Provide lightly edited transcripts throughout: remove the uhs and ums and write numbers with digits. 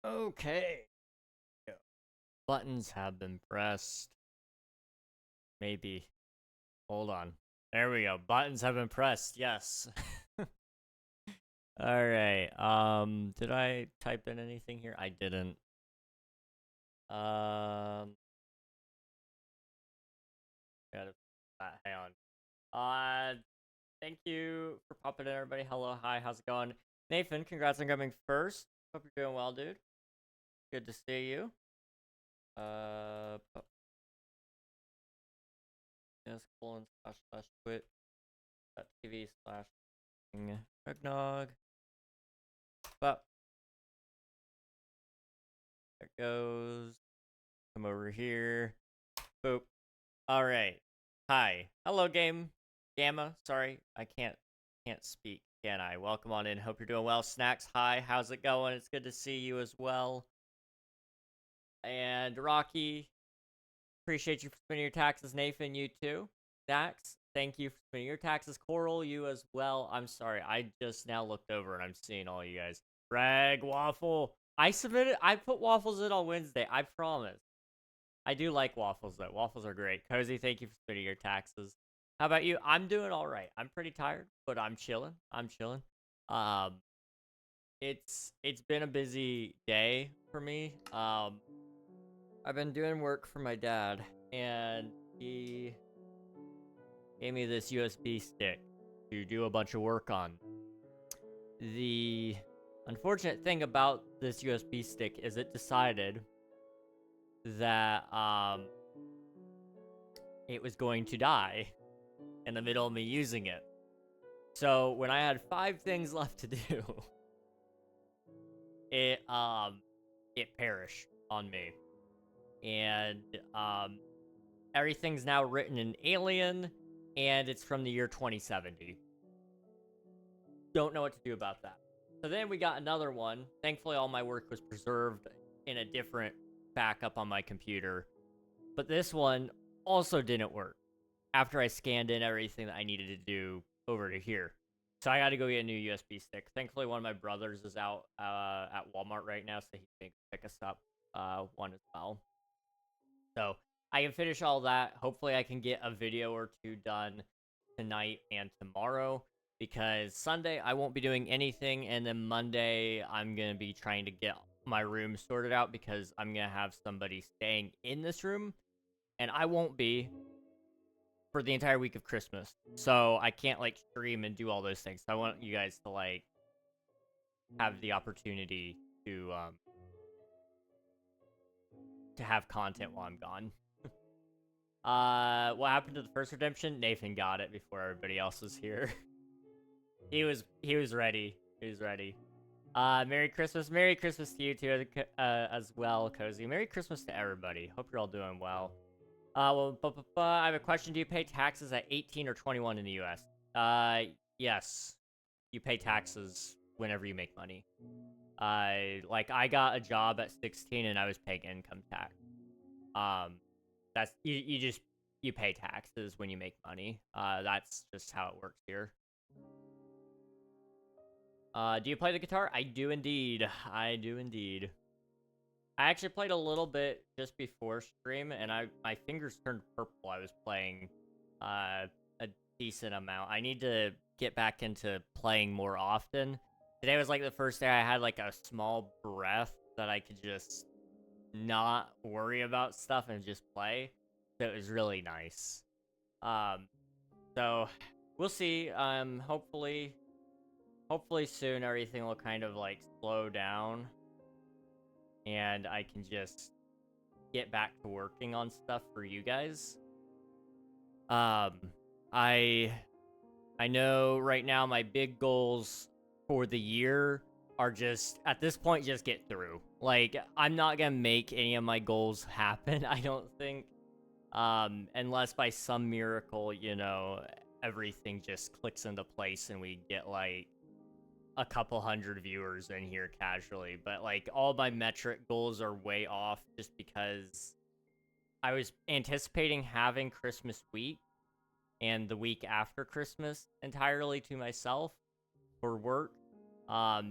Okay. Yeah. Buttons have been pressed. Maybe. Hold on. There we go. Buttons have been pressed. Yes. All right. Did I type in anything here? I didn't. Gotta, hang on. Thank you for popping in, everybody. Hello, hi, how's it going? Nathan, congrats on coming first. Hope you're doing well, dude. Good to see you. Yes, colon/twit.tv/Regnog. But there it goes. Come over here. Boop. All right. Hi. Hello, Gamma. Sorry, I can't speak, can I? Welcome on in. Hope you're doing well. Snacks. Hi. How's it going? It's good to see you as well. And Rocky, appreciate you for spending your taxes. Nathan, you too. Dax, thank you for spending your taxes. Coral, you as well. I'm sorry, I just now looked over and I'm seeing all you guys. Rag Waffle. I put waffles in on Wednesday. I promise. I do like waffles though. Waffles are great. Cozy, thank you for spending your taxes. How about you? I'm doing all right. I'm pretty tired, but I'm chilling. It's been a busy day for me. I've been doing work for my dad, and he gave me this USB stick to do a bunch of work on. The unfortunate thing about this USB stick is it decided that it was going to die in the middle of me using it. So when I had 5 things left to do, it perished on me. And everything's now written in Alien, and it's from the year 2070. Don't know what to do about that. So then we got another one. Thankfully, all my work was preserved in a different backup on my computer. But this one also didn't work after I scanned in everything that I needed to do over to here. So I got to go get a new USB stick. Thankfully, one of my brothers is out at Walmart right now, so he can pick us up one as well. So I can finish all that. Hopefully, I can get a video or 2 done tonight and tomorrow, because Sunday I won't be doing anything, and then Monday I'm going to be trying to get my room sorted out, because I'm going to have somebody staying in this room, and I won't be for the entire week of Christmas. So I can't, like, stream and do all those things. So I want you guys to, like, have the opportunity to have content while I'm gone. What happened to the first redemption? Nathan got it before everybody else was here. he was ready. He was ready. Merry Christmas. Merry Christmas to you too, as well, Cozy. Merry Christmas to everybody. Hope you're all doing well. I have a question. Do you pay taxes at 18 or 21 in the US? Yes. You pay taxes whenever you make money. Like, I got a job at 16 and I was paying income tax. That's, you pay taxes when you make money. That's just how it works here. Do you play the guitar? I do indeed. I do indeed. I actually played a little bit just before stream, and my fingers turned purple. I was playing a decent amount. I need to get back into playing more often. Today was like the first day I had like a small breath that I could just not worry about stuff and just play. So it was really nice. So we'll see. Hopefully soon everything will kind of like slow down, and I can just get back to working on stuff for you guys. I know right now my big goals for the year are just, at this point, just get through. Like, I'm not gonna make any of my goals happen, I don't think. Unless by some miracle, you know, everything just clicks into place and we get, like, a couple hundred viewers in here casually. But, like, all my metric goals are way off just because I was anticipating having Christmas week and the week after Christmas entirely to myself for work.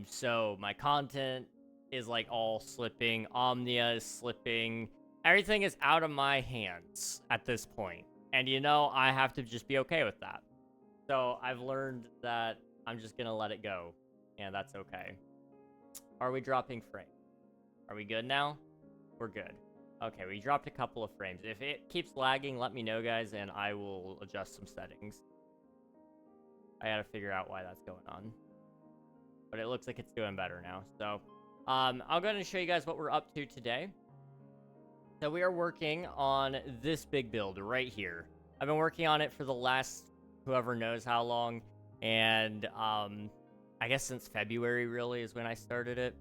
So my content is like all slipping. Omnia is slipping. Everything is out of my hands at this point. And you know, I have to just be okay with that. So I've learned that I'm just gonna let it go. And that's okay. Are we dropping frames? Are we good now? We're good. Okay, we dropped a couple of frames. If it keeps lagging, let me know, guys, and I will adjust some settings. I gotta figure out why that's going on. But it looks like it's doing better now. So, I'll go ahead and show you guys what we're up to today. So we are working on this big build right here. I've been working on it for the last whoever knows how long. And, I guess since February, really, is when I started it.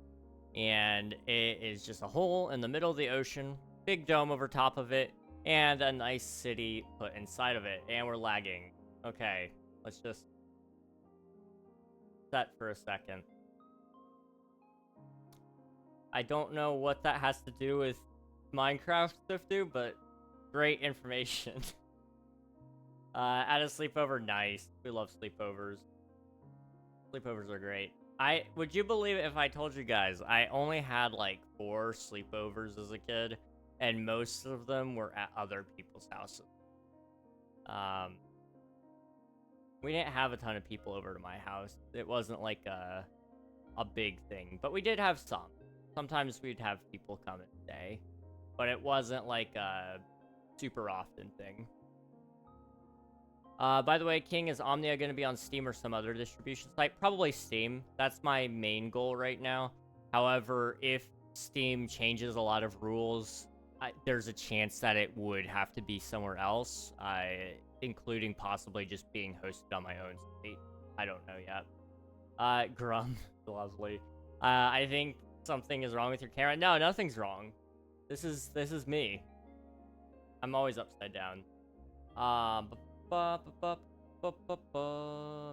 And it is just a hole in the middle of the ocean, big dome over top of it, and a nice city put inside of it. And we're lagging. Okay, let's just set for a second. I don't know what that has to do with Minecraft Swiftu, but great information. At a sleepover, nice. We love sleepovers. Sleepovers are great. Would you believe it if I told you guys, I only had like 4 sleepovers as a kid, and most of them were at other people's houses. We didn't have a ton of people over to my house. It wasn't like a big thing, but we did have some. Sometimes we'd have people come and stay, but it wasn't like a super often thing. By the way, King, is Omnia going to be on Steam or some other distribution site? Probably Steam. That's my main goal right now. However, if Steam changes a lot of rules, there's a chance that it would have to be somewhere else, including possibly just being hosted on my own site. I don't know yet. Grum, lovely. I think something is wrong with your camera. No, nothing's wrong. This is me. I'm always upside down.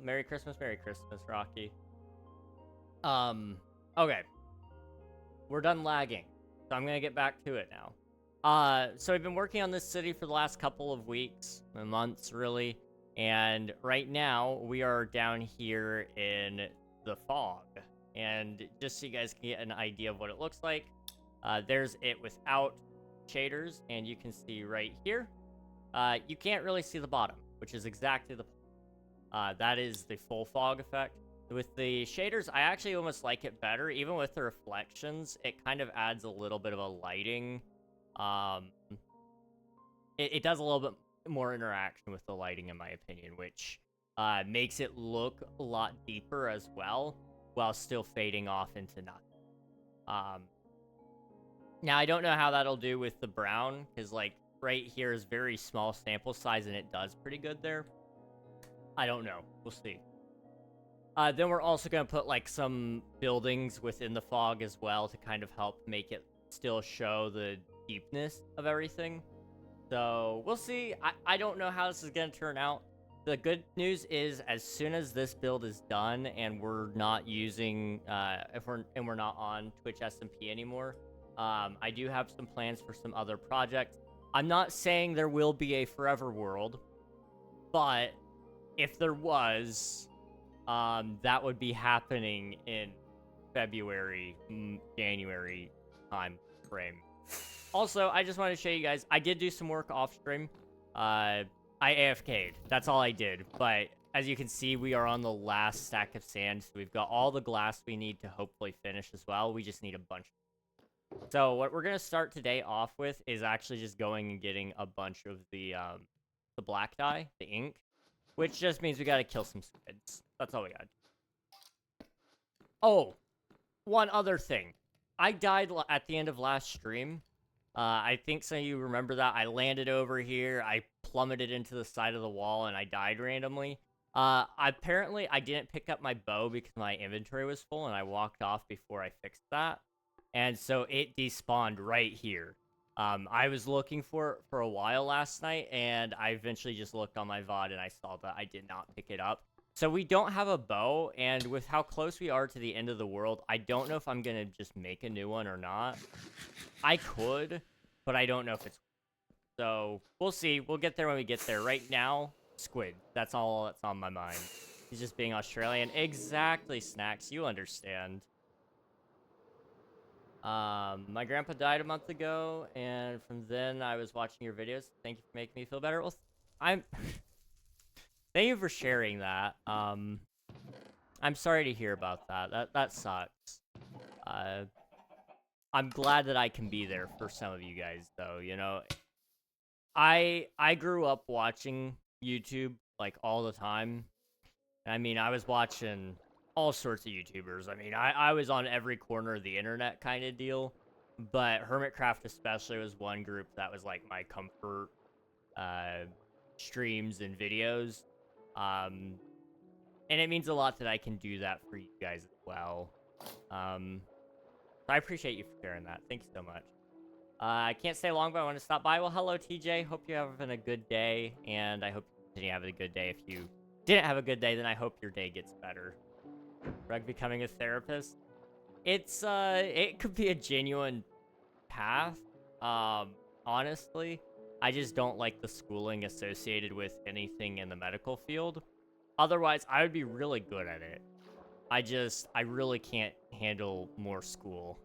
Merry Christmas, Rocky. Okay. We're done lagging, so I'm gonna get back to it now. So I've been working on this city for the last couple of weeks, months really, and right now we are down here in the fog. And just so you guys can get an idea of what it looks like, there's it without shaders, and you can see right here, you can't really see the bottom, which is exactly the that is the full fog effect. With the shaders, I actually almost like it better. Even with the reflections, it kind of adds a little bit of a lighting. It does a little bit more interaction with the lighting, in my opinion, which makes it look a lot deeper as well, while still fading off into nothing. Now, I don't know how that'll do with the brown, because, like, right here is very small sample size, and it does pretty good there. I don't know. We'll see. Then we're also going to put, like, some buildings within the fog as well to kind of help make it still show the deepness of everything. So, we'll see. I don't know how this is going to turn out. The good news is, as soon as this build is done and we're not using, we're not on Twitch SMP anymore, I do have some plans for some other projects. I'm not saying there will be a forever world, but if there was, that would be happening in February, January time frame. Also, I just want to show you guys, I did do some work off stream. I AFK'd. That's all I did. But as you can see, we are on the last stack of sand, so we've got all the glass we need to hopefully finish as well. We just need a bunch. So what we're gonna start today off with is actually just going and getting a bunch of the black dye, the ink, which just means we gotta kill some squids. That's all we got. Oh, one other thing. I died at the end of last stream. I think some of you remember that. I landed over here, I plummeted into the side of the wall, and I died randomly. Apparently, I didn't pick up my bow because my inventory was full, and I walked off before I fixed that. And so it despawned right here. I was looking for it for a while last night, and I eventually just looked on my VOD, and I saw that I did not pick it up. So we don't have a bow, and with how close we are to the end of the world, I don't know if I'm going to just make a new one or not. I could, but I don't know if it's... So, we'll see. We'll get there when we get there. Right now, squid. That's all that's on my mind. He's just being Australian. Exactly, Snacks. You understand. My grandpa died a month ago, and from then I was watching your videos. Thank you for making me feel better. Well, I'm... Thank you for sharing that. I'm sorry to hear about that. That sucks. I'm glad that I can be there for some of you guys, though, you know? I grew up watching YouTube, like, all the time. I mean, I was watching all sorts of YouTubers. I mean, I was on every corner of the internet kind of deal. But Hermitcraft especially was one group that was, like, my comfort streams and videos. And it means a lot that I can do that for you guys as well. So I appreciate you for sharing that. Thank you so much. I can't stay long, but I want to stop by. Well, hello, TJ. Hope you're having a good day, and I hope you continue having a good day. If you didn't have a good day, then I hope your day gets better. Reg becoming a therapist. It's, it could be a genuine path, honestly. I just don't like the schooling associated with anything in the medical field. Otherwise, I would be really good at it. I really can't handle more school.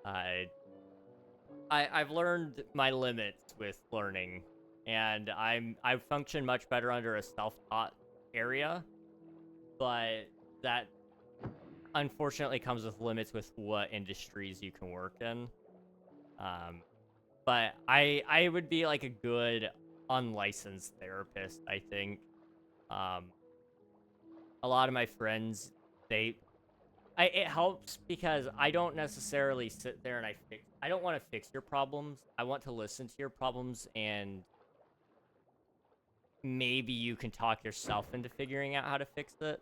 I've learned my limits with learning, and I function much better under a self-taught area, but that unfortunately comes with limits with what industries you can work in. But I would be like a good unlicensed therapist, I think. A lot of my friends, it helps because I don't necessarily sit there and I don't want to fix your problems. I want to listen to your problems, and maybe you can talk yourself into figuring out how to fix it.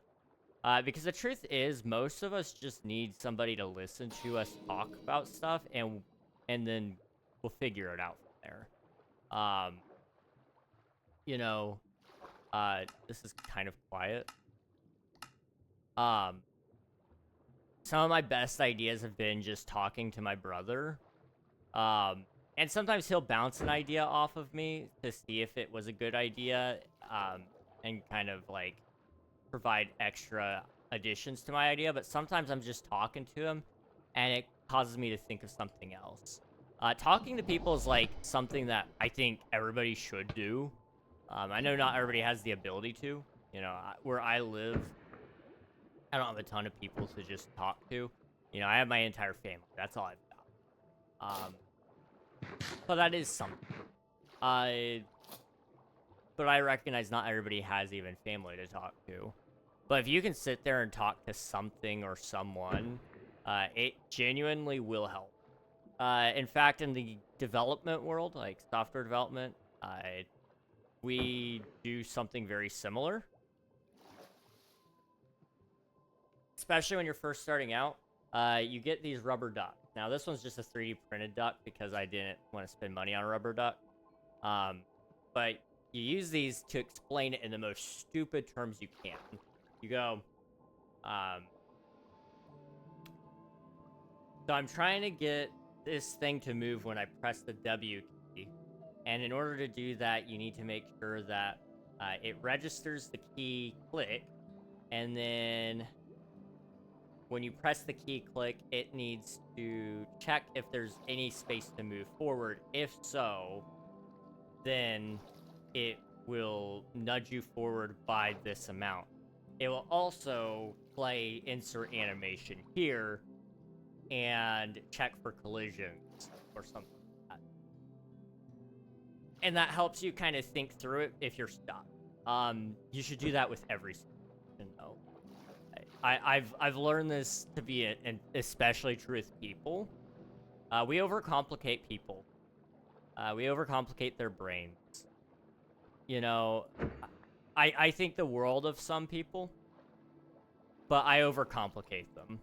Because the truth is, most of us just need somebody to listen to us talk about stuff, and then we'll figure it out from there. You know, this is kind of quiet. Some of my best ideas have been just talking to my brother. And sometimes he'll bounce an idea off of me to see if it was a good idea, and kind of, like, provide extra additions to my idea. But sometimes I'm just talking to him, and it causes me to think of something else. Talking to people is, like, something that I think everybody should do. I know not everybody has the ability to. You know, where I live, I don't have a ton of people to just talk to. You know, I have my entire family. That's all I've got. But that is something. But I recognize not everybody has even family to talk to. But if you can sit there and talk to something or someone, it genuinely will help. In fact, in the development world, like software development, we do something very similar. Especially when you're first starting out, you get these rubber ducks. Now, this one's just a 3D printed duck because I didn't want to spend money on a rubber duck. But you use these to explain it in the most stupid terms you can. You go, so I'm trying to get this thing to move when I press the W key. And in order to do that, you need to make sure that it registers the key click, and then when you press the key click, it needs to check if there's any space to move forward. If so, then it will nudge you forward by this amount. It will also play insert animation here and check for collisions or something like that. And that helps you kind of think through it if you're stuck. You should do that with every solution, though. I've learned this to be an especially true with people. We overcomplicate people. We overcomplicate their brains. You know, I think the world of some people, but I overcomplicate them.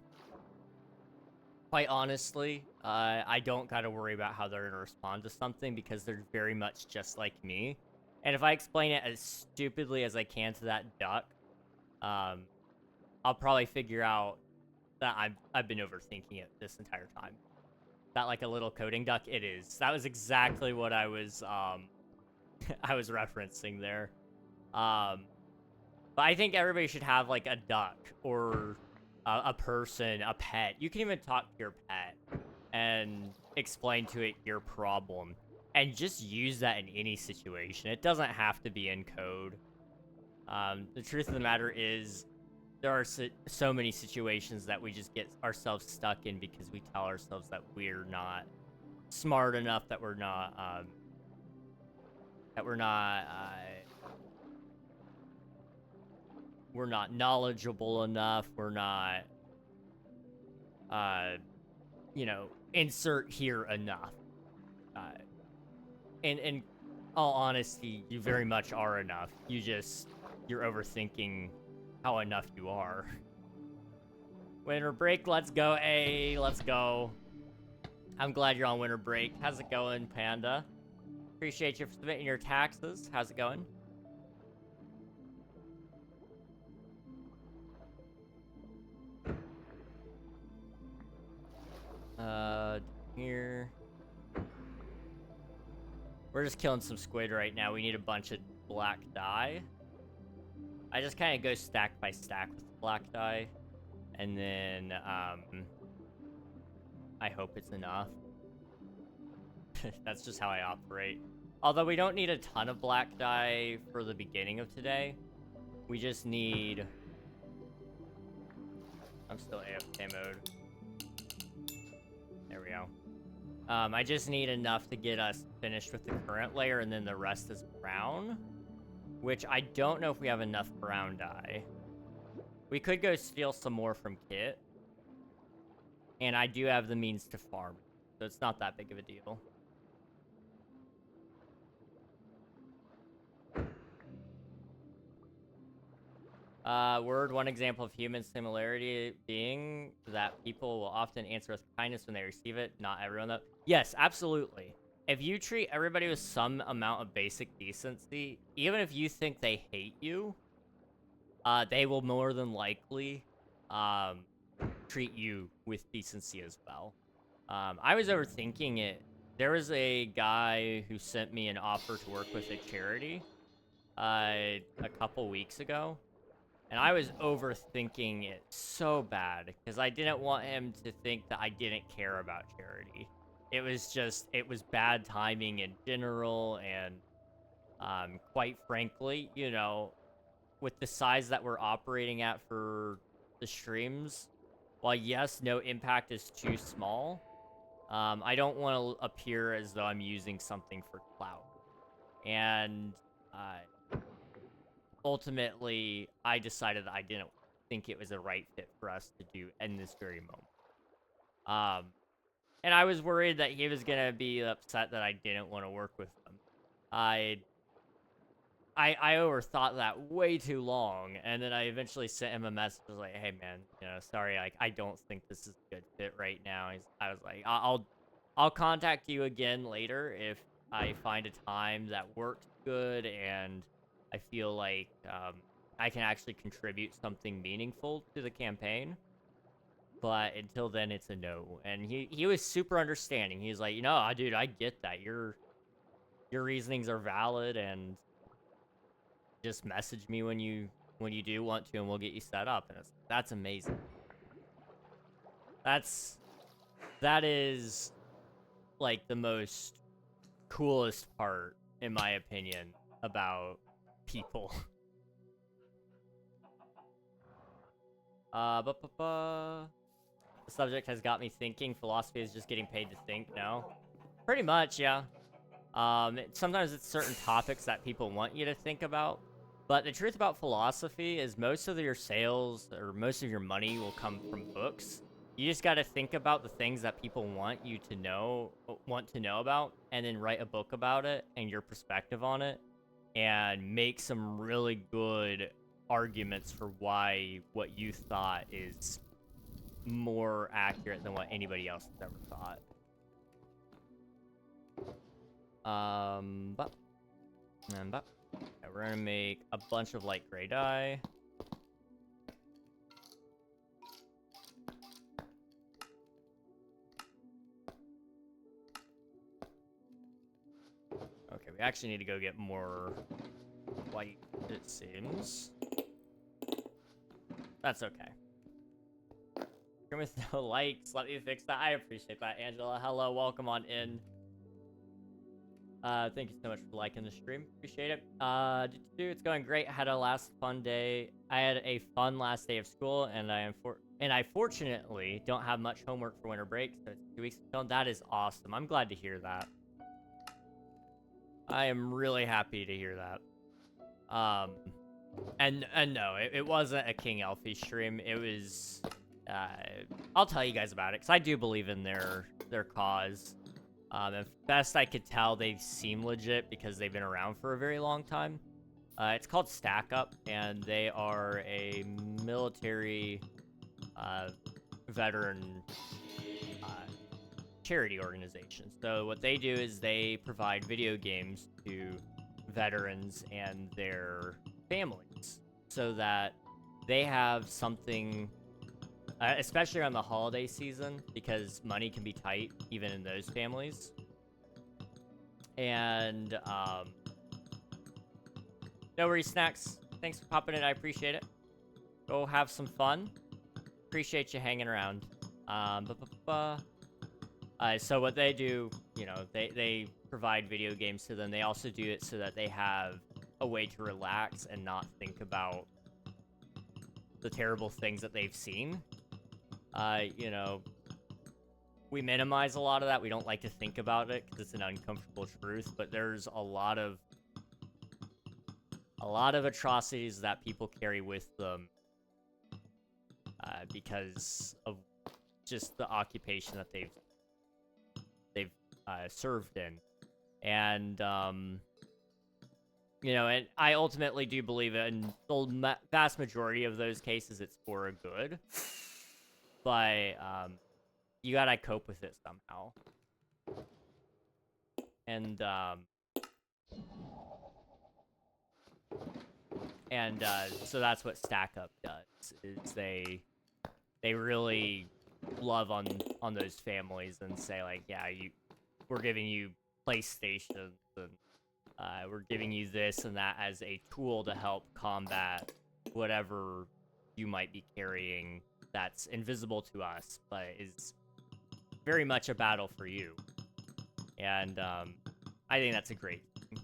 Quite honestly, I don't gotta worry about how they're gonna respond to something because they're very much just like me. And if I explain it as stupidly as I can to that duck, I'll probably figure out that I've been overthinking it this entire time. That like a little coding duck? It is. That was exactly what I was I was referencing there. But I think everybody should have like a duck or a person, a pet. You can even talk to your pet and explain to it your problem. And just use that in any situation. It doesn't have to be in code. The truth of the matter is, there are so many situations that we just get ourselves stuck in because we tell ourselves that we're not smart enough, that we're not knowledgeable enough, we're not, you know, insert here enough. In all honesty, you very much are enough. You're overthinking how enough you are. Winter break, let's go, let's go. I'm glad you're on winter break. How's it going, Panda? Appreciate you for submitting your taxes. How's it going? Here. We're just killing some squid right now. We need a bunch of black dye. I just kind of go stack by stack with the black dye. And then, I hope it's enough. That's just how I operate. Although we don't need a ton of black dye for the beginning of today. We just need... I'm still AFK mode. There we go. I just need enough to get us finished with the current layer, and then the rest is brown. Which I don't know if we have enough brown dye. We could go steal some more from Kit. And I do have the means to farm. So it's not that big of a deal. Word, one example of human similarity being that people will often answer with kindness when they receive it. Not everyone, though. Yes, absolutely. If you treat everybody with some amount of basic decency, even if you think they hate you, they will more than likely treat you with decency as well. I was overthinking it. There was a guy who sent me an offer to work with a charity a couple weeks ago. And I was overthinking it so bad because I didn't want him to think that I didn't care about charity. It was bad timing in general, and quite frankly, you know, with the size that we're operating at for the streams, while yes, no impact is too small, I don't want to appear as though I'm using something for clout. And ultimately, I decided that I didn't think it was a right fit for us to do in this very moment. And I was worried that he was gonna be upset that I didn't want to work with him. I overthought that way too long, and then I eventually sent him a message. I was like, "Hey, man, you know, sorry, I don't think this is a good fit right now." I was like, "I'll contact you again later if I find a time that works good and I feel like I can actually contribute something meaningful to the campaign. But until then, it's a no." And he was super understanding. He's like, "You know, dude, I get that. Your reasonings are valid, and just message me when you do want to, and we'll get you set up." And that's amazing. That is like the most coolest part, in my opinion, about people. The subject has got me thinking. Philosophy is just getting paid to think. No, pretty much, yeah. Sometimes it's certain topics that people want you to think about. But the truth about philosophy is most of your sales or most of your money will come from books. You just got to think about the things that people want to know about, and then write a book about it and your perspective on it, and make some really good arguments for why what you thought is more accurate than what anybody else has ever thought. Okay, we're gonna make a bunch of light gray dye. Okay, we actually need to go get more white, it seems. That's okay. Stream with no likes. Let me fix that. I appreciate that, Angela. Hello, welcome on in. Thank you so much for liking the stream. Appreciate it. It's going great. Had a last fun day. I had a fun last day of school, and I fortunately don't have much homework for winter break, so it's 2 weeks until. That is awesome. I'm glad to hear that. I am really happy to hear that. And no, it wasn't a King Elfie stream. It was, I'll tell you guys about it, because I do believe in their cause. As best I could tell, they seem legit because they've been around for a very long time. It's called Stack Up, and they are a military veteran charity organization. So what they do is they provide video games to veterans and their families so that they have something, especially around the holiday season, because money can be tight even in those families. And no worries, Snacks. Thanks for popping in. I appreciate it. Go have some fun. Appreciate you hanging around. So what they do, you know, they provide video games to them. They also do it so that they have a way to relax and not think about the terrible things that they've seen. You know, we minimize a lot of that. We don't like to think about it because it's an uncomfortable truth, but there's a lot of atrocities that people carry with them because of just the occupation that they've served in. And you know, and I ultimately do believe in the vast majority of those cases it's for a good, but you gotta cope with it somehow. And so that's what Stack Up does, is they really love on those families and say, like, yeah, we're giving you PlayStations, and we're giving you this and that as a tool to help combat whatever you might be carrying that's invisible to us, but is very much a battle for you. And I think that's a great thing.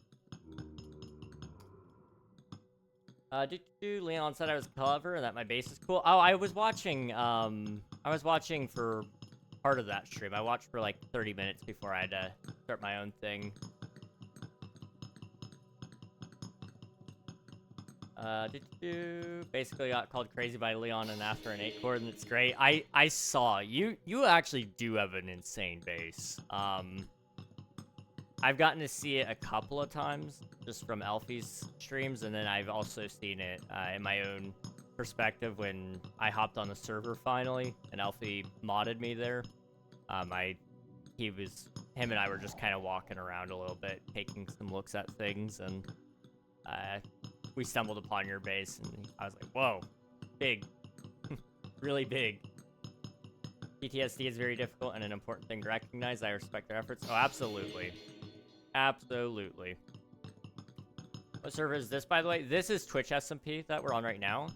Leon said I was clever and that my base is cool. Oh, I was watching for part of that stream. I watched for like 30 minutes before I had to start my own thing. Basically got called crazy by Leon and after an 8-cord, and it's great. I saw you actually do have an insane base. I've gotten to see it a couple of times just from Elfie's streams, and then I've also seen it in my own perspective when I hopped on the server finally and Elfie modded me there. Him and I were just kind of walking around a little bit, taking some looks at things, and we stumbled upon your base, and I was like, whoa, big, really big. PTSD is very difficult and an important thing to recognize. I respect their efforts. Oh, absolutely. Absolutely. What server is this, by the way? This is Twitch SMP that we're on right now.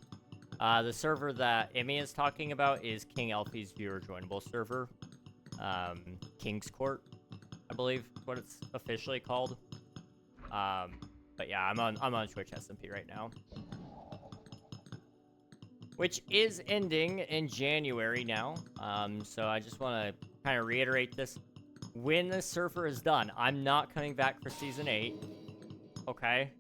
The server that Emmy is talking about is King Elfie's viewer joinable server. King's Court, I believe is what it's officially called. But yeah, I'm on Twitch SMP right now, which is ending in January now. So I just want to kind of reiterate this. When the server is done, I'm not coming back for Season 8. Okay?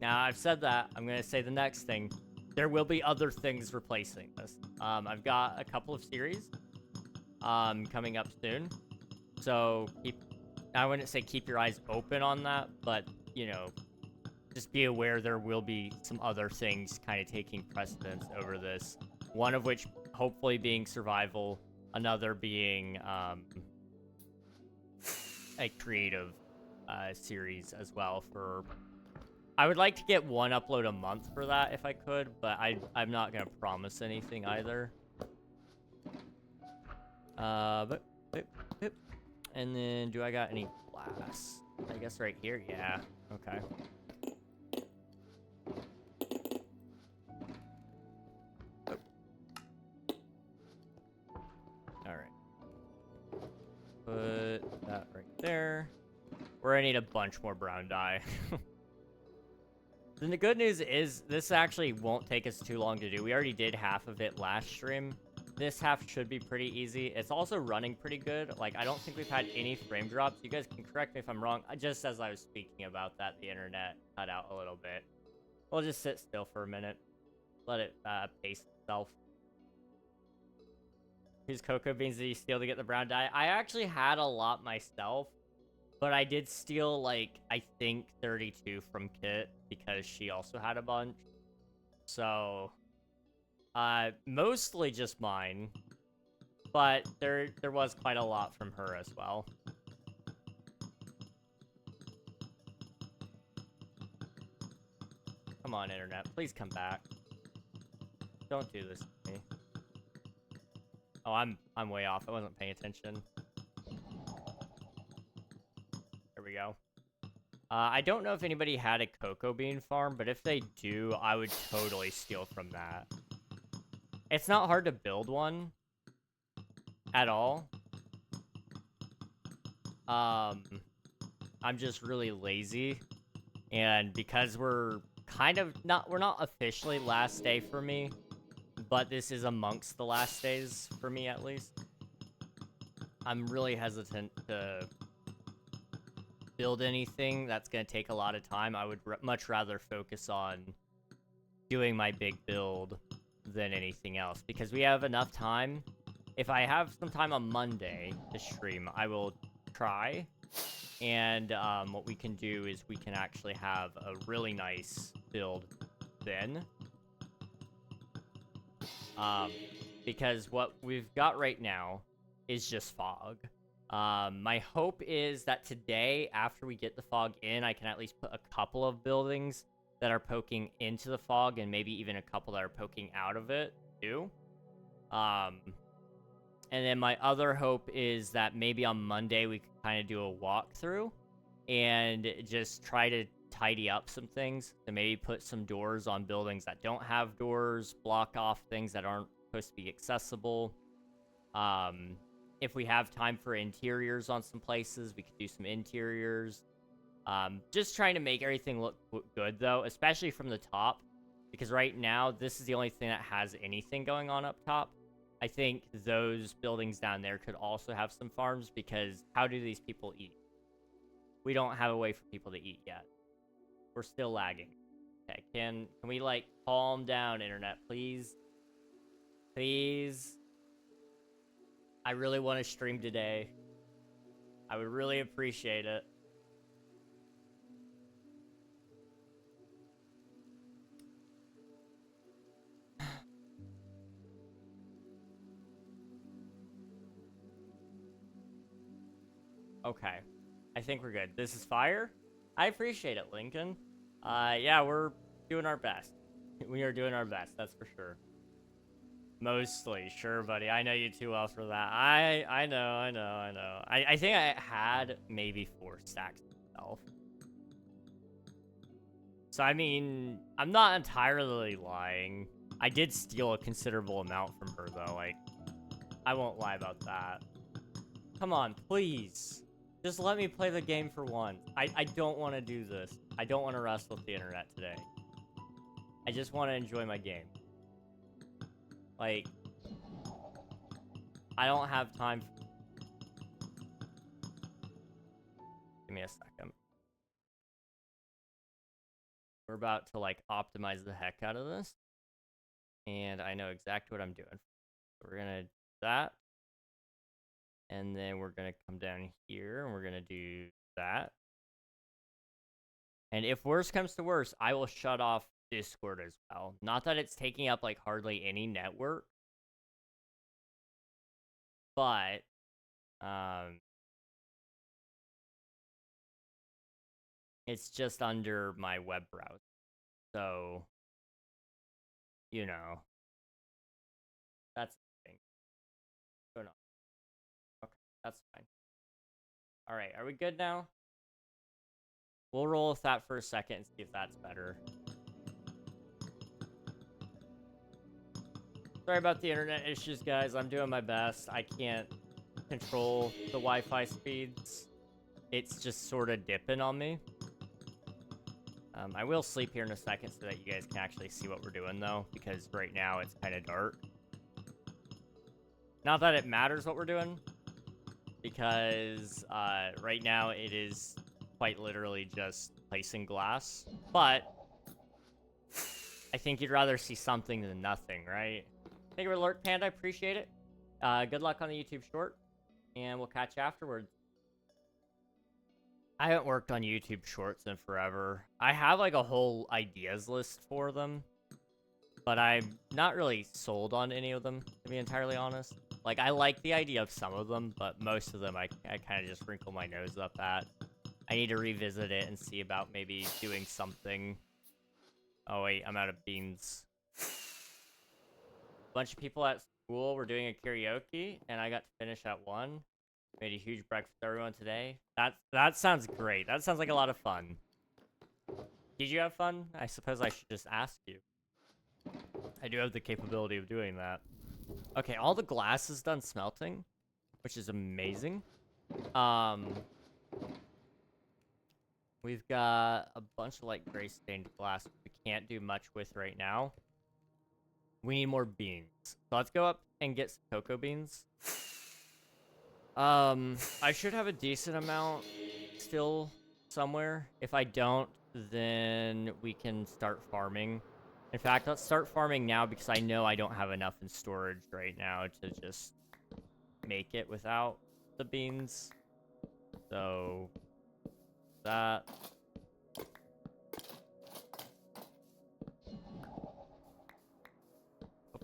Now, I've said that. I'm going to say the next thing. There will be other things replacing this. I've got a couple of series coming up soon. So, I wouldn't say keep your eyes open on that, but, you know, just be aware there will be some other things kind of taking precedence over this. One of which, hopefully, being survival. Another being a creative series as well. I would like to get one upload a month for that if I could, but I'm not gonna promise anything either. And then do I got any glass? I guess right here. Yeah. Okay. Put that right there. We're gonna need a bunch more brown dye. Then the good news is this actually won't take us too long to do. We already did half of it last stream. This half should be pretty easy. It's also running pretty good. Like, I don't think we've had any frame drops. You guys can correct me if I'm wrong. Just as I was speaking about that, the internet cut out a little bit. We'll just sit still for a minute. Let it pace itself. Whose cocoa beans did you steal to get the brown dye? I actually had a lot myself. But I did steal, like, I think 32 from Kit because she also had a bunch. So, mostly just mine. But there was quite a lot from her as well. Come on, internet. Please come back. Don't do this to me. Oh, I'm way off. I wasn't paying attention. There we go. I don't know if anybody had a cocoa bean farm, but if they do, I would totally steal from that. It's not hard to build one at all. I'm just really lazy, and because we're not officially last day for me, but this is amongst the last days for me at least. I'm really hesitant to build anything that's going to take a lot of time. I would much rather focus on doing my big build than anything else, because we have enough time. If I have some time on Monday to stream, I will try. And what we can do is we can actually have a really nice build then. Because what we've got right now is just fog. My hope is that today, after we get the fog in, I can at least put a couple of buildings that are poking into the fog, and maybe even a couple that are poking out of it, too. And then my other hope is that maybe on Monday we can kind of do a walkthrough and just try to tidy up some things. So maybe put some doors on buildings that don't have doors, block off things that aren't supposed to be accessible. If we have time for interiors on some places, we could do some interiors. Just trying to make everything look good, though, especially from the top. Because right now, this is the only thing that has anything going on up top. I think those buildings down there could also have some farms, because how do these people eat? We don't have a way for people to eat yet. We're still lagging. Okay, can we, like, calm down, internet, please? Please? I really want to stream today. I would really appreciate it. Okay. I think we're good. This is fire? I appreciate it, Lincoln. Yeah, we're doing our best. We are doing our best, that's for sure. Mostly, sure, buddy. I know you too well for that. I know. I think I had maybe 4 stacks myself. So, I mean, I'm not entirely lying. I did steal a considerable amount from her, though. Like, I won't lie about that. Come on, please. Just let me play the game for once. I don't want to do this. I don't want to wrestle with the internet today. I just want to enjoy my game. Like, I don't have time. Give me a second. We're about to, like, optimize the heck out of this. And I know exactly what I'm doing. So we're going to do that. And then we're going to come down here, and we're going to do that. And if worse comes to worse, I will shut off Discord as well. Not that it's taking up, like, hardly any network. But, it's just under my web browser. So, you know, that's the thing. What's going on? Okay, that's fine. All right, are we good now? We'll roll with that for a second and see if that's better. Sorry about the internet issues, guys. I'm doing my best. I can't control the Wi-Fi speeds. It's just sort of dipping on me. I will sleep here in a second so that you guys can actually see what we're doing, though, because right now it's kind of dark. Not that it matters what we're doing, because right now it is quite literally just placing glass, but I think you'd rather see something than nothing, right? Thank you for alert, Panda. I appreciate it. Good luck on the YouTube short, and we'll catch you afterwards. I haven't worked on YouTube shorts in forever. I have like a whole ideas list for them, but I'm not really sold on any of them, to be entirely honest. Like, I like the idea of some of them, but most of them I kind of just wrinkle my nose up at. I need to revisit it and see about maybe doing something. Oh wait, I'm out of beans. A bunch of people at school were doing a karaoke, and I got to finish at 1. Made a huge breakfast for everyone today. That sounds great. That sounds like a lot of fun. Did you have fun? I suppose I should just ask you. I do have the capability of doing that. Okay, all the glass is done smelting, which is amazing. We've got a bunch of like gray stained glass we can't do much with right now. We need more beans. So let's go up and get some cocoa beans. I should have a decent amount still somewhere. If I don't, then we can start farming. In fact, let's start farming now because I know I don't have enough in storage right now to just make it without the beans. So, that.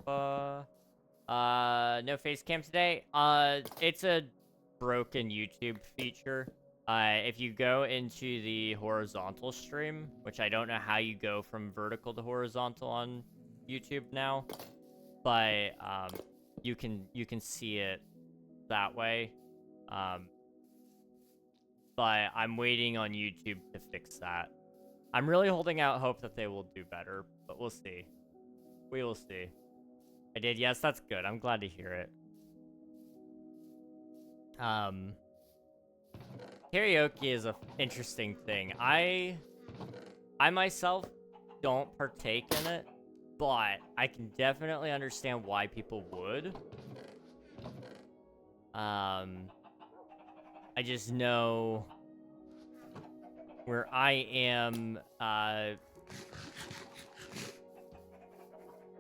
No face cam today. It's a broken YouTube feature. If you go into the horizontal stream, which I don't know how you go from vertical to horizontal on YouTube now, but you can see it that way. But I'm waiting on YouTube to fix that. I'm really holding out hope that they will do better, but we'll see. We will see. I did, yes, that's good. I'm glad to hear it. Karaoke is an interesting thing. I myself don't partake in it, but I can definitely understand why people would. I just know where I am,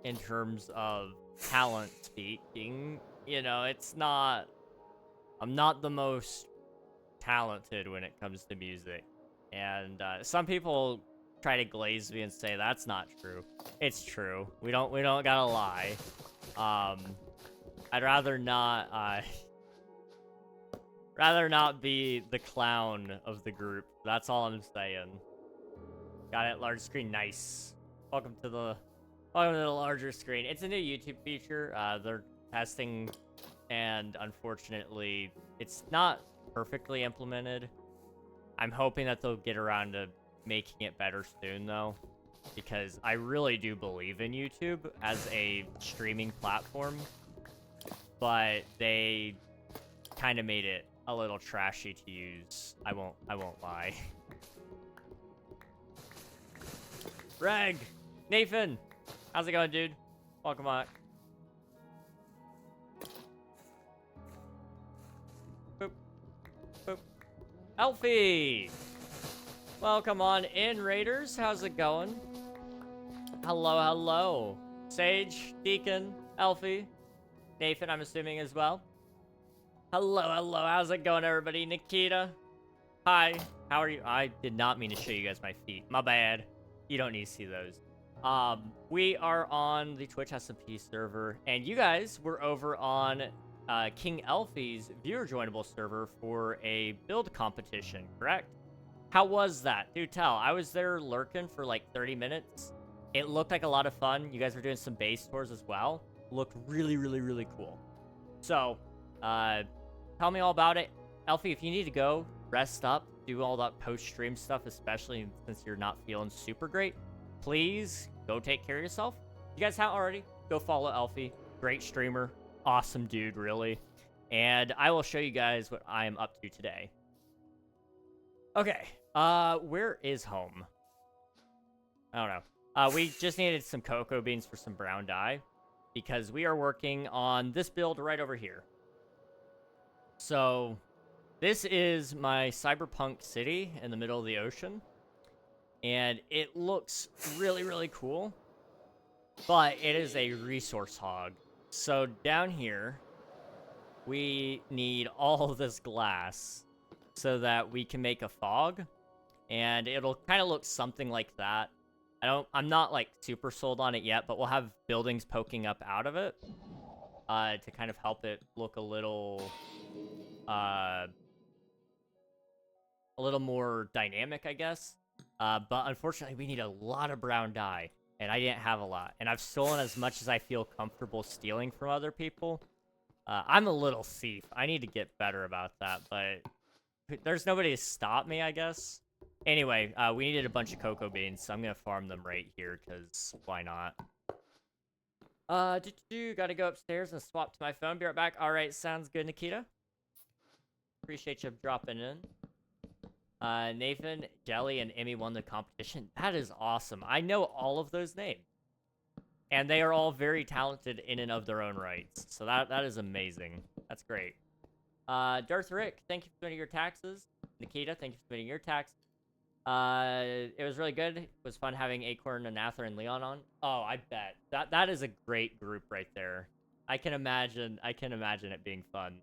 in terms of talent speaking, you know, I'm not the most talented when it comes to music. And some people try to glaze me and say that's not true. It's true. We don't gotta lie. I'd rather not be the clown of the group. That's all I'm saying. Got it, large screen, nice. Welcome to the larger screen. It's a new YouTube feature. They're testing, and unfortunately, it's not perfectly implemented. I'm hoping that they'll get around to making it better soon, though, because I really do believe in YouTube as a streaming platform, but they kind of made it a little trashy to use. I won't lie. Reg, Nathan, how's it going, dude? Welcome back. Boop, boop. Elfie, welcome on in, Raiders. How's it going? Hello, hello. Sage, Deacon, Elfie, Nathan, I'm assuming as well. Hello, hello. How's it going, everybody? Nikita, hi. How are you? I did not mean to show you guys my feet. My bad. You don't need to see those. We are on the Twitch SMP server, and you guys were over on King Elfie's viewer joinable server for a build competition, correct? How was that? Do tell. I was there lurking for like 30 minutes. It looked like a lot of fun. You guys were doing some base tours as well. Looked really, really, really cool. So, tell me all about it. Elfie, if you need to go, rest up, do all that post-stream stuff, especially since you're not feeling super great, please go take care of yourself. You guys haven't already, go follow Elfie. Great streamer. Awesome dude, really. and I will show you guys what I'm up to today. Okay, where is home? I don't know. We just needed some cocoa beans for some brown dye, because we are working on this build right over here. So, this is my cyberpunk city in the middle of the ocean, and it looks really, really cool, but it is a resource hog. So, down here, we need all of this glass so that we can make a fog, and it'll kind of look something like that. I'm not like super sold on it yet, but we'll have buildings poking up out of it to kind of help it look a little more dynamic, I guess. But unfortunately, we need a lot of brown dye, and I didn't have a lot. And I've stolen as much as I feel comfortable stealing from other people. I'm a little thief. I need to get better about that, but there's nobody to stop me, I guess. Anyway, we needed a bunch of cocoa beans, so I'm gonna farm them right here, because why not? Gotta go upstairs and swap to my phone. Be right back. Alright, sounds good, Nikita. Appreciate you dropping in. Nathan, Jelly, and Emmy won the competition. That is awesome. I know all of those names. And they are all very talented in and of their own rights. So that is amazing. That's great. Darth Rick, thank you for submitting your taxes. Nikita, thank you for submitting your tax. It was really good. It was fun having Acorn, Anather, and Leon on. Oh, I bet. That is a great group right there. I can imagine it being fun.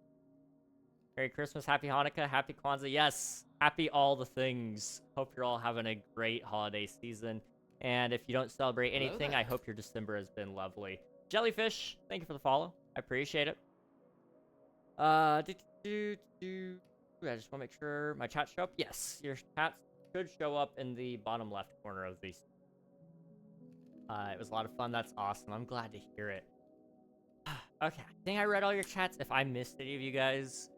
Merry Christmas, Happy Hanukkah, Happy Kwanzaa. Yes, happy all the things. Hope you're all having a great holiday season. And if you don't celebrate anything, I hope your December has been lovely. Jellyfish, thank you for the follow. I appreciate it. I just want to make sure my chat show up. Yes, your chat should show up in the bottom left corner of these. It was a lot of fun. That's awesome. I'm glad to hear it. Okay, I think I read all your chats. If I missed any of you guys,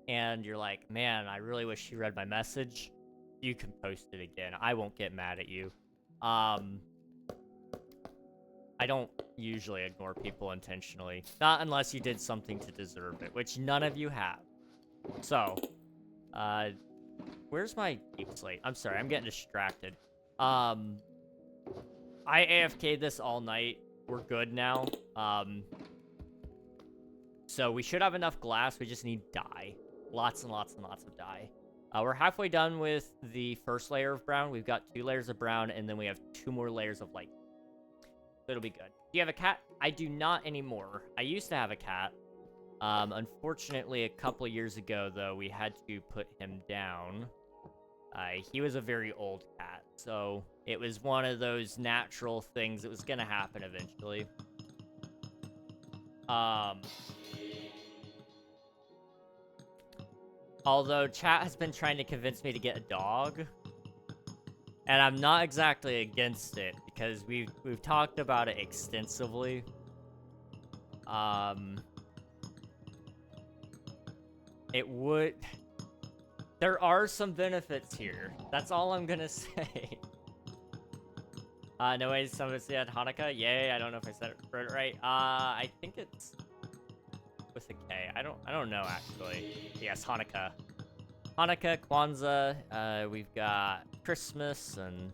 and you're like, man, I really wish you read my message, you can post it again. I won't get mad at you. I don't usually ignore people intentionally. Not unless you did something to deserve it, which none of you have. So, where's my deep slate? I'm sorry, I'm getting distracted. I AFK'd this all night. We're good now. So we should have enough glass. We just need dye. Lots and lots and lots of dye. We're halfway done with the first layer of brown. We've got 2 layers of brown, and then we have 2 more layers of light. So it'll be good. Do you have a cat? I do not anymore. I used to have a cat. Unfortunately, a couple years ago, though, we had to put him down. He was a very old cat, so it was one of those natural things that was gonna happen eventually. Although chat has been trying to convince me to get a dog, and I'm not exactly against it because we've talked about it extensively. It would. There are some benefits here. That's all I'm gonna say. No way somebody said Hanukkah. Yay! I don't know if I said it right. I think it's with a K. I don't know actually. Yes, Hanukkah. Hanukkah, Kwanzaa. We've got Christmas and.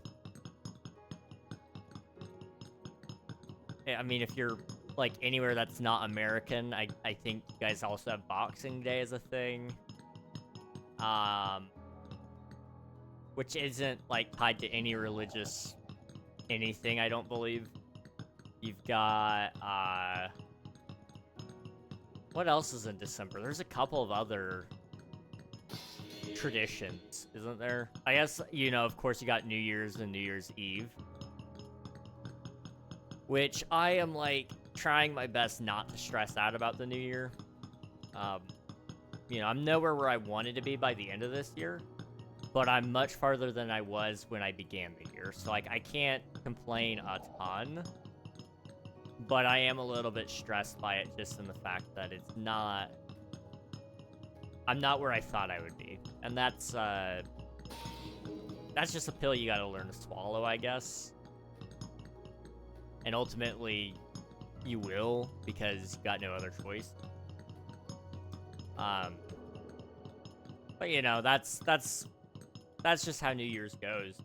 I mean, if you're like anywhere that's not American, I think you guys also have Boxing Day as a thing. Which isn't like tied to any religious anything, I don't believe. You've got what else is in December? There's a couple of other traditions, isn't there? I guess, you know, of course you got New Year's and New Year's Eve, which I am like trying my best not to stress out about the new year. You know, I'm nowhere where I wanted to be by the end of this year, but I'm much farther than I was when I began the year. So, like, I can't complain a ton, but I am a little bit stressed by it just in the fact that it's not... I'm not where I thought I would be. And that's just a pill you gotta learn to swallow, I guess. And ultimately, you will, because you got no other choice. But you know, that's just how New Year's goes.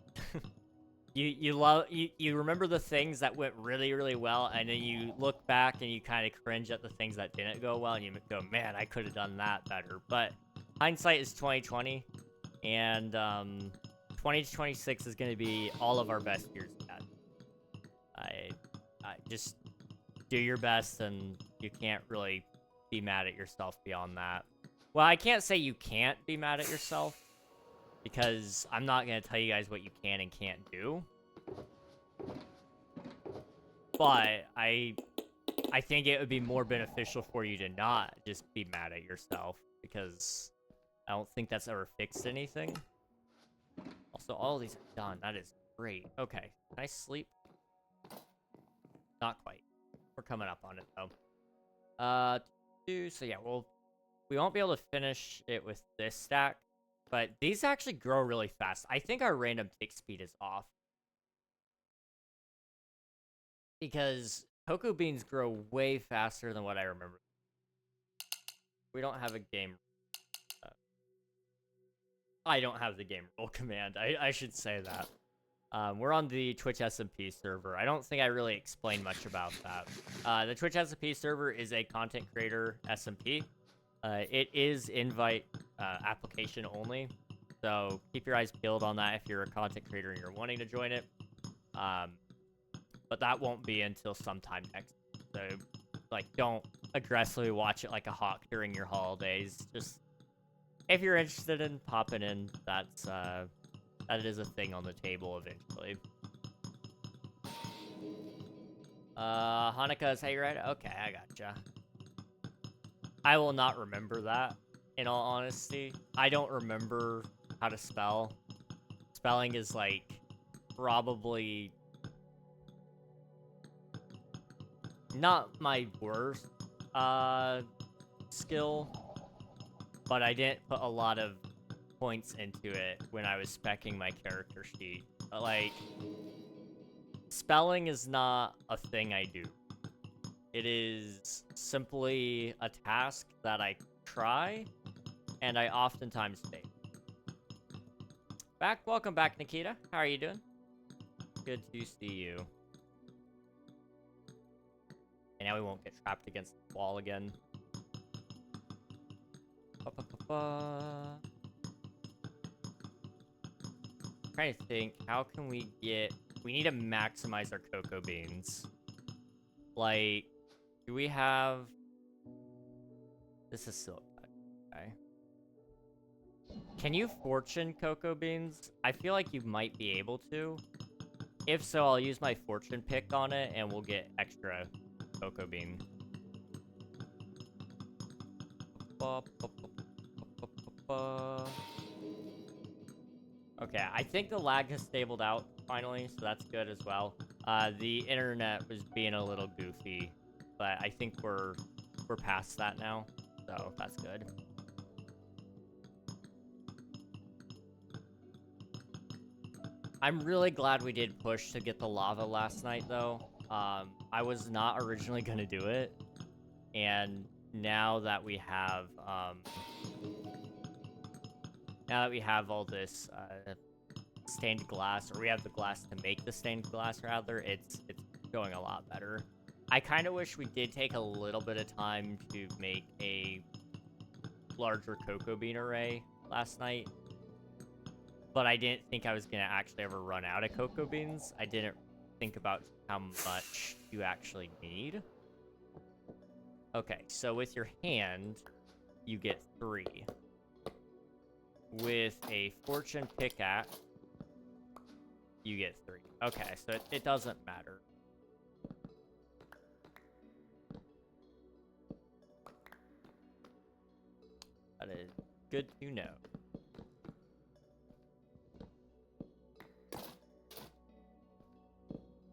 You remember the things that went really, really well, and then you look back and you kind of cringe at the things that didn't go well, and you go, man, I could have done that better. But hindsight is 2020, and 2026 is going to be all of our best years yet. I just do your best, and you can't really be mad at yourself beyond that. Well, I can't say you can't be mad at yourself, because I'm not going to tell you guys what you can and can't do. But I think it would be more beneficial for you to not just be mad at yourself, because I don't think that's ever fixed anything. Also, all of these are done. That is great. Okay. Can I sleep? Not quite. We're coming up on it, though. So yeah, we won't be able to finish it with this stack, but these actually grow really fast. I think our random tick speed is off, because cocoa beans grow way faster than what I remember. We don't have a game. I don't have the game roll command. I should say that. We're on the Twitch SMP server. I don't think I really explained much about that. The Twitch SMP server is a content creator SMP. It is invite application only, so keep your eyes peeled on that if you're a content creator and you're wanting to join it. But that won't be until sometime next. So, like, don't aggressively watch it like a hawk during your holidays. Just, if you're interested in popping in, that is a thing on the table eventually. Hanukkah is how you write it? Okay, I gotcha. I will not remember that, in all honesty. I don't remember how to spell. Spelling is, like, probably not my worst skill, but I didn't put a lot of points into it when I was speccing my character sheet. But, like, spelling is not a thing I do. It is simply a task that I try, and I oftentimes fail. Welcome back, Nikita. How are you doing? Good to see you. And now we won't get trapped against the wall again. Trying to think, how can we get... We need to maximize our cocoa beans. Like, do we have... This is silk. Okay. Can you fortune cocoa beans? I feel like you might be able to. If so, I'll use my fortune pick on it, and we'll get extra cocoa bean. Okay, I think the lag has stabled out finally, so that's good as well. The internet was being a little goofy, but I think we're past that now, so that's good. I'm really glad we did push to get the lava last night, though. I was not originally going to do it, and now that we have all this stained glass, or we have the glass to make the stained glass, rather, it's going a lot better. I kind of wish we did take a little bit of time to make a larger cocoa bean array last night, but I didn't think I was going to actually ever run out of cocoa beans. I didn't think about how much you actually need. Okay, so with your hand, you get 3. With a fortune pickaxe, you get 3. Okay, so it doesn't matter. That is good to know.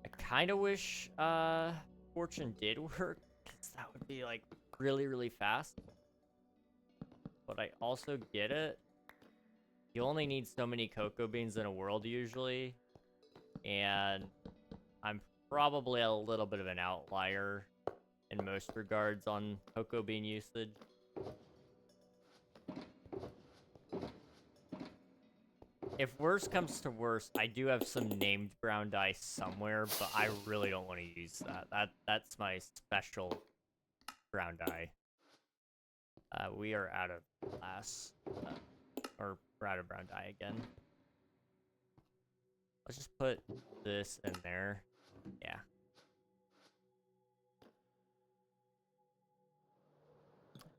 I kind of wish fortune did work, because that would be, like, really, really fast. But I also get it. You only need so many cocoa beans in a world, usually. And I'm probably a little bit of an outlier in most regards on cocoa bean usage. if worst comes to worst, I do have some named brown dye somewhere, but I really don't want to use that. That's my special brown dye. We are out of glass, or we're out of brown dye again. Let's just put this in there. Yeah.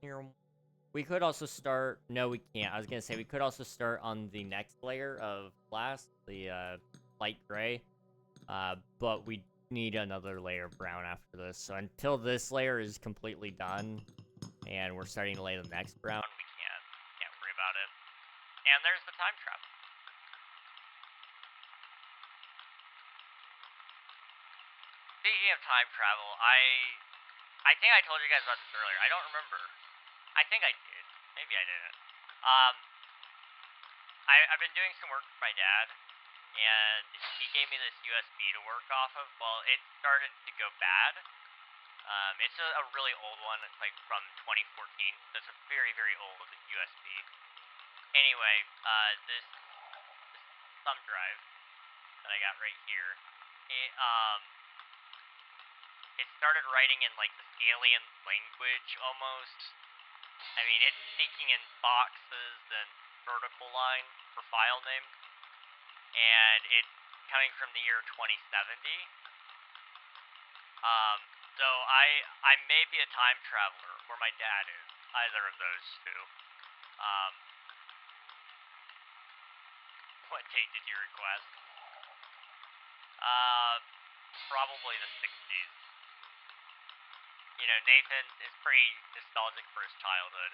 Here. We could also start... No, we can't. I was going to say, we could also start on the next layer of glass, the light gray. But we need another layer of brown after this. So until this layer is completely done, and we're starting to lay the next brown, we can't worry about it. And there's the time travel. Speaking of time travel, I think I told you guys about this earlier. I don't remember. I think I did. Maybe I didn't. I've been doing some work for my dad, and he gave me this USB to work off of. Well, it started to go bad. It's a really old one. It's like from 2014. So it's a very, very old USB. Anyway, this thumb drive that I got right here, it started writing in like this alien language almost. I mean, it's speaking in boxes and vertical line for file name, and it's coming from the year 2070. So I may be a time traveler, or my dad is, either of those two. What date did you request? Probably the 60s. You know, Nathan is pretty nostalgic for his childhood.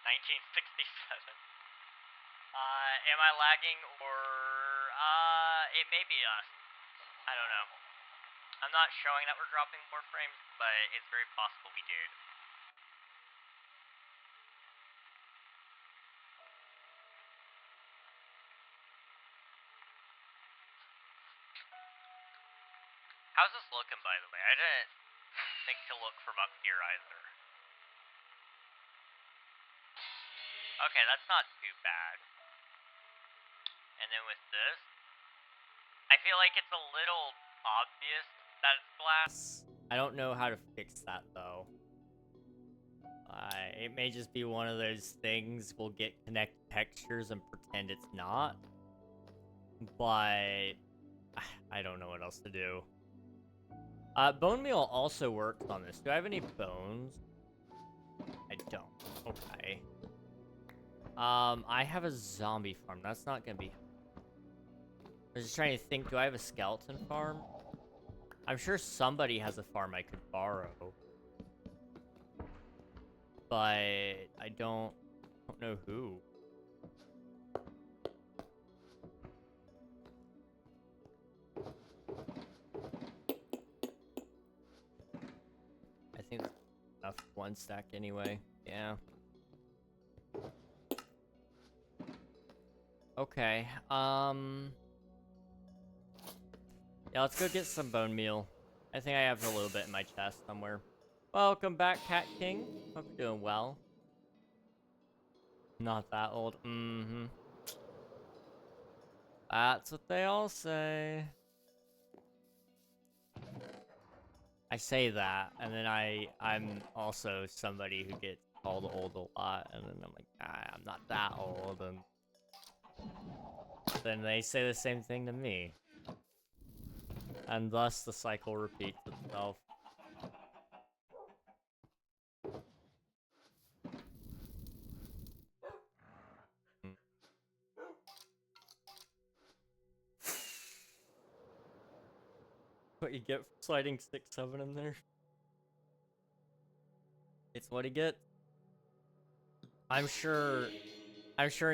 (1967). Am I lagging, or it may be us. I don't know. I'm not showing that we're dropping more frames, but it's very possible we did. How's this looking, by the way? I didn't think to look from up here either. Okay, that's not too bad. And then with this, I feel like it's a little obvious that it's glass. I don't know how to fix that, though. It may just be one of those things we'll get connect textures and pretend it's not. But I don't know what else to do. Bone meal also works on this. Do I have any bones? I don't. Okay. I have a zombie farm. That's not gonna be... I was just trying to think, do I have a skeleton farm? I'm sure somebody has a farm I could borrow. But I don't know who. I think that's enough one stack anyway. Yeah. Okay. Yeah, let's go get some bone meal. I think I have a little bit in my chest somewhere. Welcome back, Cat King. Hope you're doing well. Not that old. Mm-hmm. That's what they all say. I say that, and then I'm also somebody who gets called old a lot, and then I'm like, I'm not that old, and then they say the same thing to me. And thus the cycle repeats itself. What you get for sliding 6-7 in there? It's what he gets. I'm sure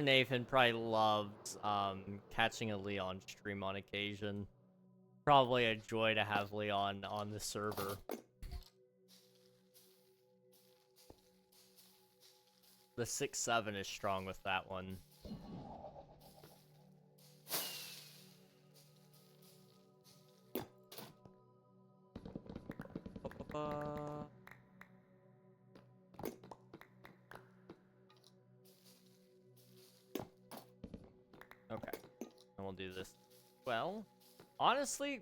Nathan probably loves catching a Leon stream on occasion. Probably a joy to have Leon on the server. The 6-7 is strong with that one. do this well. Honestly,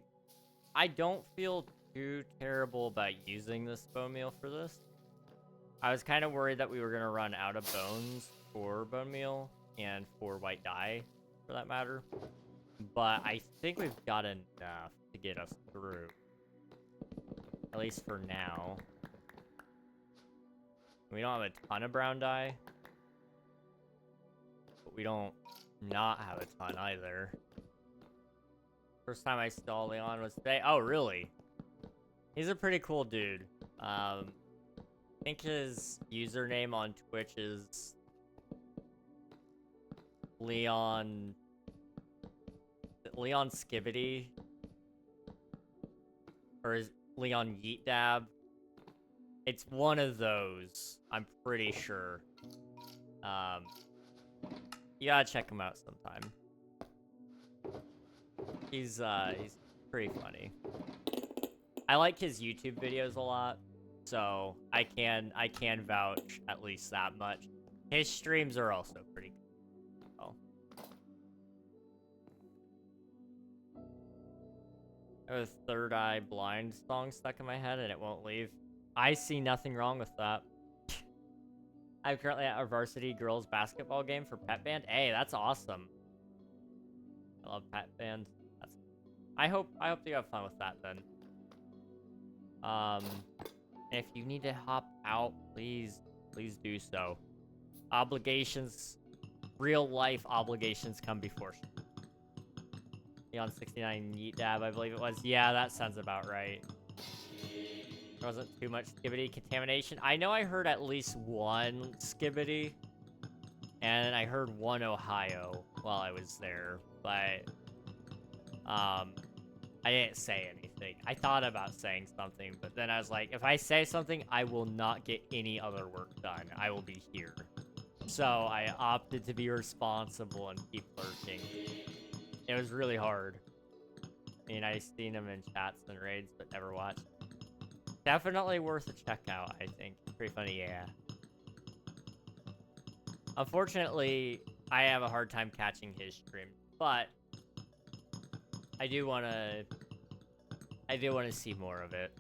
I don't feel too terrible about using this bone meal for this. I was kind of worried that we were going to run out of bones for bone meal and for white dye, for that matter. But I think we've got enough to get us through. At least for now. We don't have a ton of brown dye. But we don't not have a ton either. First time I saw Leon was today. Oh, really? He's a pretty cool dude. I think his username on Twitch is Leon Skibbity, or is Leon Yeet Dab? It's one of those, I'm pretty sure. You gotta check him out sometime. He's pretty funny. I like his YouTube videos a lot, so I can vouch at least that much. His streams are also pretty good. Oh. I have a Third Eye Blind song stuck in my head and it won't leave. I see nothing wrong with that. I'm currently at a varsity girls basketball game for Pet Band. Hey, that's awesome. I love Pet Band. I hope you have fun with that then. If you need to hop out, please do so. Obligations, real life obligations come before. Beyond 69 Yeet Dab, I believe it was. Yeah, that sounds about right. There wasn't too much skibbity contamination. I know I heard at least one skibbity, and I heard one Ohio while I was there, but I didn't say anything. I thought about saying something, but then I was like, if I say something, I will not get any other work done. I will be here. So I opted to be responsible and keep lurking. It was really hard. I mean, I've seen him in chats and raids, but never watched. Definitely worth a check out, I think. Pretty funny, yeah. Unfortunately, I have a hard time catching his stream, but I do want to see more of it.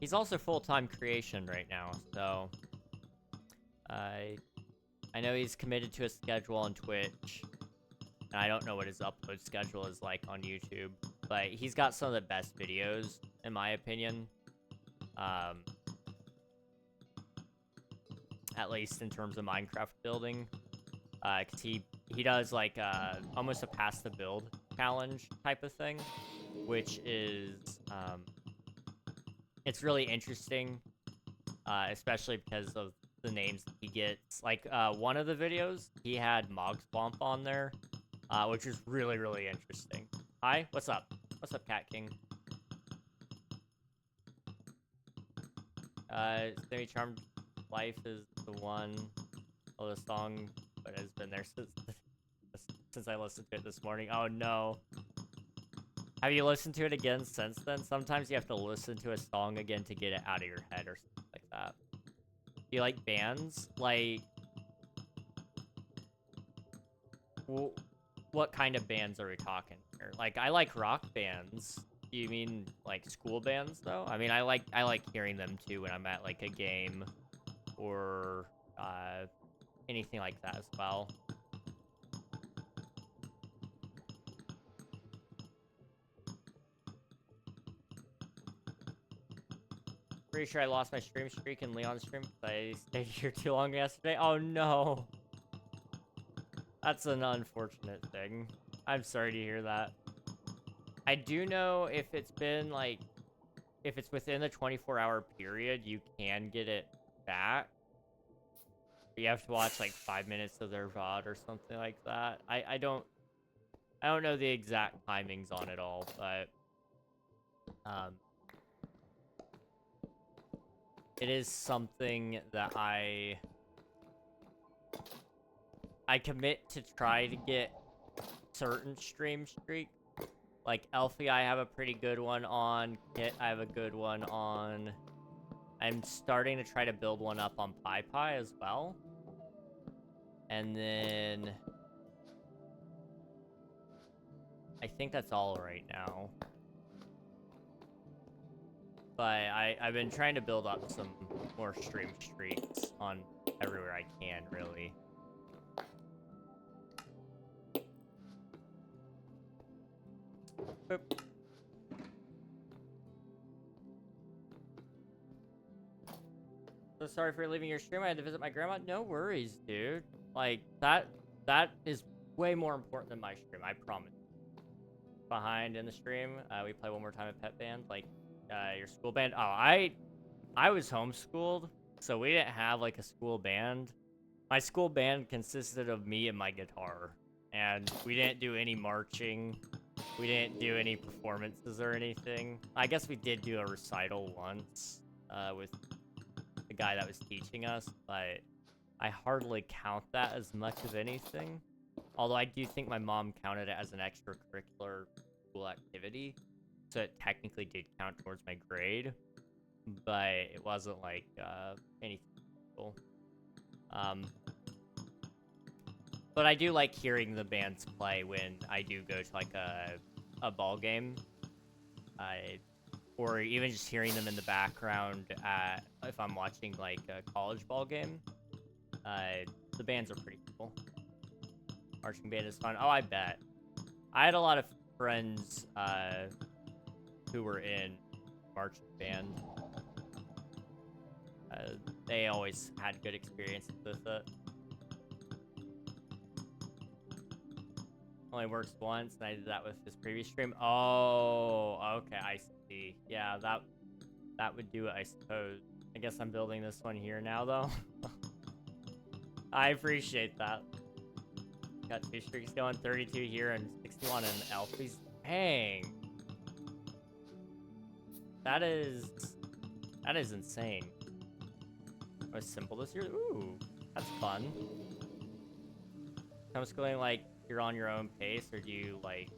He's also full-time creation right now, so I know he's committed to a schedule on Twitch, and I don't know what his upload schedule is like on YouTube, but he's got some of the best videos, in my opinion. At least in terms of Minecraft building, because he does like almost a pass the build challenge type of thing, which is it's really interesting, especially because of the names that he gets. Like one of the videos, he had Mog Swamp on there, which is really interesting. Hi, what's up? What's up, Cat King? Semi Charmed Life is the one of the song, but has been there since I listened to it this morning. Oh no. Have you listened to it again since then? Sometimes you have to listen to a song again to get it out of your head or something like that. Do you like bands? Like, what kind of bands are we talking here? Like, I like rock bands. Do you mean like school bands though? I mean, I like hearing them too when I'm at like a game or anything like that as well. Pretty sure I lost my stream streak in Leon's stream because I stayed here too long yesterday. Oh no. That's an unfortunate thing. I'm sorry to hear that. I do know if it's been like, if it's within the 24-hour period, you can get it back. But you have to watch like 5 minutes of their VOD or something like that. I don't know the exact timings on it all, but it is something that I commit to try to get certain stream streaks. Like Elfie, I have a pretty good one on. Kit, I have a good one on. I'm starting to try to build one up on PyPy as well. And then I think that's all right now. But I've been trying to build up some more stream streaks on everywhere I can, really. Boop. So sorry for leaving your stream. I had to visit my grandma. No worries, dude. Like, that is way more important than my stream, I promise. Behind in the stream, we play one more time at Pet Band. Like, your school band. Oh, I was homeschooled, so we didn't have, like, a school band. My school band consisted of me and my guitar. And we didn't do any marching. We didn't do any performances or anything. I guess we did do a recital once, with the guy that was teaching us, but I hardly count that as much of anything. Although I do think my mom counted it as an extracurricular school activity, so it technically did count towards my grade, but it wasn't like anything cool. But I do like hearing the bands play when I do go to like a ball game, or even just hearing them in the background if I'm watching like a college ball game. The bands are pretty cool. Marching band is fun. Oh, I bet. I had a lot of friends who were in marching band. They always had good experiences with it. Only works once, and I did that with his previous stream. Oh, okay, I see. Yeah, that would do it, I suppose. I guess I'm building this one here now, though. I appreciate that. Got 2 streaks going, 32 here and 61 in Alphys. Dang. That is insane. Was simple this year? Ooh, that's fun. Homeschooling, like, you're on your own pace, or do you, like,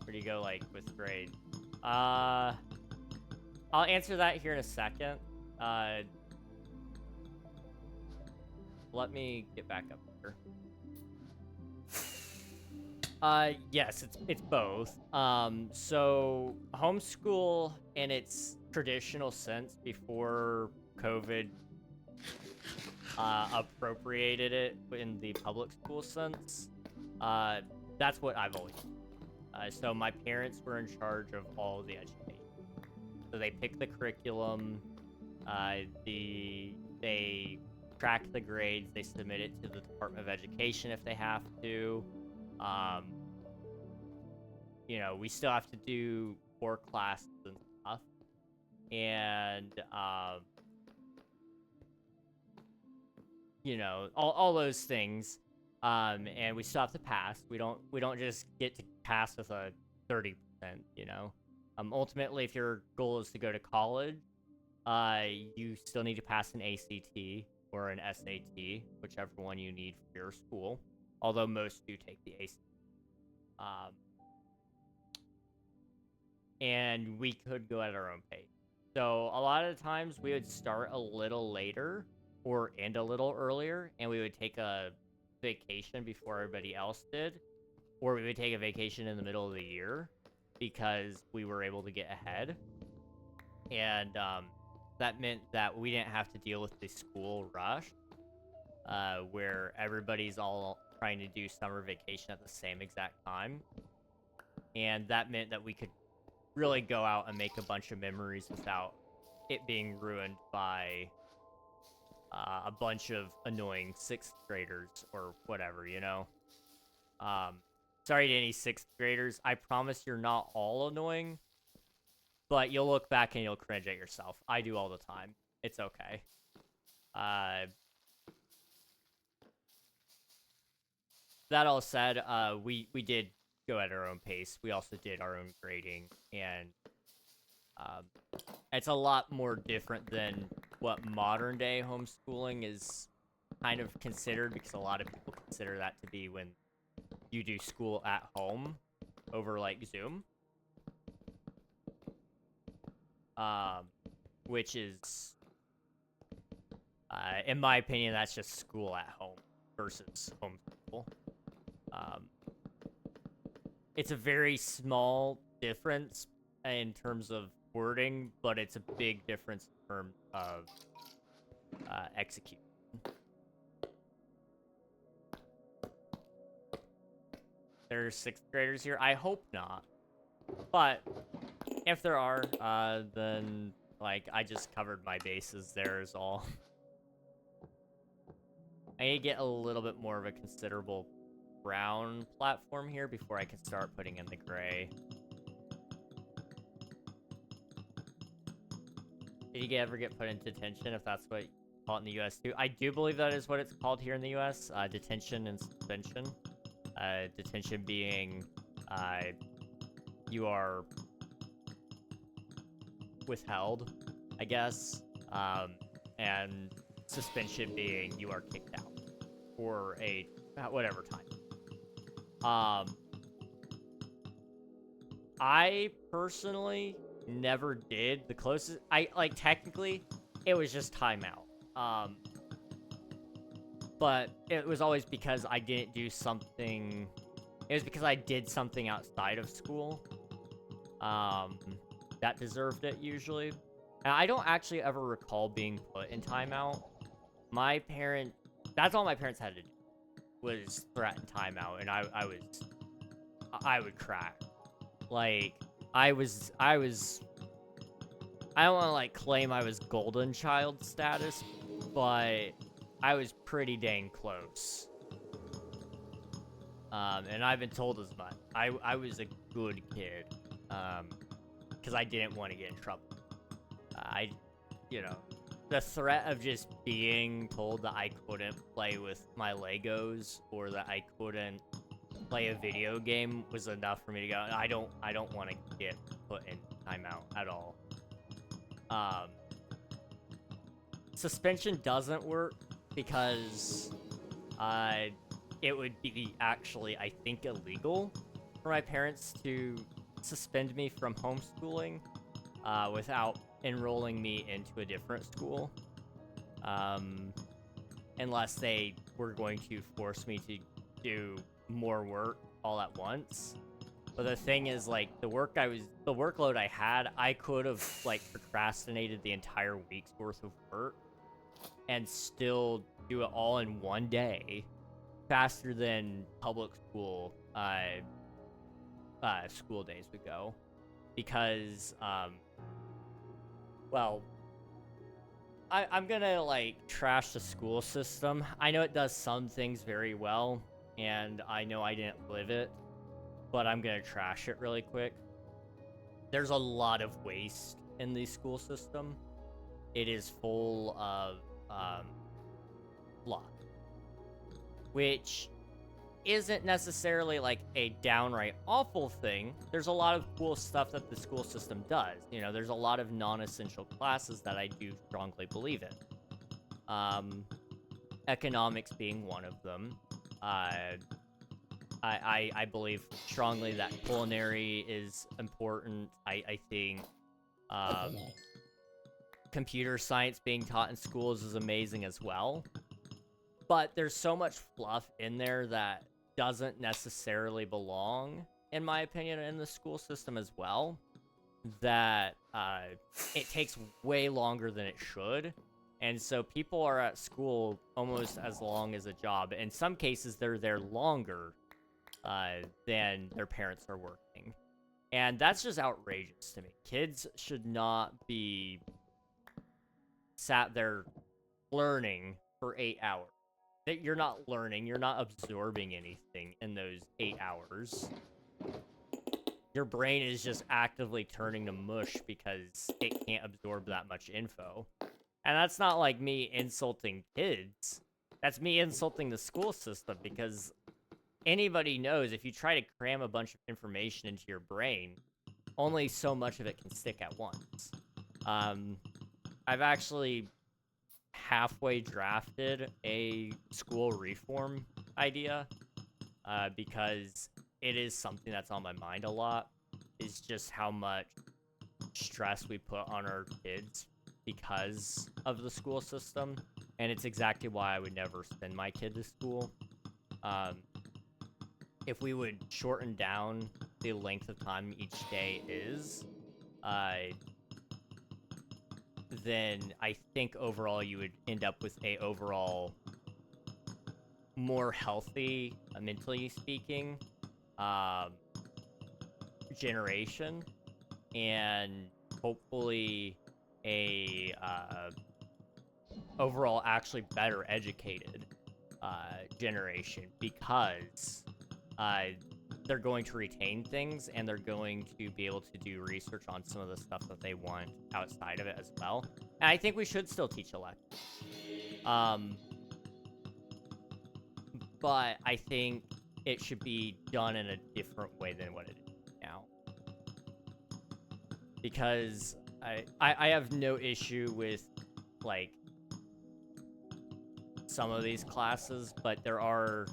where do you go, like, with grade? I'll answer that here in a second. Let me get back up here. Yes, it's both. So homeschool in its traditional sense before COVID appropriated it in the public school sense. That's what I've always done. So my parents were in charge of all the education. So they pick the curriculum, they track the grades, they submit it to the Department of Education if they have to. You know, we still have to do 4 classes and stuff. And, you know, all those things. And we still have to pass. We don't just get to pass with a 30%, you know. Ultimately, if your goal is to go to college, you still need to pass an ACT or an SAT, whichever one you need for your school. Although most do take the ACT. And we could go at our own pace. So a lot of the times we would start a little later or end a little earlier, and we would take a vacation before everybody else did, or we would take a vacation in the middle of the year because we were able to get ahead. And that meant that we didn't have to deal with the school rush, where everybody's all trying to do summer vacation at the same exact time. And that meant that we could really go out and make a bunch of memories without it being ruined by a bunch of annoying 6th graders or whatever, you know? Sorry to any 6th graders. I promise you're not all annoying, but you'll look back and you'll cringe at yourself. I do all the time. It's okay. That all said, we did go at our own pace. We also did our own grading, and it's a lot more different than what modern day homeschooling is kind of considered, because a lot of people consider that to be when you do school at home over like Zoom, which is in my opinion, that's just school at home versus homeschool. it's a very small difference in terms of wording, but it's a big difference in terms of execution. There's 6th graders here. I hope not. But if there are, then, like, I just covered my bases there is all. I need to get a little bit more of a considerable brown platform here before I can start putting in the gray. Did you ever get put into detention, if that's what you call it in the US too? I do believe that is what it's called here in the US, detention and suspension. Detention being, you are withheld, I guess, and suspension being you are kicked out for a whatever time. I personally never did. The closest technically it was just timeout. But it was always because I didn't do something. It was because I did something outside of school that deserved it usually. And I don't actually ever recall being put in timeout. That's all my parents had to do was threaten timeout, and I would crack. Like, I don't want to, like, claim I was golden child status, but I was pretty dang close. And I've been told as much. I was a good kid, because I didn't want to get in trouble. The threat of just being told that I couldn't play with my Legos or that I couldn't play a video game was enough for me to go, I don't want to get put in timeout at all. Suspension doesn't work because it would be actually, I think, illegal for my parents to suspend me from homeschooling without enrolling me into a different school, unless they were going to force me to do more work all at once. But the thing is, like, the workload I had, I could have, like, procrastinated the entire week's worth of work and still do it all in one day faster than public school school days would go, because well, I'm gonna, like, trash the school system. I know it does some things very well, and I know I didn't live it, but I'm gonna trash it really quick. There's a lot of waste in the school system. It is full of fluff, which isn't necessarily, like, a downright awful thing. There's a lot of cool stuff that the school system does. You know, there's a lot of non-essential classes that I do strongly believe in. Economics being one of them. I believe strongly that culinary is important. I think computer science being taught in schools is amazing as well. But there's so much fluff in there that doesn't necessarily belong, in my opinion, in the school system as well, that it takes way longer than it should. And so people are at school almost as long as a job. In some cases, they're there longer than their parents are working. And that's just outrageous to me. Kids should not be sat there learning for 8 hours. That you're not learning, you're not absorbing anything in those 8 hours. Your brain is just actively turning to mush because it can't absorb that much info. And that's not like me insulting kids. That's me insulting the school system, because anybody knows if you try to cram a bunch of information into your brain, only so much of it can stick at once. I've actually halfway drafted a school reform idea, because it is something that's on my mind a lot, is just how much stress we put on our kids because of the school system, and it's exactly why I would never send my kid to school. if we would shorten down the length of time each day is, then I think overall you would end up with a overall more healthy, mentally speaking, generation, and hopefully a overall actually better educated generation, because they're going to retain things and they're going to be able to do research on some of the stuff that they want outside of it as well. And I think we should still teach electives. But I think it should be done in a different way than what it is now. Because I have no issue with, like, some of these classes, but there are...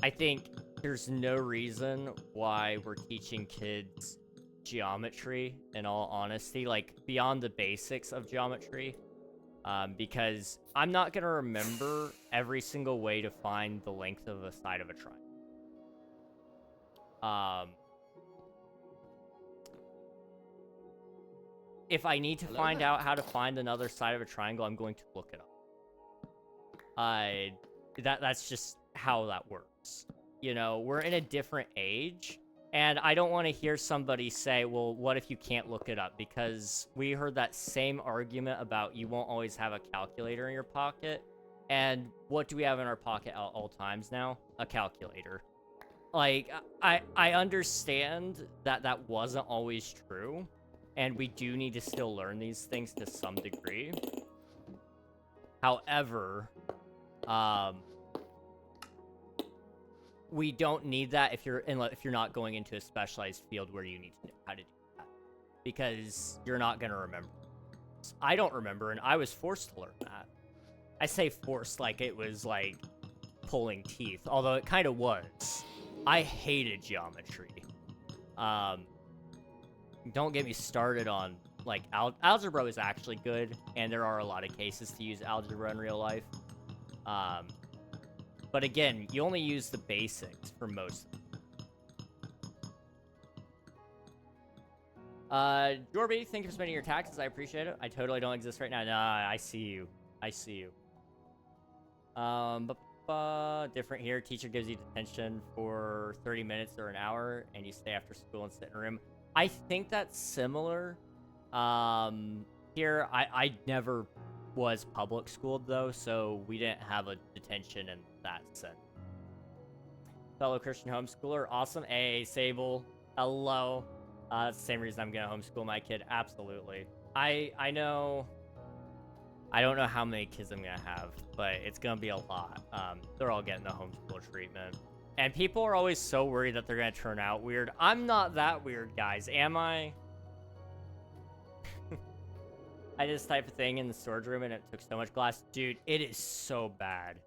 I think there's no reason why we're teaching kids geometry, in all honesty, like, beyond the basics of geometry. Because I'm not going to remember every single way to find the length of a side of a triangle. If I need to find out how to find another side of a triangle, I'm going to look it up. That's just how that works. You know, we're in a different age, and I don't want to hear somebody say, well, what if you can't look it up? Because we heard that same argument about you won't always have a calculator in your pocket. And what do we have in our pocket at all times now? A calculator. Like, I understand that that wasn't always true, and we do need to still learn these things to some degree. However, we don't need that if you're not going into a specialized field where you need to know how to do that, because you're not going to remember. I don't remember, and I was forced to learn that. I say forced like it was like pulling teeth, although it kind of was. I hated geometry. Don't get me started on, like, algebra is actually good, and there are a lot of cases to use algebra in real life. But again, you only use the basics for most of them. Jorby, thank you for spending your taxes. I appreciate it. I totally don't exist right now. Nah, I see you. I see you. Different here. Teacher gives you detention for 30 minutes or an hour, and you stay after school and sit in a room. I think that's similar. Here, I never was public schooled, though, so we didn't have a detention in that sense. Fellow Christian homeschooler, awesome. Hey, Sable, hello. That's the same reason I'm gonna homeschool my kid. Absolutely. I know. I don't know how many kids I'm gonna have, but it's gonna be a lot. They're all getting the homeschool treatment. And people are always so worried that they're gonna turn out weird. I'm not that weird, guys, am I? I did this type of thing in the storage room, and it took so much glass. Dude, it is so bad.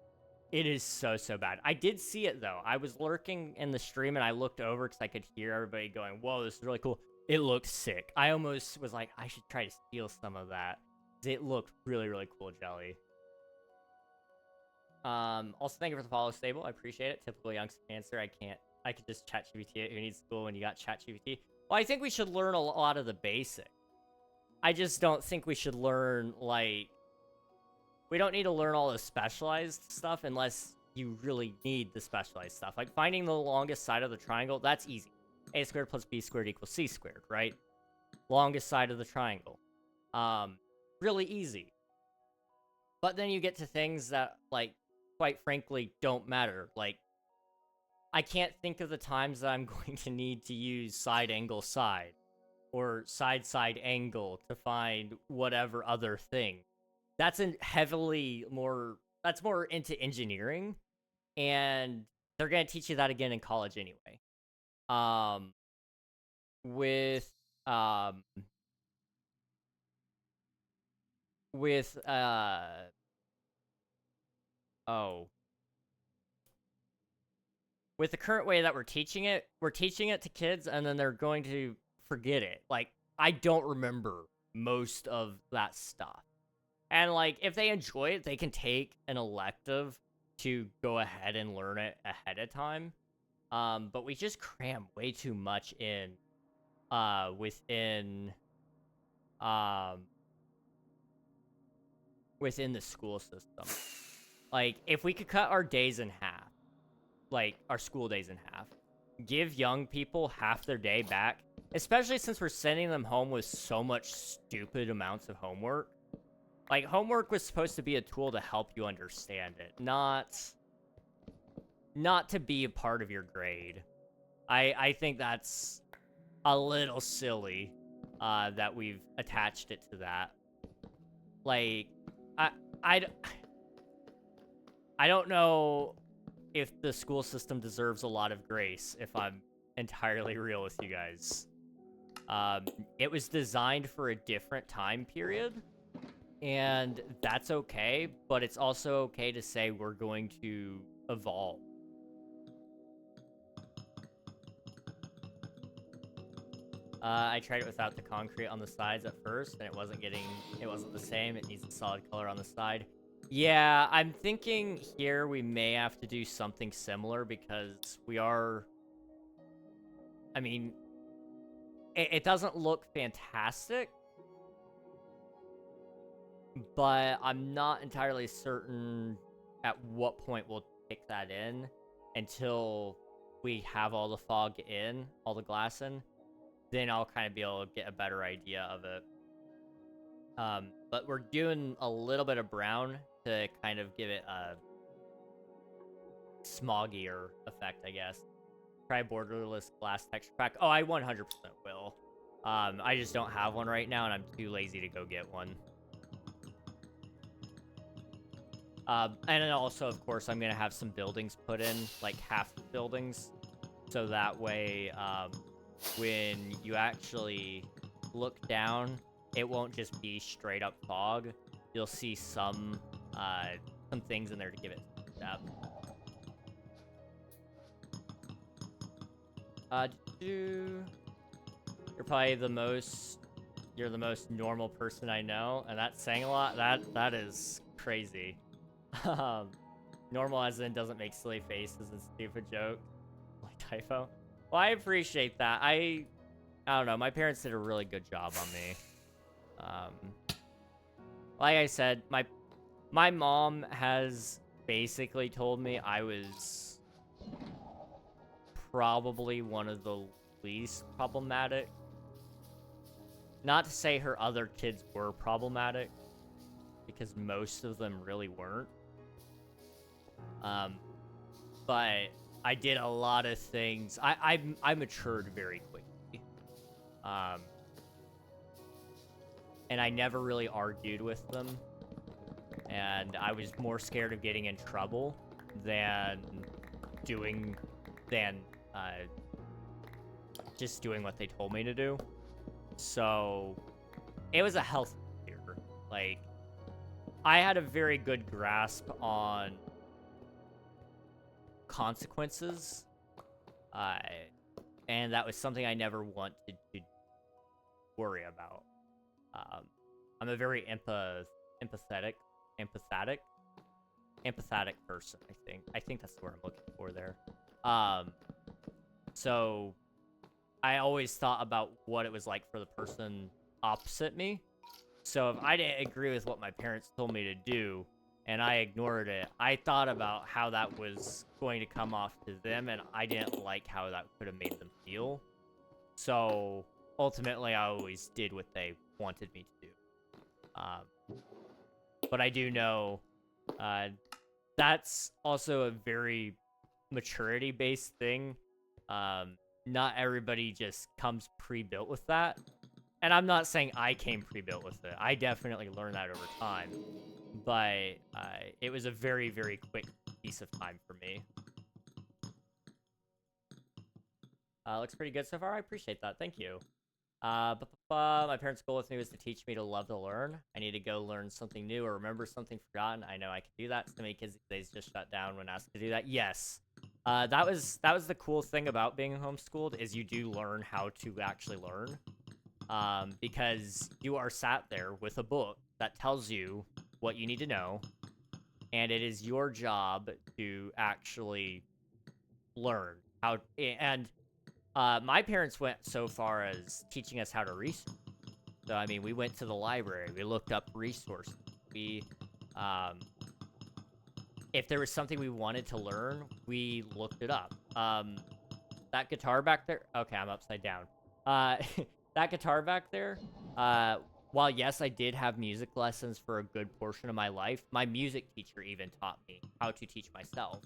It is so bad. I did see it, though. I was lurking in the stream, and I looked over because I could hear everybody going, whoa, this is really cool. It looked sick. I almost was like, I should try to steal some of that. It looked really, really cool, Jelly. Also, thank you for the follow, Stable. I appreciate it. Typical youngster answer. I could just ChatGPT it. Who needs school when you got ChatGPT? Well, I think we should learn a lot of the basics. I just don't think we should learn, like... We don't need to learn all the specialized stuff unless you really need the specialized stuff. Like, finding the longest side of the triangle, that's easy. A squared plus B squared equals C squared, right? Longest side of the triangle. Really easy. But then you get to things that, like, quite frankly, don't matter. Like, I can't think of the times that I'm going to need to use side angle side or side angle to find whatever other thing. That's that's more into engineering, and they're going to teach you that again in college anyway. With the current way that we're teaching it to kids, and then they're going to forget it. Like, I don't remember most of that stuff. And, like, if they enjoy it, they can take an elective to go ahead and learn it ahead of time. But we just cram way too much in, within the school system. Like, if we could cut our days in half, like, our school days in half, give young people half their day back, especially since we're sending them home with so much stupid amounts of homework. Like, homework was supposed to be a tool to help you understand it, not to be a part of your grade. I think that's a little silly, that we've attached it to that. Like, I don't know if the school system deserves a lot of grace, if I'm entirely real with you guys. It was designed for a different time period, and that's okay, but it's also okay to say we're going to evolve. I tried it without the concrete on the sides at first, and it wasn't the same. It needs a solid color on the side. Yeah, I'm thinking here we may have to do something similar because we are... I mean, it doesn't look fantastic, but I'm not entirely certain at what point we'll kick that in until we have all the fog in, all the glass in. Then I'll kind of be able to get a better idea of it. But we're doing a little bit of brown to kind of give it a smoggier effect, I guess. Try borderless glass texture pack. Oh, I 100% will. I just don't have one right now, and I'm too lazy to go get one. And then also, of course, I'm going to have some buildings put in, like half buildings. So that way, when you actually look down, it won't just be straight up fog. You'll see some things in there to give it depth. You're probably the most normal person I know, and that's saying a lot. That is crazy. Normal as in doesn't make silly faces and stupid jokes. Like typo. Well, I appreciate that. I don't know. My parents did a really good job on me. Like I said, my mom has basically told me I was probably one of the least problematic. Not to say her other kids were problematic, because most of them really weren't. But I did a lot of things. I matured very quickly. And I never really argued with them. And I was more scared of getting in trouble than just doing what they told me to do. So it was a healthy fear. Like, I had a very good grasp on consequences, and that was something I never wanted to worry about. I'm a very empathetic person. I think that's the word I'm looking for there. So I always thought about what it was like for the person opposite me. So if I didn't agree with what my parents told me to do, and I ignored it, I thought about how that was going to come off to them, and I didn't like how that could have made them feel. So ultimately, I always did what they wanted me to do. But I do know that's also a very maturity-based thing. Not everybody just comes pre-built with that. And I'm not saying I came pre-built with it. I definitely learned that over time. But it was a very, very quick piece of time for me. Looks pretty good so far. I appreciate that. Thank you. My parents' goal with me was to teach me to love to learn. I need to go learn something new or remember something forgotten. I know I can do that. So many kids these days just shut down when asked to do that. Yes. That was the cool thing about being homeschooled, is you do learn how to actually learn. Because you are sat there with a book that tells you what you need to know, and it is your job to actually learn. my parents went so far as teaching us how to research. So, I mean, we went to the library. We looked up resources. If there was something we wanted to learn, we looked it up. That guitar back there... Okay, I'm upside down. That guitar back there, while yes, I did have music lessons for a good portion of my life, my music teacher even taught me how to teach myself.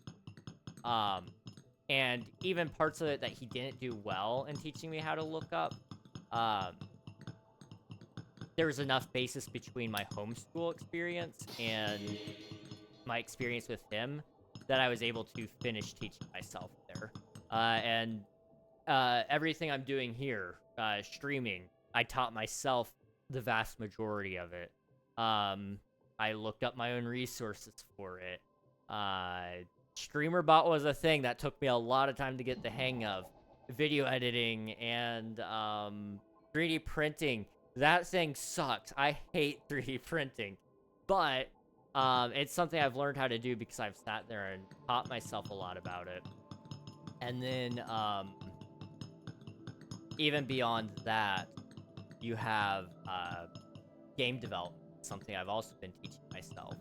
And even parts of it that he didn't do well in teaching me how to look up, there was enough basis between my homeschool experience and my experience with him that I was able to finish teaching myself there. And everything I'm doing here, streaming, I taught myself the vast majority of it. I looked up my own resources for it. StreamerBot was a thing that took me a lot of time to get the hang of. Video editing and 3D printing. That thing sucks. I hate 3D printing. But it's something I've learned how to do because I've sat there and taught myself a lot about it. And then even beyond that, you have game development, something I've also been teaching myself.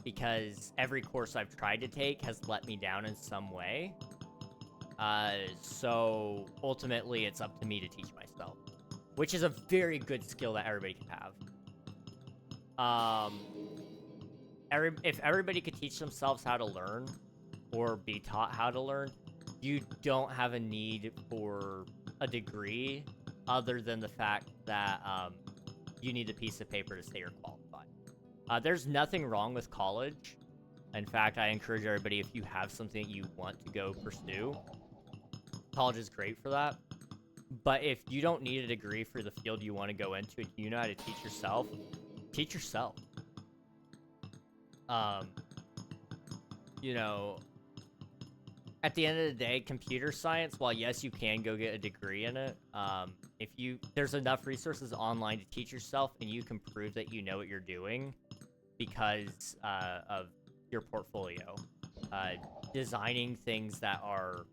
Because every course I've tried to take has let me down in some way. So ultimately, it's up to me to teach myself, which is a very good skill that everybody can have. If everybody could teach themselves how to learn or be taught how to learn, you don't have a need for a degree other than the fact that you need a piece of paper to say you're qualified. There's nothing wrong with college. In fact, I encourage everybody, if you have something you want to go pursue, college is great for that. But if you don't need a degree for the field you want to go into, and you know how to teach yourself, teach yourself. You know, at the end of the day, computer science, while yes, you can go get a degree in it, there's enough resources online to teach yourself, and you can prove that you know what you're doing because of your portfolio. Designing things that are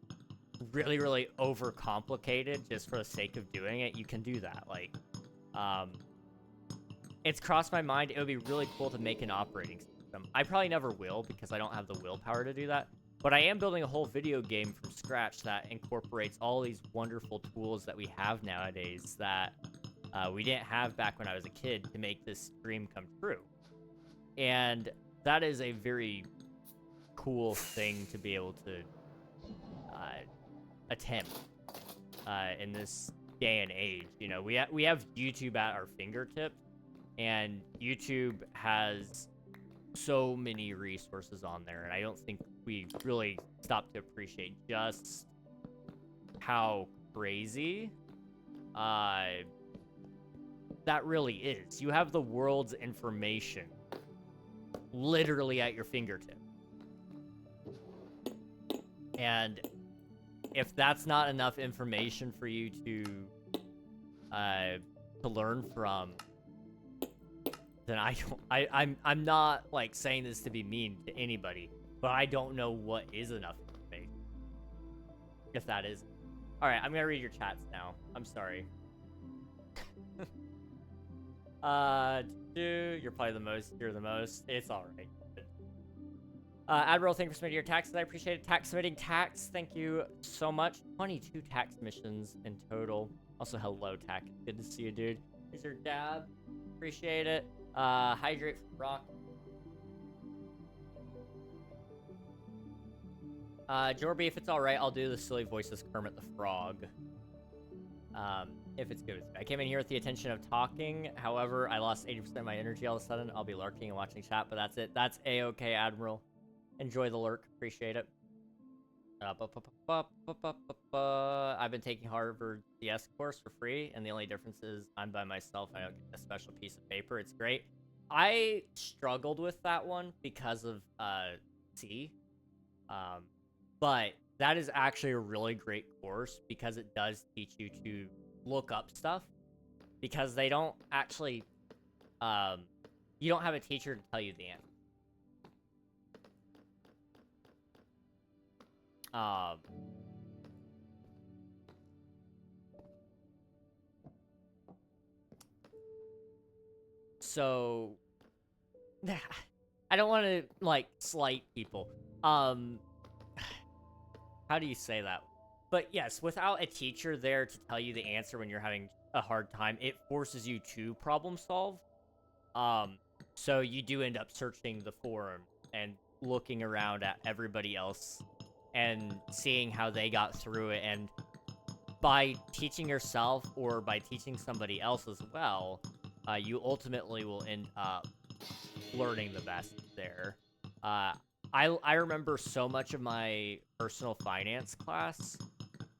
really, really overcomplicated just for the sake of doing it, you can do that. Like, it's crossed my mind, it would be really cool to make an operating system. I probably never will because I don't have the willpower to do that. But I am building a whole video game from scratch that incorporates all these wonderful tools that we have nowadays that we didn't have back when I was a kid to make this dream come true. And that is a very cool thing to be able to attempt in this day and age. You know, we have YouTube at our fingertips, and YouTube has so many resources on there, and I don't think we really stop to appreciate just how crazy that really is. You have the world's information literally at your fingertip. And if that's not enough information for you to learn from, then I'm not like saying this to be mean to anybody, but I don't know what is enough information. If that is. Alright, I'm gonna read your chats now. I'm sorry. You're probably the most. You're the most. It's alright. Admiral, thank you for submitting your taxes. I appreciate it. Submitting tax. Thank you so much. 22 tax missions in total. Also, hello, tax. Good to see you, dude. Here's your dab. Appreciate it. Hydrate from Rock. Jorby, if it's alright, I'll do the silly voice as Kermit the Frog. If it's good with me. I came in here with the intention of talking. However, I lost 80% of my energy all of a sudden. I'll be lurking and watching chat, but that's it. That's A-okay, Admiral. Enjoy the lurk. Appreciate it. I've been taking Harvard CS course for free, and the only difference is I'm by myself. I don't get a special piece of paper. It's great. I struggled with that one because of C. But that is actually a really great course because it does teach you to look up stuff, because they don't actually you don't have a teacher to tell you the answer. Um, so I don't want to like slight people. How do you say that? But yes, without a teacher there to tell you the answer when you're having a hard time, it forces you to problem solve. So you do end up searching the forum and looking around at everybody else and seeing how they got through it. And by teaching yourself or by teaching somebody else as well, you ultimately will end up learning the best there. I remember so much of my personal finance class,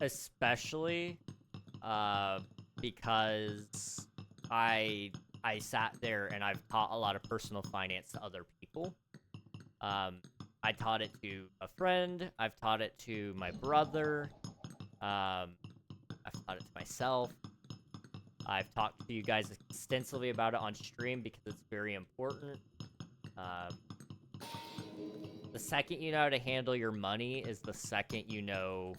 especially because I sat there and I've taught a lot of personal finance to other people. I taught it to a friend. I've taught it to my brother. I've taught it to myself. I've talked to you guys extensively about it on stream because it's very important. The second you know how to handle your money is the second you know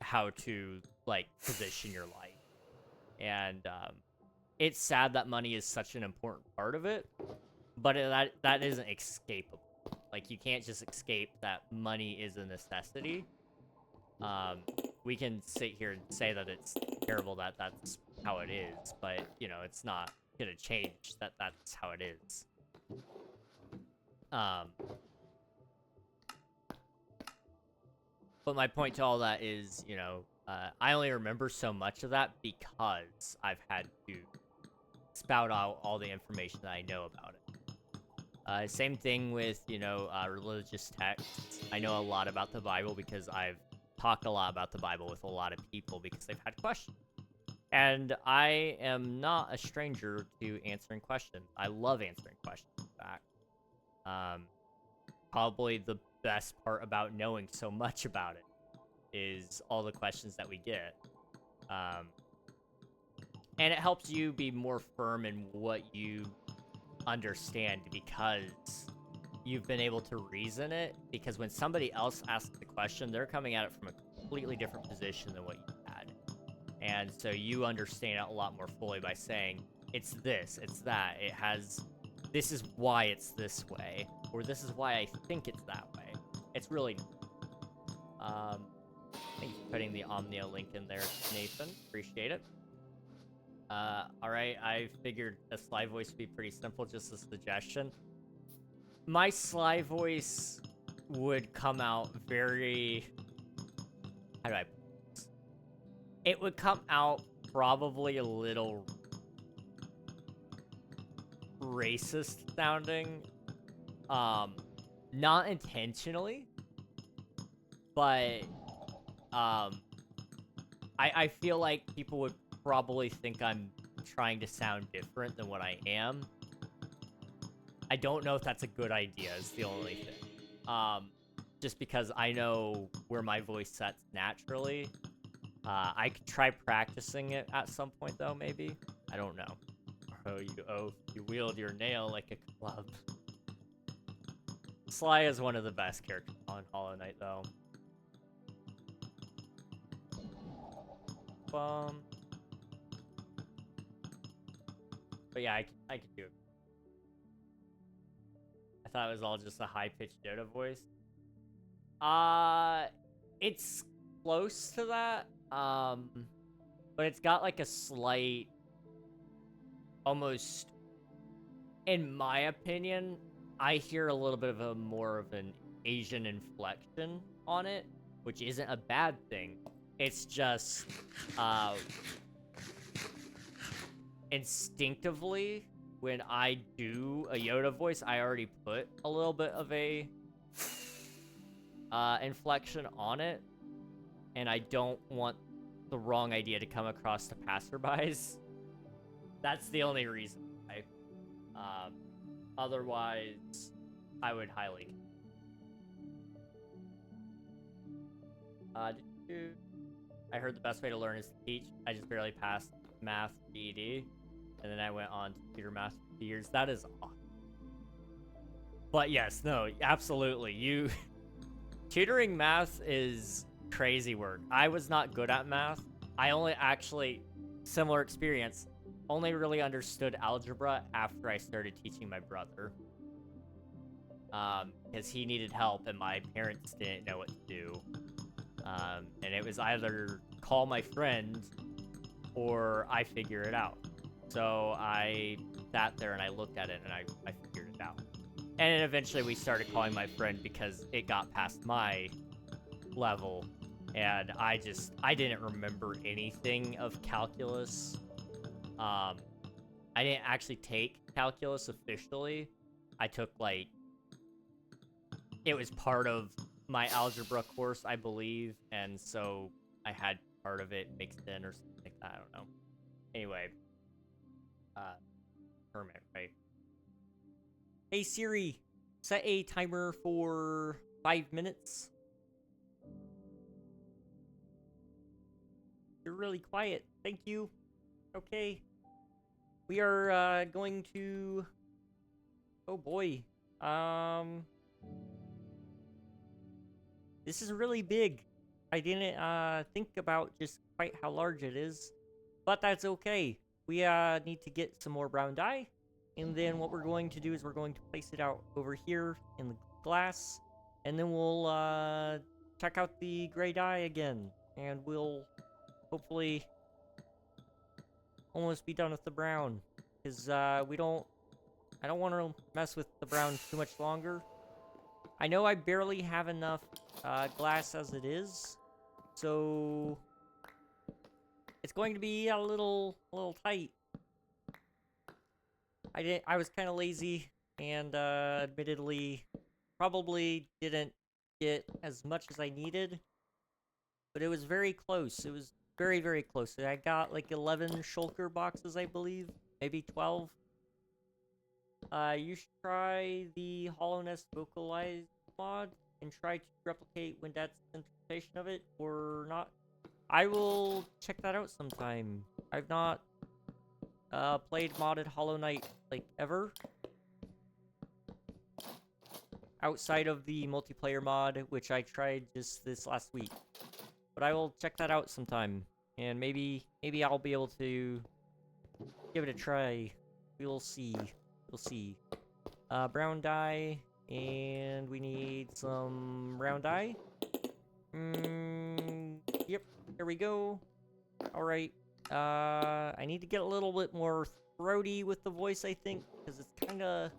how to, like, position your life. And it's sad that money is such an important part of it, but that isn't escapable. Like, you can't just escape that money is a necessity. We can sit here and say that it's terrible that that's how it is, but, you know, it's not gonna change that that's how it is. But my point to all that is, you know, I only remember so much of that because I've had to spout out all the information that I know about it. Same thing with, you know, religious texts. I know a lot about the Bible because I've talked a lot about the Bible with a lot of people because they've had questions. And I am not a stranger to answering questions. I love answering questions, in fact. Probably the best part about knowing so much about it is all the questions that we get. And it helps you be more firm in what you understand because you've been able to reason it. Because when somebody else asks the question, they're coming at it from a completely different position than what you had. And so you understand it a lot more fully by saying, it's this, it's that, it has, this is why it's this way, or this is why I think it's that way. It's really, thank you for putting the Omnia link in there, Nathan. Appreciate it. Alright, I figured a Sly voice would be pretty simple, just a suggestion. My Sly voice would come out very... How do I put this? It would come out probably a little racist sounding. Not intentionally, but I feel like people would probably think I'm trying to sound different than what I am. I don't know if that's a good idea is the only thing. Just because I know where my voice sets naturally. I could try practicing it at some point though, maybe. I don't know. You wield your nail like a club. Sly is one of the best characters on Hollow Knight though. But yeah, I could do it. I thought it was all just a high-pitched Dota voice. It's close to that. But it's got like a slight, almost, in my opinion, I hear a little bit of a more of an Asian inflection on it, which isn't a bad thing. It's just, instinctively, when I do a Yoda voice, I already put a little bit of a inflection on it, and I don't want the wrong idea to come across to passerbys. That's the only reason why. Otherwise, I would highly. I heard the best way to learn is to teach. I just barely passed math GED, and then I went on to computer math for years. That is awesome. But yes, no, absolutely. Tutoring math is crazy work. I was not good at math. I only actually, similar experience, only really understood algebra after I started teaching my brother. Because he needed help and my parents didn't know what to do. And it was either call my friend or I figure it out. So I sat there and I looked at it and I figured it out. And then eventually we started calling my friend because it got past my level. And I didn't remember anything of calculus. I didn't actually take calculus officially. I took, like, it was part of my algebra course, I believe. And so I had part of it mixed in or something like that. I don't know. Anyway. Hermit, right? Hey Siri, set a timer for 5 minutes. You're really quiet. Thank you. Okay. We are going to... Oh boy. This is really big. I didn't think about just quite how large it is. But that's okay. We need to get some more brown dye. And then what we're going to do is we're going to place it out over here in the glass. And then we'll check out the gray dye again. And we'll hopefully almost be done with the brown. Because I don't want to mess with the brown too much longer. I know I barely have enough glass as it is. So it's going to be a little tight. I was kind of lazy and admittedly probably didn't get as much as I needed, but it was very close. It was very, very close. I got like 11 shulker boxes, I believe, maybe 12. You should try the Hollowness Vocalize mod and try to replicate Windad's interpretation of it, or not. I will check that out sometime. I've not played modded Hollow Knight, like, ever. Outside of the multiplayer mod, which I tried just this last week. But I will check that out sometime. And maybe I'll be able to give it a try. We'll see. We'll see. Brown dye. And we need some brown dye. Yep. There we go. Alright. I need to get a little bit more throaty with the voice, I think, because it's kind of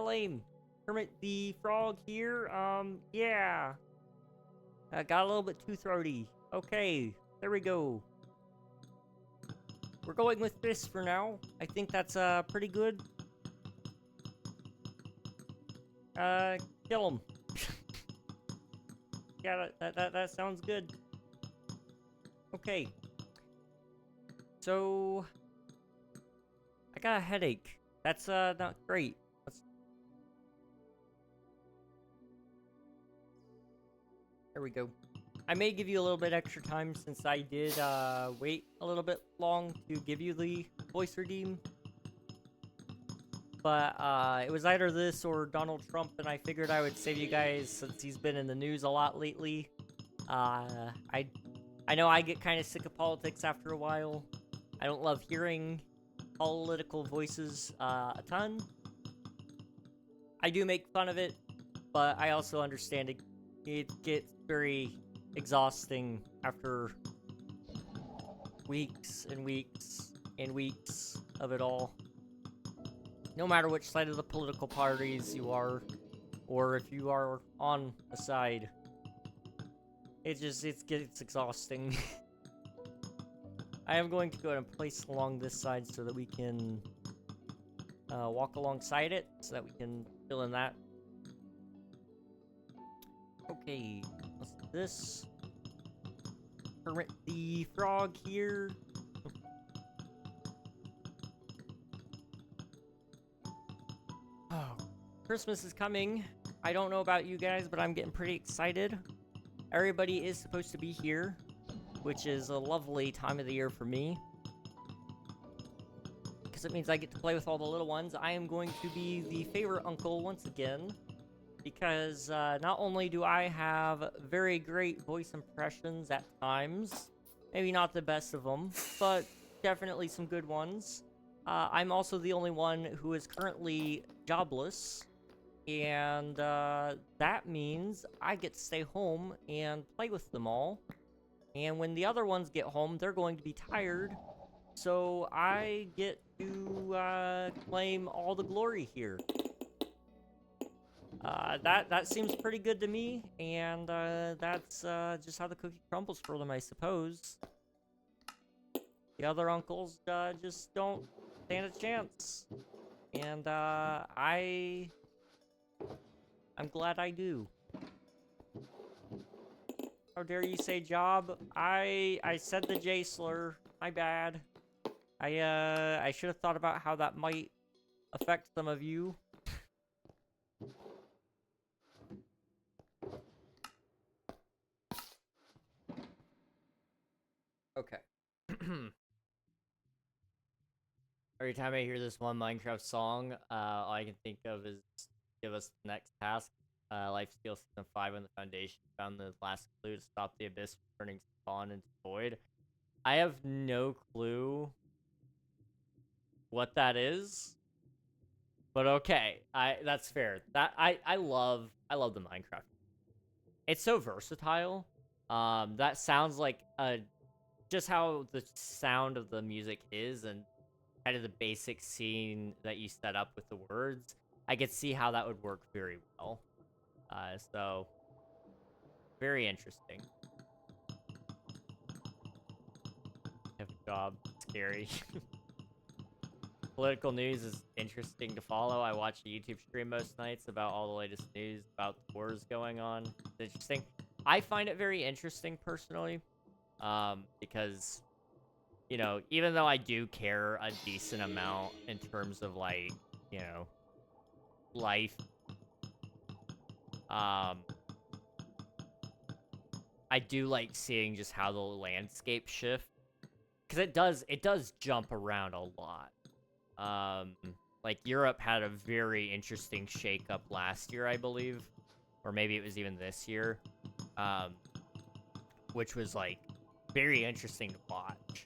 lame. Kermit the Frog here, yeah. I got a little bit too throaty. Okay, there we go. We're going with this for now. I think that's, pretty good. Kill him. Yeah, that sounds good. Okay. So, I got a headache. That's, not great. There we go. I may give you a little bit extra time since I did, wait a little bit long to give you the voice redeem. But, it was either this or Donald Trump, and I figured I would save you guys since he's been in the news a lot lately. I know I get kind of sick of politics after a while. I don't love hearing political voices a ton. I do make fun of it, but I also understand it gets very exhausting after weeks and weeks and weeks of it all. No matter which side of the political parties you are, or if you are on a side, it gets exhausting. I am going to go ahead and place along this side so that we can walk alongside it, so that we can fill in that. Okay, let's do this. Kermit the Frog here. Oh, Christmas is coming. I don't know about you guys, but I'm getting pretty excited. Everybody is supposed to be here, which is a lovely time of the year for me, because it means I get to play with all the little ones. I am going to be the favorite uncle once again, because not only do I have very great voice impressions at times, maybe not the best of them, but definitely some good ones, I'm also the only one who is currently jobless, and that means I get to stay home and play with them all. And when the other ones get home, they're going to be tired, so I get to claim all the glory here. That seems pretty good to me, and that's just how the cookie crumbles for them, I suppose. The other uncles just don't stand a chance, and I'm glad I do. How dare you say job? I said the J slur. My bad. I should have thought about how that might affect some of you. Okay. Every time I hear this one Minecraft song, all I can think of is give us the next task. Life Steal Season 5 on the Foundation found the last clue to stop the abyss from turning spawn into void. I have no clue what that is, but okay, that's fair. I love the Minecraft. It's so versatile. That sounds like just how the sound of the music is, and kind of the basic scene that you set up with the words. I could see how that would work very well. So very interesting. Have a job, scary. Political news is interesting to follow. I watch a YouTube stream most nights about all the latest news about the wars going on. It's interesting. I find it very interesting personally, because, you know, even though I do care a decent amount in terms of, like, you know, life, I do like seeing just how the landscape shift, because it does jump around a lot. Like, Europe had a very interesting shakeup last year, I believe, or maybe it was even this year, which was, like, very interesting to watch.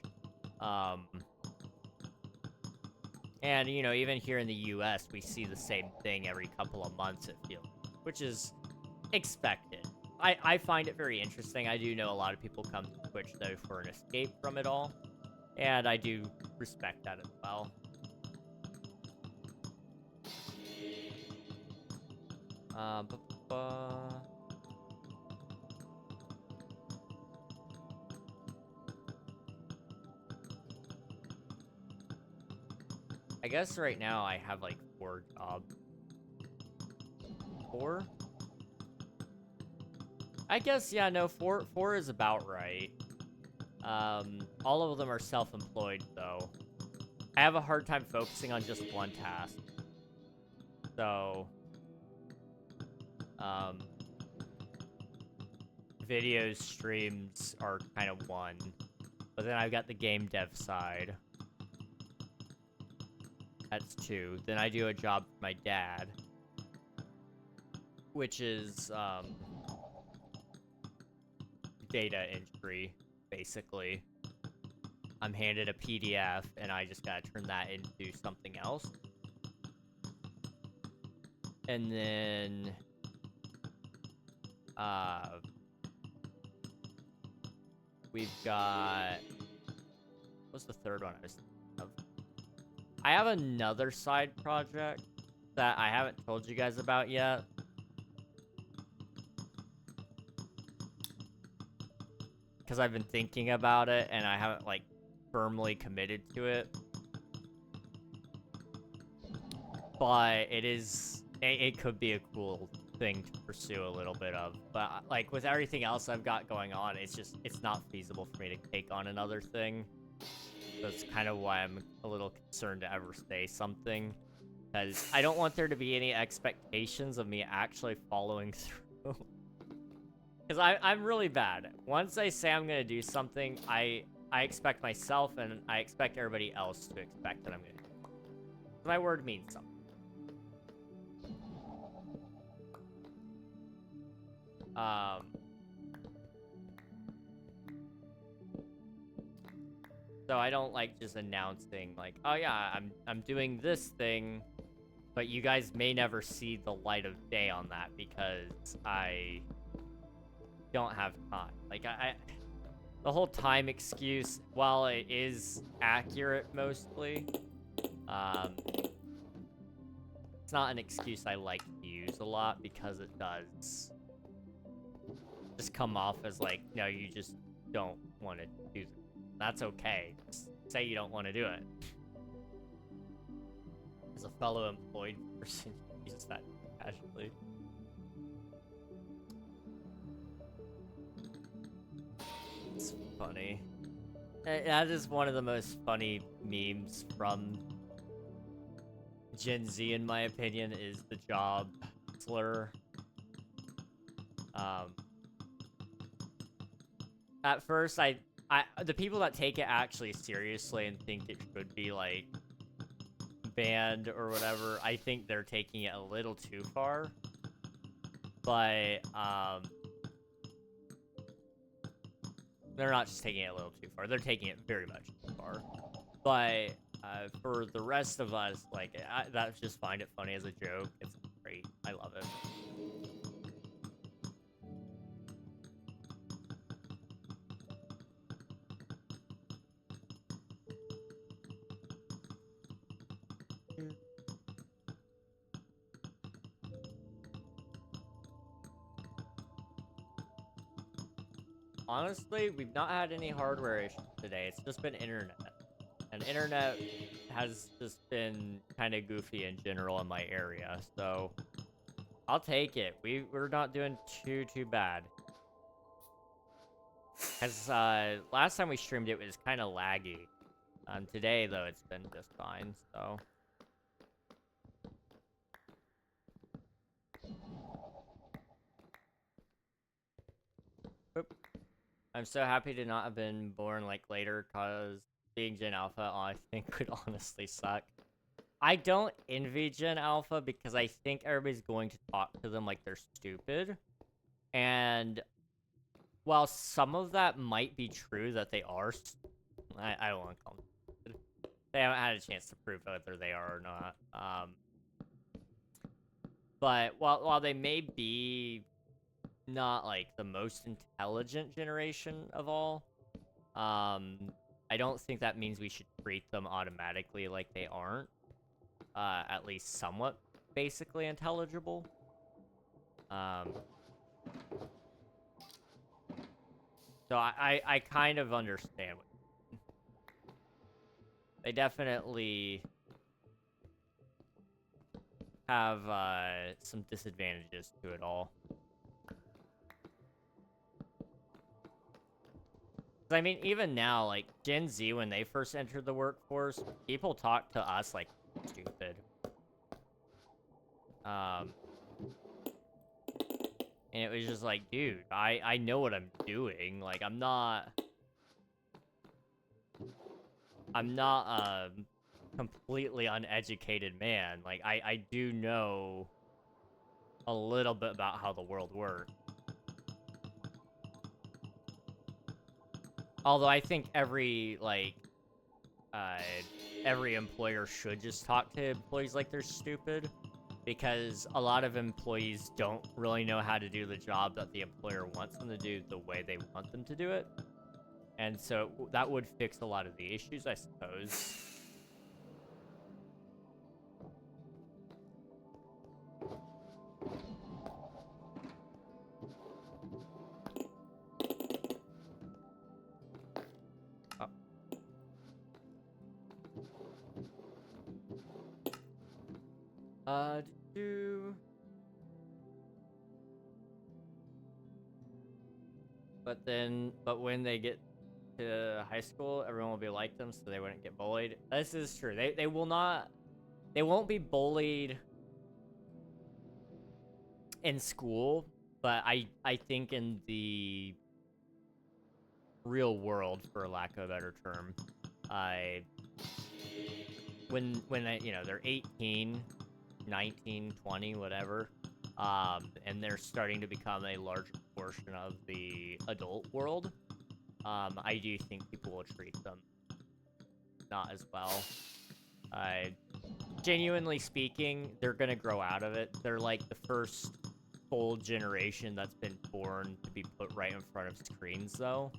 And, you know, even here in the US, we see the same thing every couple of months, it feels, which is expected. I find it very interesting. I do know a lot of people come to Twitch, though, for an escape from it all, and I do respect that as well. I guess right now I have, like, 4 jobs. 4? I guess, yeah, no, 4 is about right. All of them are self-employed, though. I have a hard time focusing on just one task. So, videos, streams are kind of one. But then I've got the game dev side. That's 2. Then I do a job for my dad, which is, data entry, basically. I'm handed a PDF, and I just gotta turn that into something else. And then, we've got... What's the third one I was thinking of? I have another side project that I haven't told you guys about yet. Because I've been thinking about it, and I haven't, like, firmly committed to it. But it could be a cool thing to pursue a little bit of. But, like, with everything else I've got going on, it's not feasible for me to take on another thing. So that's kind of why I'm a little concerned to ever say something. Because I don't want there to be any expectations of me actually following through. Because I'm really bad. Once I say I'm going to do something, I expect myself and I expect everybody else to expect that I'm going to do it. My word means something. So I don't like just announcing like, oh yeah, I'm doing this thing, but you guys may never see the light of day on that because I don't have time. Like the whole time excuse, while it is accurate mostly, it's not an excuse I like to use a lot because it does just come off as like, no, you just don't want to do that. That's okay. Just say you don't want to do it. As a fellow employed person, uses that casually. It's funny. That is one of the most funny memes from Gen Z, in my opinion, is the job slur. At first, the people that take it actually seriously and think it should be, like, banned or whatever, I think they're taking it a little too far. But, they're not just taking it a little too far. They're taking it very much too far. But, for the rest of us, like, that's just find it funny as a joke. It's great. I love it. Honestly, we've not had any hardware issues today. It's just been internet. And internet has just been kind of goofy in general in my area, so I'll take it. We're not doing too bad. Because last time we streamed it was kind of laggy. Today, though, it's been just fine, so... Oop. I'm so happy to not have been born, like, later, because being Gen Alpha, I think, would honestly suck. I don't envy Gen Alpha because I think everybody's going to talk to them like they're stupid. And while some of that might be true that they are, I don't want to call them stupid. They haven't had a chance to prove whether they are or not. But while they may be not like the most intelligent generation of all, I don't think that means we should treat them automatically like they aren't. At least somewhat basically intelligible. So I kind of understand. They definitely have some disadvantages to it all. I mean, even now, like, Gen Z, when they first entered the workforce, people talk to us like stupid. And it was just like, dude, I know what I'm doing. Like, I'm not a completely uneducated man. Like, I do know a little bit about how the world works. Although I think every employer should just talk to employees like they're stupid, because a lot of employees don't really know how to do the job that the employer wants them to do the way they want them to do it. And so that would fix a lot of the issues, I suppose. But when they get to high school, everyone will be like them, so they wouldn't get bullied. This is true. They won't be bullied in school, but I think in the real world, for lack of a better term, when they, they're 18, 19, 20, whatever, and they're starting to become a larger portion of the adult world, I do think people will treat them not as well. Genuinely speaking, they're gonna grow out of it. They're like the first full generation that's been born to be put right in front of screens, though.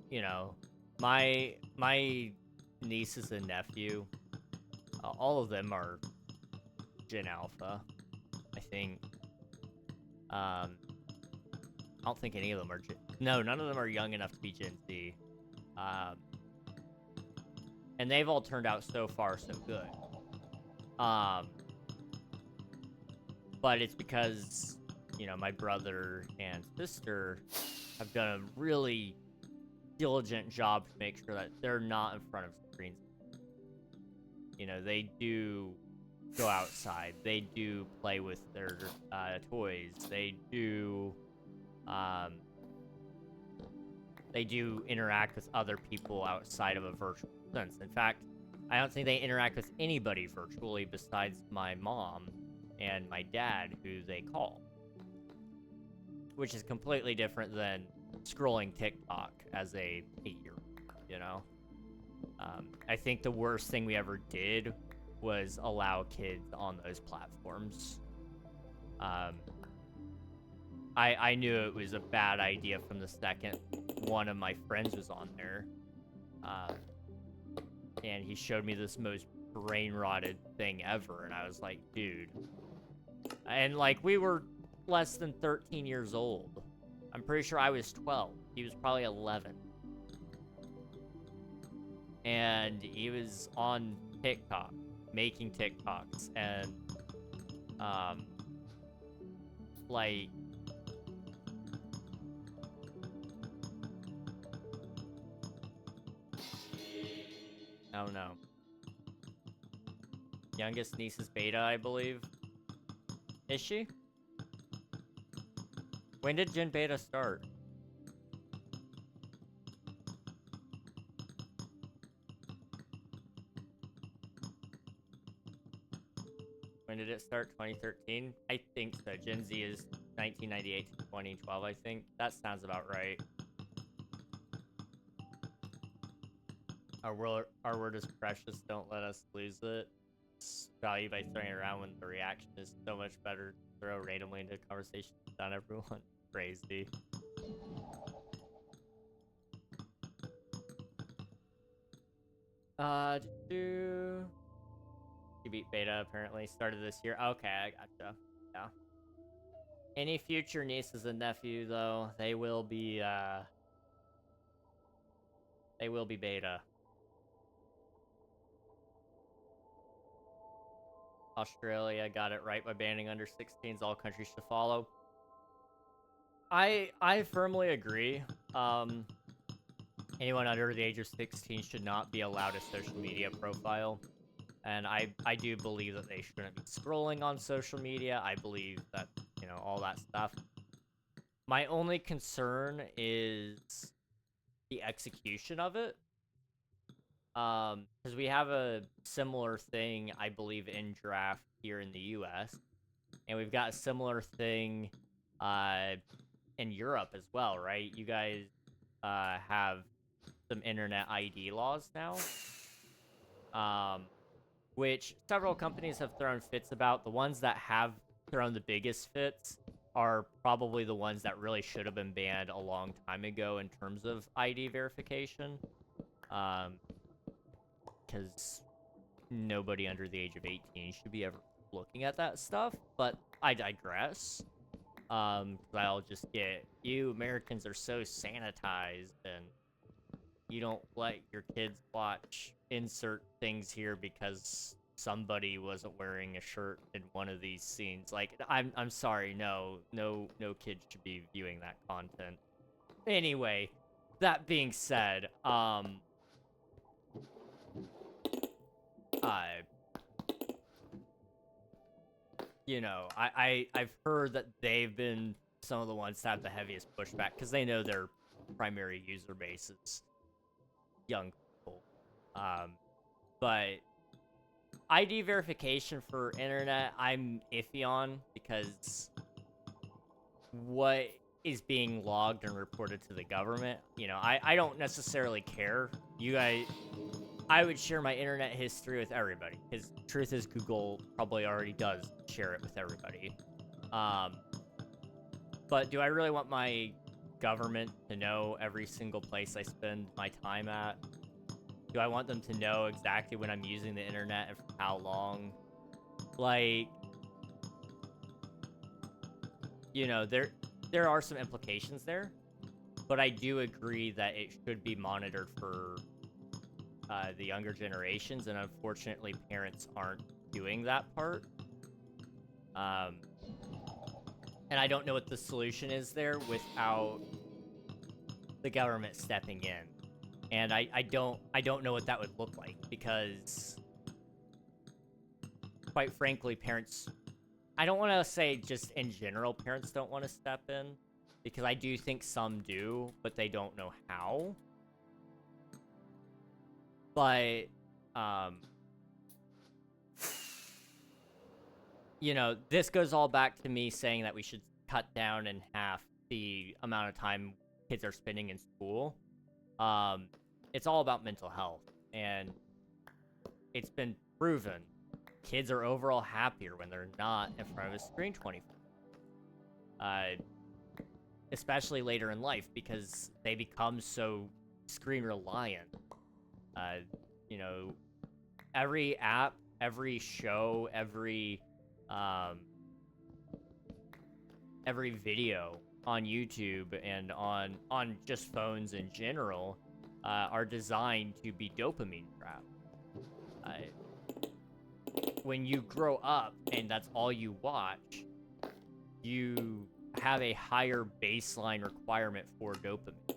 You know, my nieces and nephew, all of them are Gen Alpha, I think. I don't think any of them are no, none of them are young enough to be Gen Z. And they've all turned out so far so good. But it's because, you know, my brother and sister have done a really diligent job to make sure that they're not in front of screens. You know, they do go outside. They do play with their toys. They do interact with other people outside of a virtual sense. In fact, I don't think they interact with anybody virtually besides my mom and my dad, who they call. Which is completely different than scrolling TikTok as a 8-year-old, you know? I think the worst thing we ever did was allow kids on those platforms. I knew it was a bad idea from the second one of my friends was on there. And he showed me this most brain-rotted thing ever, and I was like, dude. And, like, we were less than 13 years old. I'm pretty sure I was 12. He was probably 11. And he was on TikTok, making TikToks, and, like... Oh, no. Youngest niece is beta, I believe. Is she? When did Gen Beta start? When did it start? 2013? I think so. Gen Z is 1998 to 2012, I think. That sounds about right. Our word is precious. Don't let us lose it. It's value by throwing it around when the reaction is so much better to throw randomly into conversation without everyone. Crazy. You beat beta apparently started this year. Okay, I gotcha. Yeah. Any future nieces and nephews, though, they will be beta. Australia got it right by banning under 16s. All countries should follow. I firmly agree. Anyone under the age of 16 should not be allowed a social media profile. And I do believe that they shouldn't be scrolling on social media. I believe that, you know, all that stuff. My only concern is the execution of it. Because we have a similar thing, I believe, in draft here in the US. And we've got a similar thing in Europe as well, right? You guys have some internet ID laws now. Which several companies have thrown fits about. The ones that have thrown the biggest fits are probably the ones that really should have been banned a long time ago in terms of ID verification. Because nobody under the age of 18 should be ever looking at that stuff, but I digress. I'll just get, you Americans are so sanitized, and you don't let your kids watch insert things here because somebody wasn't wearing a shirt in one of these scenes. Like, I'm sorry, no kid should be viewing that content. Anyway, that being said, you know, I've heard that they've been some of the ones that have the heaviest pushback because they know their primary user base is young people. But ID verification for internet, I'm iffy on, because what is being logged and reported to the government, you know, I don't necessarily care. You guys, I would share my internet history with everybody, because truth is Google probably already does share it with everybody. But do I really want my government to know every single place I spend my time at? Do I want them to know exactly when I'm using the internet and for how long? Like, you know, there are some implications there, but I do agree that it should be monitored for the younger generations, and unfortunately, parents aren't doing that part. And I don't know what the solution is there without the government stepping in. And I don't know what that would look like, because quite frankly, parents, I don't want to say just in general parents don't want to step in, because I do think some do, but they don't know how. But you know, this goes all back to me saying that we should cut down in half the amount of time kids are spending in school. It's all about mental health, and it's been proven kids are overall happier when they're not in front of a screen 24. Especially later in life, because they become so screen reliant. You know, every app, every show, every video on YouTube and on just phones in general are designed to be dopamine trapped. When you grow up and that's all you watch, you have a higher baseline requirement for dopamine,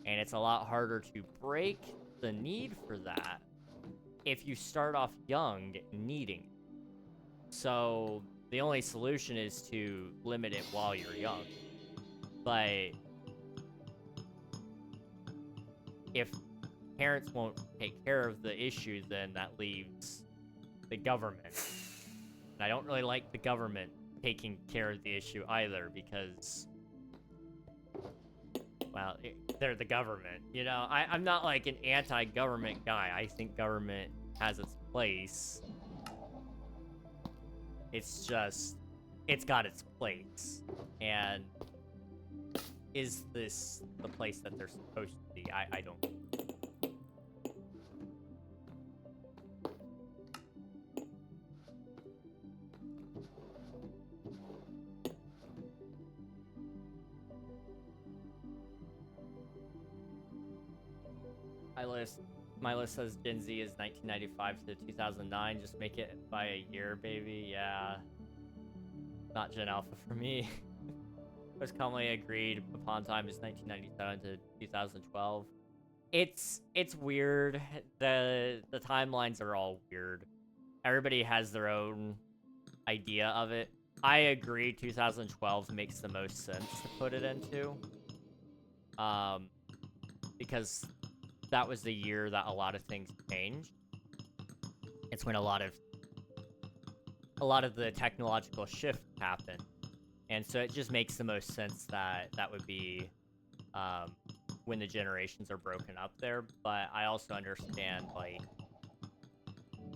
and it's a lot harder to break the need for that if you start off young needing it. So the only solution is to limit it while you're young. But if parents won't take care of the issue, then that leaves the government. And I don't really like the government taking care of the issue either, because, well, they're the government. You know, I'm not like an anti-government guy. I think government has its place. It's just, it's got its place. And is this the place that they're supposed to be? I don't know. My list says Gen Z is 1995 to 2009. Just make it by a year, baby. Yeah. Not Gen Alpha for me. Most commonly agreed upon time is 1997 to 2012. It's weird. The timelines are all weird. Everybody has their own idea of it. I agree 2012 makes the most sense to put it into. Because that was the year that a lot of things changed. It's when a lot of the technological shift happened. And so it just makes the most sense that that would be when the generations are broken up there. But I also understand, like,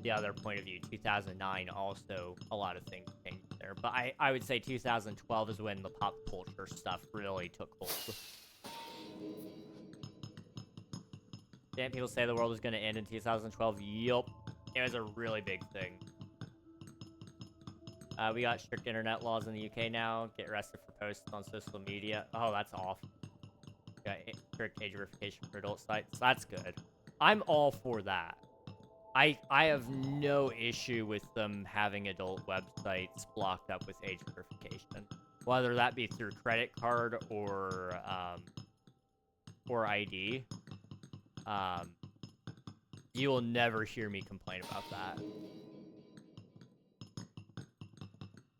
the other point of view. 2009 also, a lot of things changed there. But I would say 2012 is when the pop culture stuff really took hold. Didn't people say the world was going to end in 2012? Yup. It was a really big thing. We got strict internet laws in the UK now. Get arrested for posts on social media. Oh, that's off. Got strict age verification for adult sites. That's good. I'm all for that. I have no issue with them having adult websites blocked up with age verification. Whether that be through credit card or ID. You will never hear me complain about that.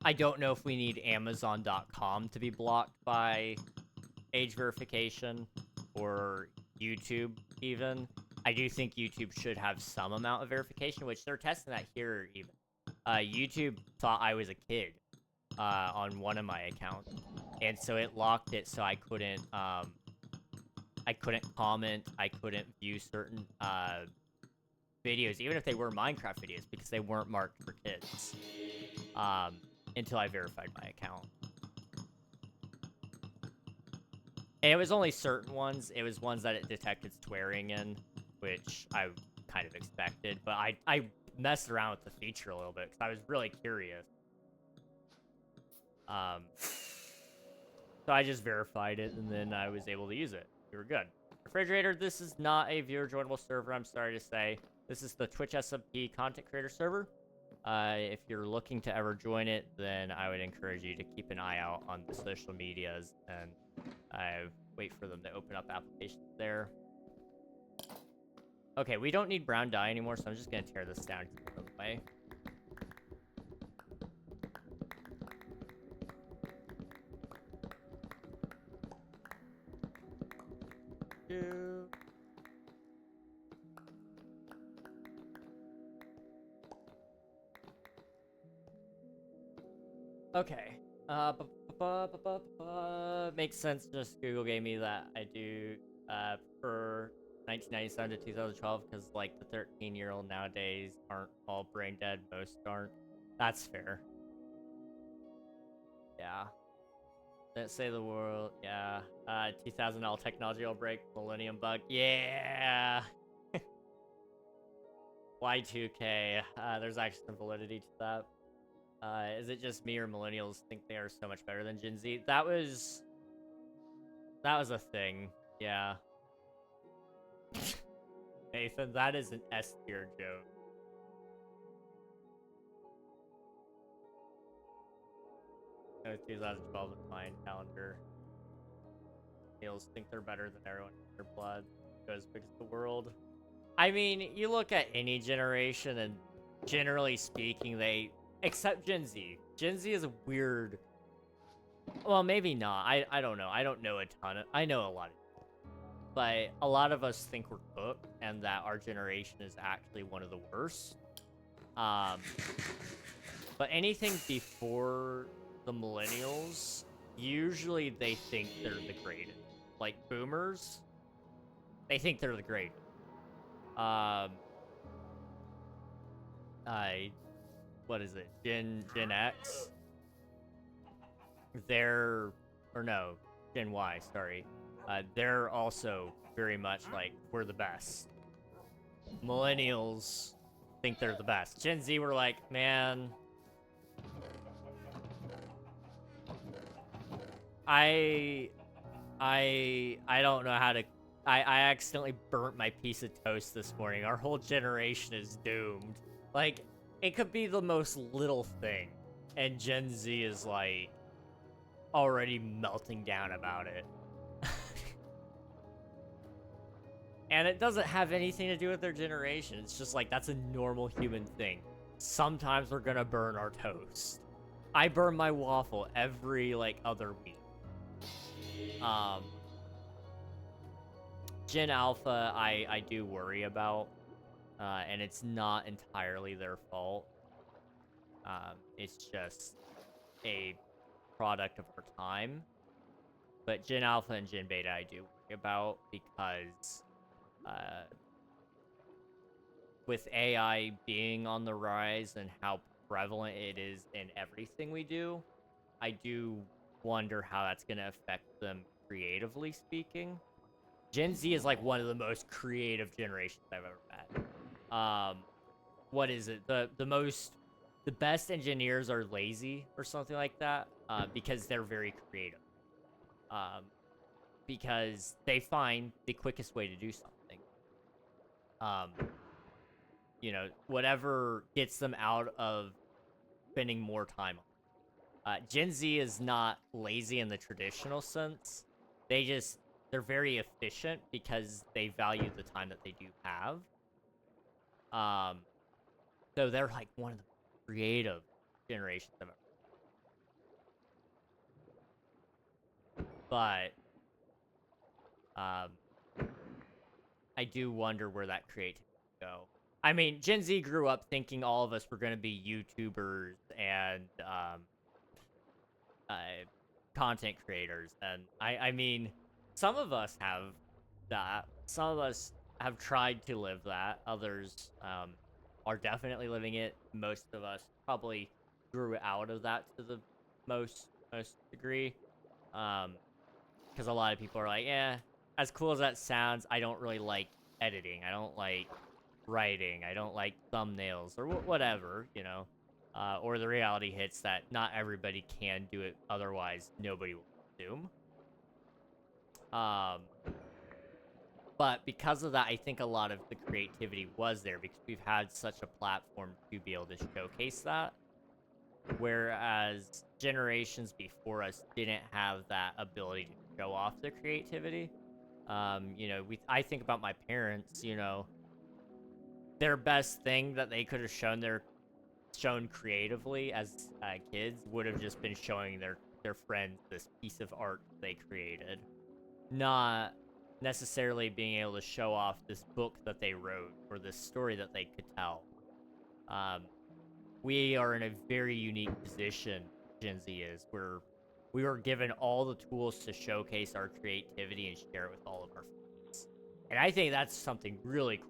I don't know if we need Amazon.com to be blocked by age verification, or YouTube even. I do think YouTube should have some amount of verification, which they're testing that here even. YouTube thought I was a kid on one of my accounts, and so it locked it so I couldn't comment, I couldn't view certain videos, even if they were Minecraft videos, because they weren't marked for kids, until I verified my account. And it was only certain ones. It was ones that it detected swearing in, which I kind of expected. But I messed around with the feature a little bit because I was really curious. So I just verified it, and then I was able to use it. We were good. Refrigerator, this is not a viewer joinable server, I'm sorry to say. This is the Twitch SMP content creator server. If you're looking to ever join it, then I would encourage you to keep an eye out on the social medias and wait for them to open up applications there. Okay, we don't need brown dye anymore, so I'm just gonna tear this down out of the way. Okay. Makes sense. Just Google gave me that. I do for 1997 to 2012 because like the 13-year-old nowadays aren't all brain dead. Most aren't. That's fair. Yeah. Let's say the world. Yeah. 2000 all technology will break. Millennium bug. Yeah. Y2K. There's actually some validity to that. Is it just me or millennials think they are so much better than Gen Z? That was a thing. Yeah. Nathan, that is an S tier joke. That was 2012 in my calendar. Millennials think they're better than everyone in their blood. Goes because the world. I mean, you look at any generation, and generally speaking, except Gen Z. Gen Z is a weird... Well, maybe not. I don't know. I don't know a ton. I know a lot of people. But a lot of us think we're cooked, and that our generation is actually one of the worst. But anything before the millennials, usually they think they're the greatest. Like boomers, they think they're the greatest. What is it? Gen X? Gen Y, sorry. They're also very much like, we're the best. Millennials think they're the best. Gen Z were like, man... I don't know how to... I accidentally burnt my piece of toast this morning. Our whole generation is doomed. Like, it could be the most little thing, and Gen Z is, like, already melting down about it. And it doesn't have anything to do with their generation. It's just, like, that's a normal human thing. Sometimes we're gonna burn our toast. I burn my waffle every, like, other week. Gen Alpha, I do worry about, and it's not entirely their fault. It's just a product of our time. But Gen Alpha and Gen Beta I do worry about because with AI being on the rise and how prevalent it is in everything we do, I do wonder how that's going to affect them creatively speaking. Gen Z is like one of the most creative generations I've ever met. What is it? The best engineers are lazy or something like that, because they're very creative. Because they find the quickest way to do something. You know, whatever gets them out of spending more time on it. Gen Z is not lazy in the traditional sense. They're very efficient because they value the time that they do have. So they're like one of the creative generations I've ever. But I do wonder where that creativity go. I mean, Gen Z grew up thinking all of us were going to be YouTubers and content creators, and I mean, some of us have that. Some of us have tried to live that. Others are definitely living it. Most of us probably grew out of that to the most degree. Because a lot of people are like, as cool as that sounds, I don't really like editing. I don't like writing. I don't like thumbnails or whatever, you know. Or the reality hits that not everybody can do it, otherwise nobody will consume. But because of that, I think a lot of the creativity was there because we've had such a platform to be able to showcase that. Whereas generations before us didn't have that ability to show off their creativity. You know, I think about my parents, you know, their best thing that they could have shown creatively as kids would have just been showing their friends this piece of art they created, not necessarily being able to show off this book that they wrote or this story that they could tell. We are in a very unique position, Gen Z is, where we were given all the tools to showcase our creativity and share it with all of our friends. And I think that's something really cool.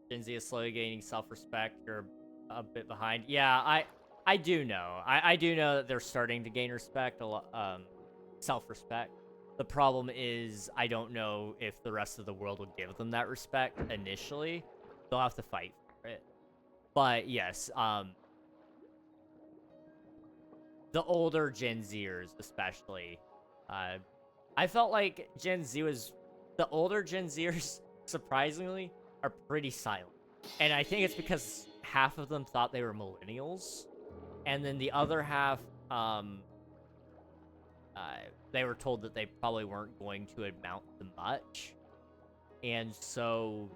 Gen Z is slowly gaining self-respect. You're a bit behind. Yeah, I do know. I do know that they're starting to gain respect, a lot, self-respect. The problem is I don't know if the rest of the world will give them that respect initially. They'll have to fight for it. But yes, the older Gen Zers especially, I felt like the older Gen Zers, surprisingly, are pretty silent. And I think it's because half of them thought they were millennials, and then the other half, they were told that they probably weren't going to amount to much, and so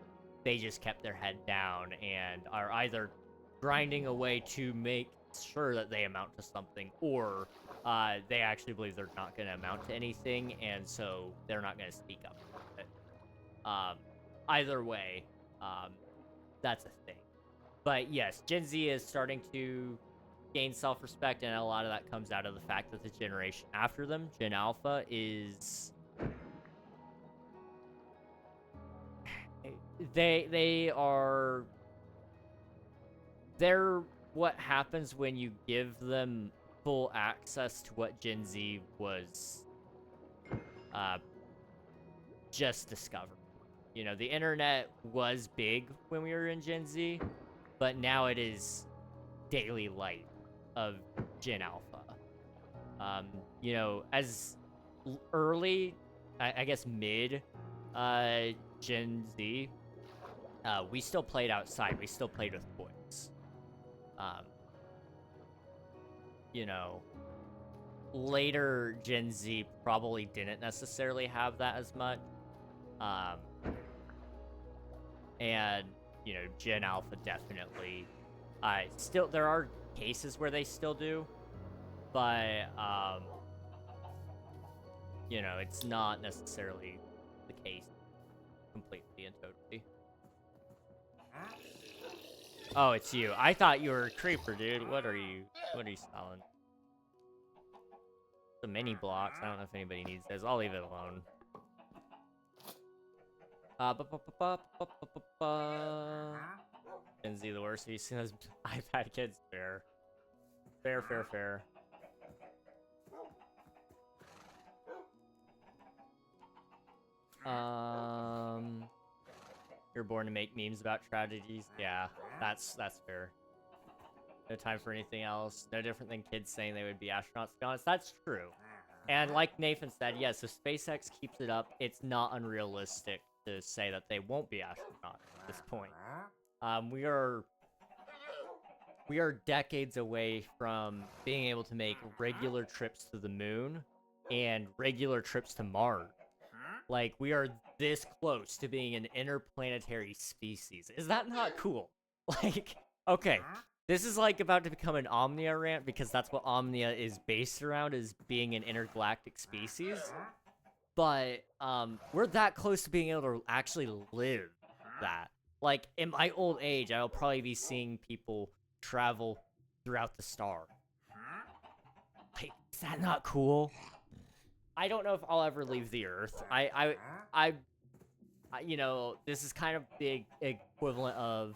they just kept their head down and are either grinding away to make sure that they amount to something, or they actually believe they're not going to amount to anything, and so they're not going to speak up about it. Either way, that's a thing. But yes, Gen Z is starting to gain self-respect, and a lot of that comes out of the fact that the generation after them, Gen Alpha, is they're what happens when you give them full access to what Gen Z was just discovered. You know, the internet was big when we were in Gen Z, but now it is daily life of Gen Alpha. You know, as early, I guess mid Gen Z, we still played outside. We still played with toys. You know, later Gen Z probably didn't necessarily have that as much. And, you know, Gen Alpha definitely, still, there are cases where they still do, but, you know, it's not necessarily the case completely and totally. Oh, it's you. I thought you were a creeper, dude. What are you selling? The mini blocks. I don't know if anybody needs those. I'll leave it alone. Gen Z the worst. Have you seen those iPad kids? Fair. Fair. You're born to make memes about tragedies. Yeah, that's fair. No time for anything else. No different than kids saying they would be astronauts. To be honest, that's true. And like Nathan said, yes, if SpaceX keeps it up, it's not unrealistic to say that they won't be astronauts at this point. We are decades away from being able to make regular trips to the moon and regular trips to Mars. Like, we are this close to being an interplanetary species. Is that not cool? Like, okay, This is like about to become an Omnia rant because that's what Omnia is based around, is being an intergalactic species. But we're that close to being able to actually live that. Like, in my old age, I'll probably be seeing people travel throughout the star. Like, is that not cool? I don't know if I'll ever leave the Earth. You know, this is kind of the equivalent of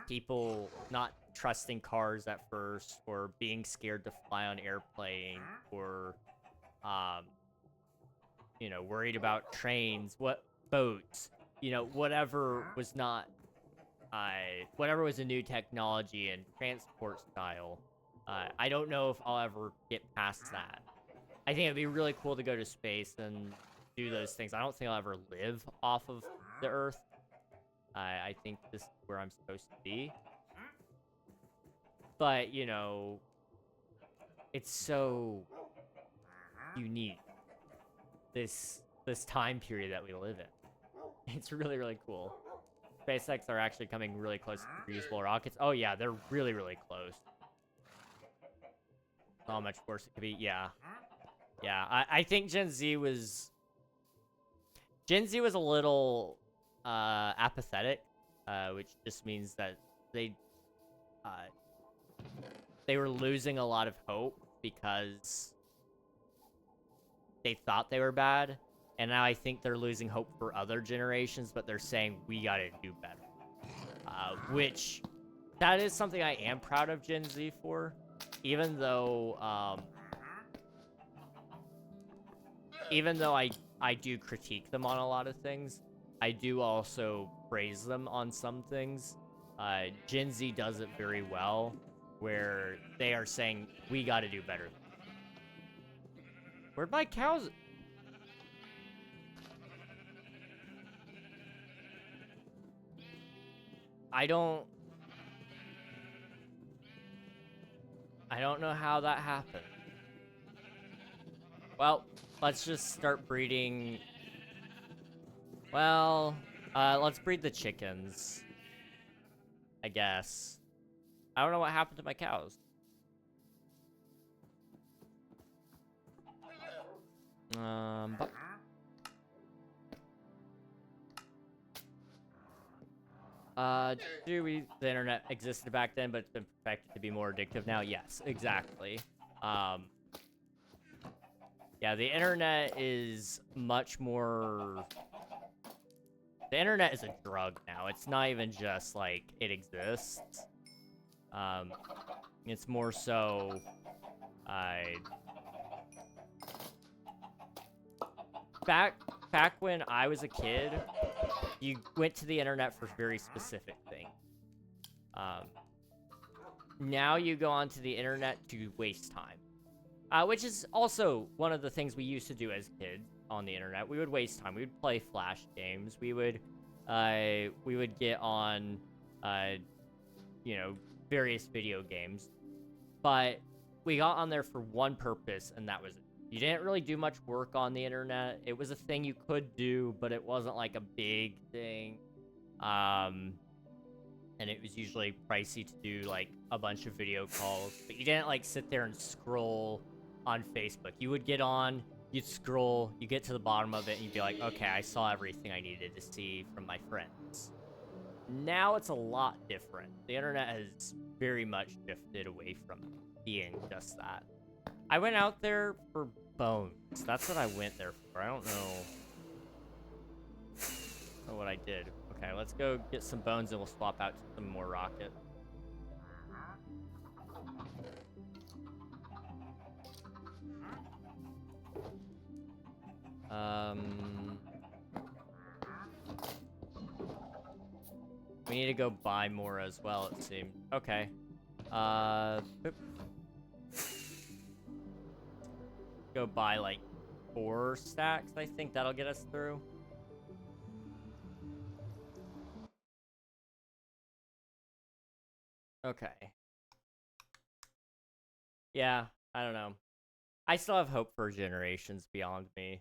people not trusting cars at first, or being scared to fly on airplane, or you know, worried about trains, boats, you know, whatever was not, whatever was a new technology and transport style. I don't know if I'll ever get past that. I think it'd be really cool to go to space and do those things. I don't think I'll ever live off of the Earth. I think this is where I'm supposed to be. But, you know, it's so unique, this time period that we live in. It's really, really cool. SpaceX are actually coming really close to reusable rockets. Oh, yeah, they're really, really close. How much worse it could be. Yeah. Yeah, I think Gen Z was a little apathetic, which just means that they were losing a lot of hope because they thought they were bad, and now I think they're losing hope for other generations, but they're saying we gotta do better. Which, that is something I am proud of Gen Z for, even though I do critique them on a lot of things, I do also praise them on some things. Gen Z does it very well, where they are saying, we gotta do better. Where'd my cows... I don't know how that happened. Well, let's just start breeding... Well, let's breed the chickens, I guess. I don't know what happened to my cows. But... the internet existed back then, but it's been perfected to be more addictive now? Yes, exactly. Yeah, the internet is much more... The internet is a drug now. It's not even just, like, it exists. It's more so... Back when I was a kid, you went to the internet for very specific things. Now you go onto the internet to waste time. Which is also one of the things we used to do as kids on the internet. We would waste time. We would play Flash games. We would get on, you know, various video games. But we got on there for one purpose, and that was it. You didn't really do much work on the internet. It was a thing you could do, but it wasn't like a big thing. And it was usually pricey to do like a bunch of video calls. But you didn't like sit there and scroll on Facebook. You would get on, you'd scroll, you get to the bottom of it, and you'd be like, okay, I saw everything I needed to see from my friends. Now it's a lot different. The internet has very much shifted away from being just that. I went out there for bones. That's what I went there for. I don't know what I did. Okay, let's go get some bones and we'll swap out to some more rocket. We need to go buy more as well, it seems. Okay. Boop. Go buy like 4 stacks. I think that'll get us through. Okay. Yeah, I don't know. I still have hope for generations beyond me.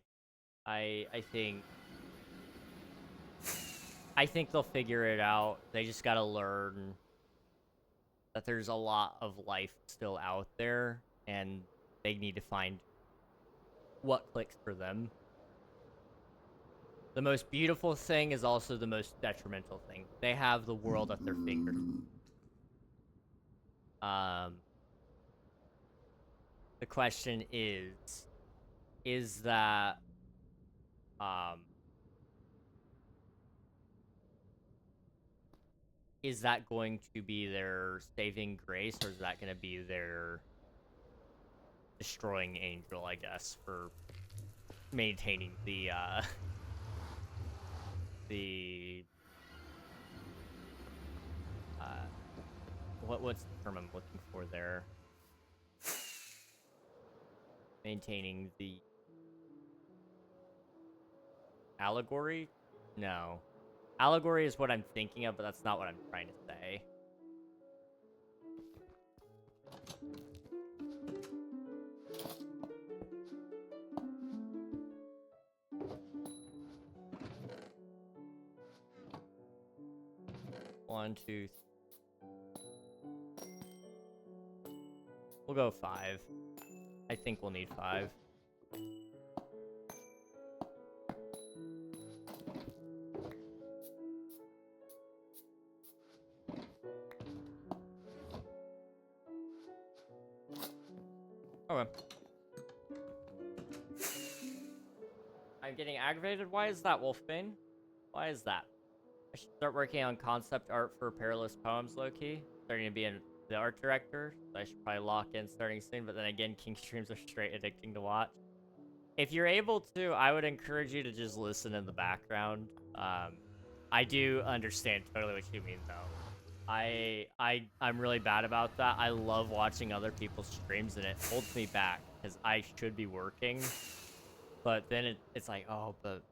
I think they'll figure it out. They just gotta learn that there's a lot of life still out there, and they need to find what clicks for them. The most beautiful thing is also the most detrimental thing. They have the world at their fingertips. The question is that, is that going to be their saving grace, or is that going to be their destroying angel, I guess, for maintaining the, what's the term I'm looking for there? Maintaining the allegory? No. Allegory is what I'm thinking of, but that's not what I'm trying to say. One, two, we'll go 5. I think we'll need 5. Okay. I'm getting aggravated. Why is that, Wolfbane? Why is that? I should start working on concept art for Perilous Poems, low-key. Starting to be the art director, so I should probably lock in starting soon, but then again, King streams are straight addicting to watch. If you're able to, I would encourage you to just listen in the background. I do understand totally what you mean, though. I'm really bad about that. I love watching other people's streams, and it holds me back, because I should be working. But then it's like, oh, but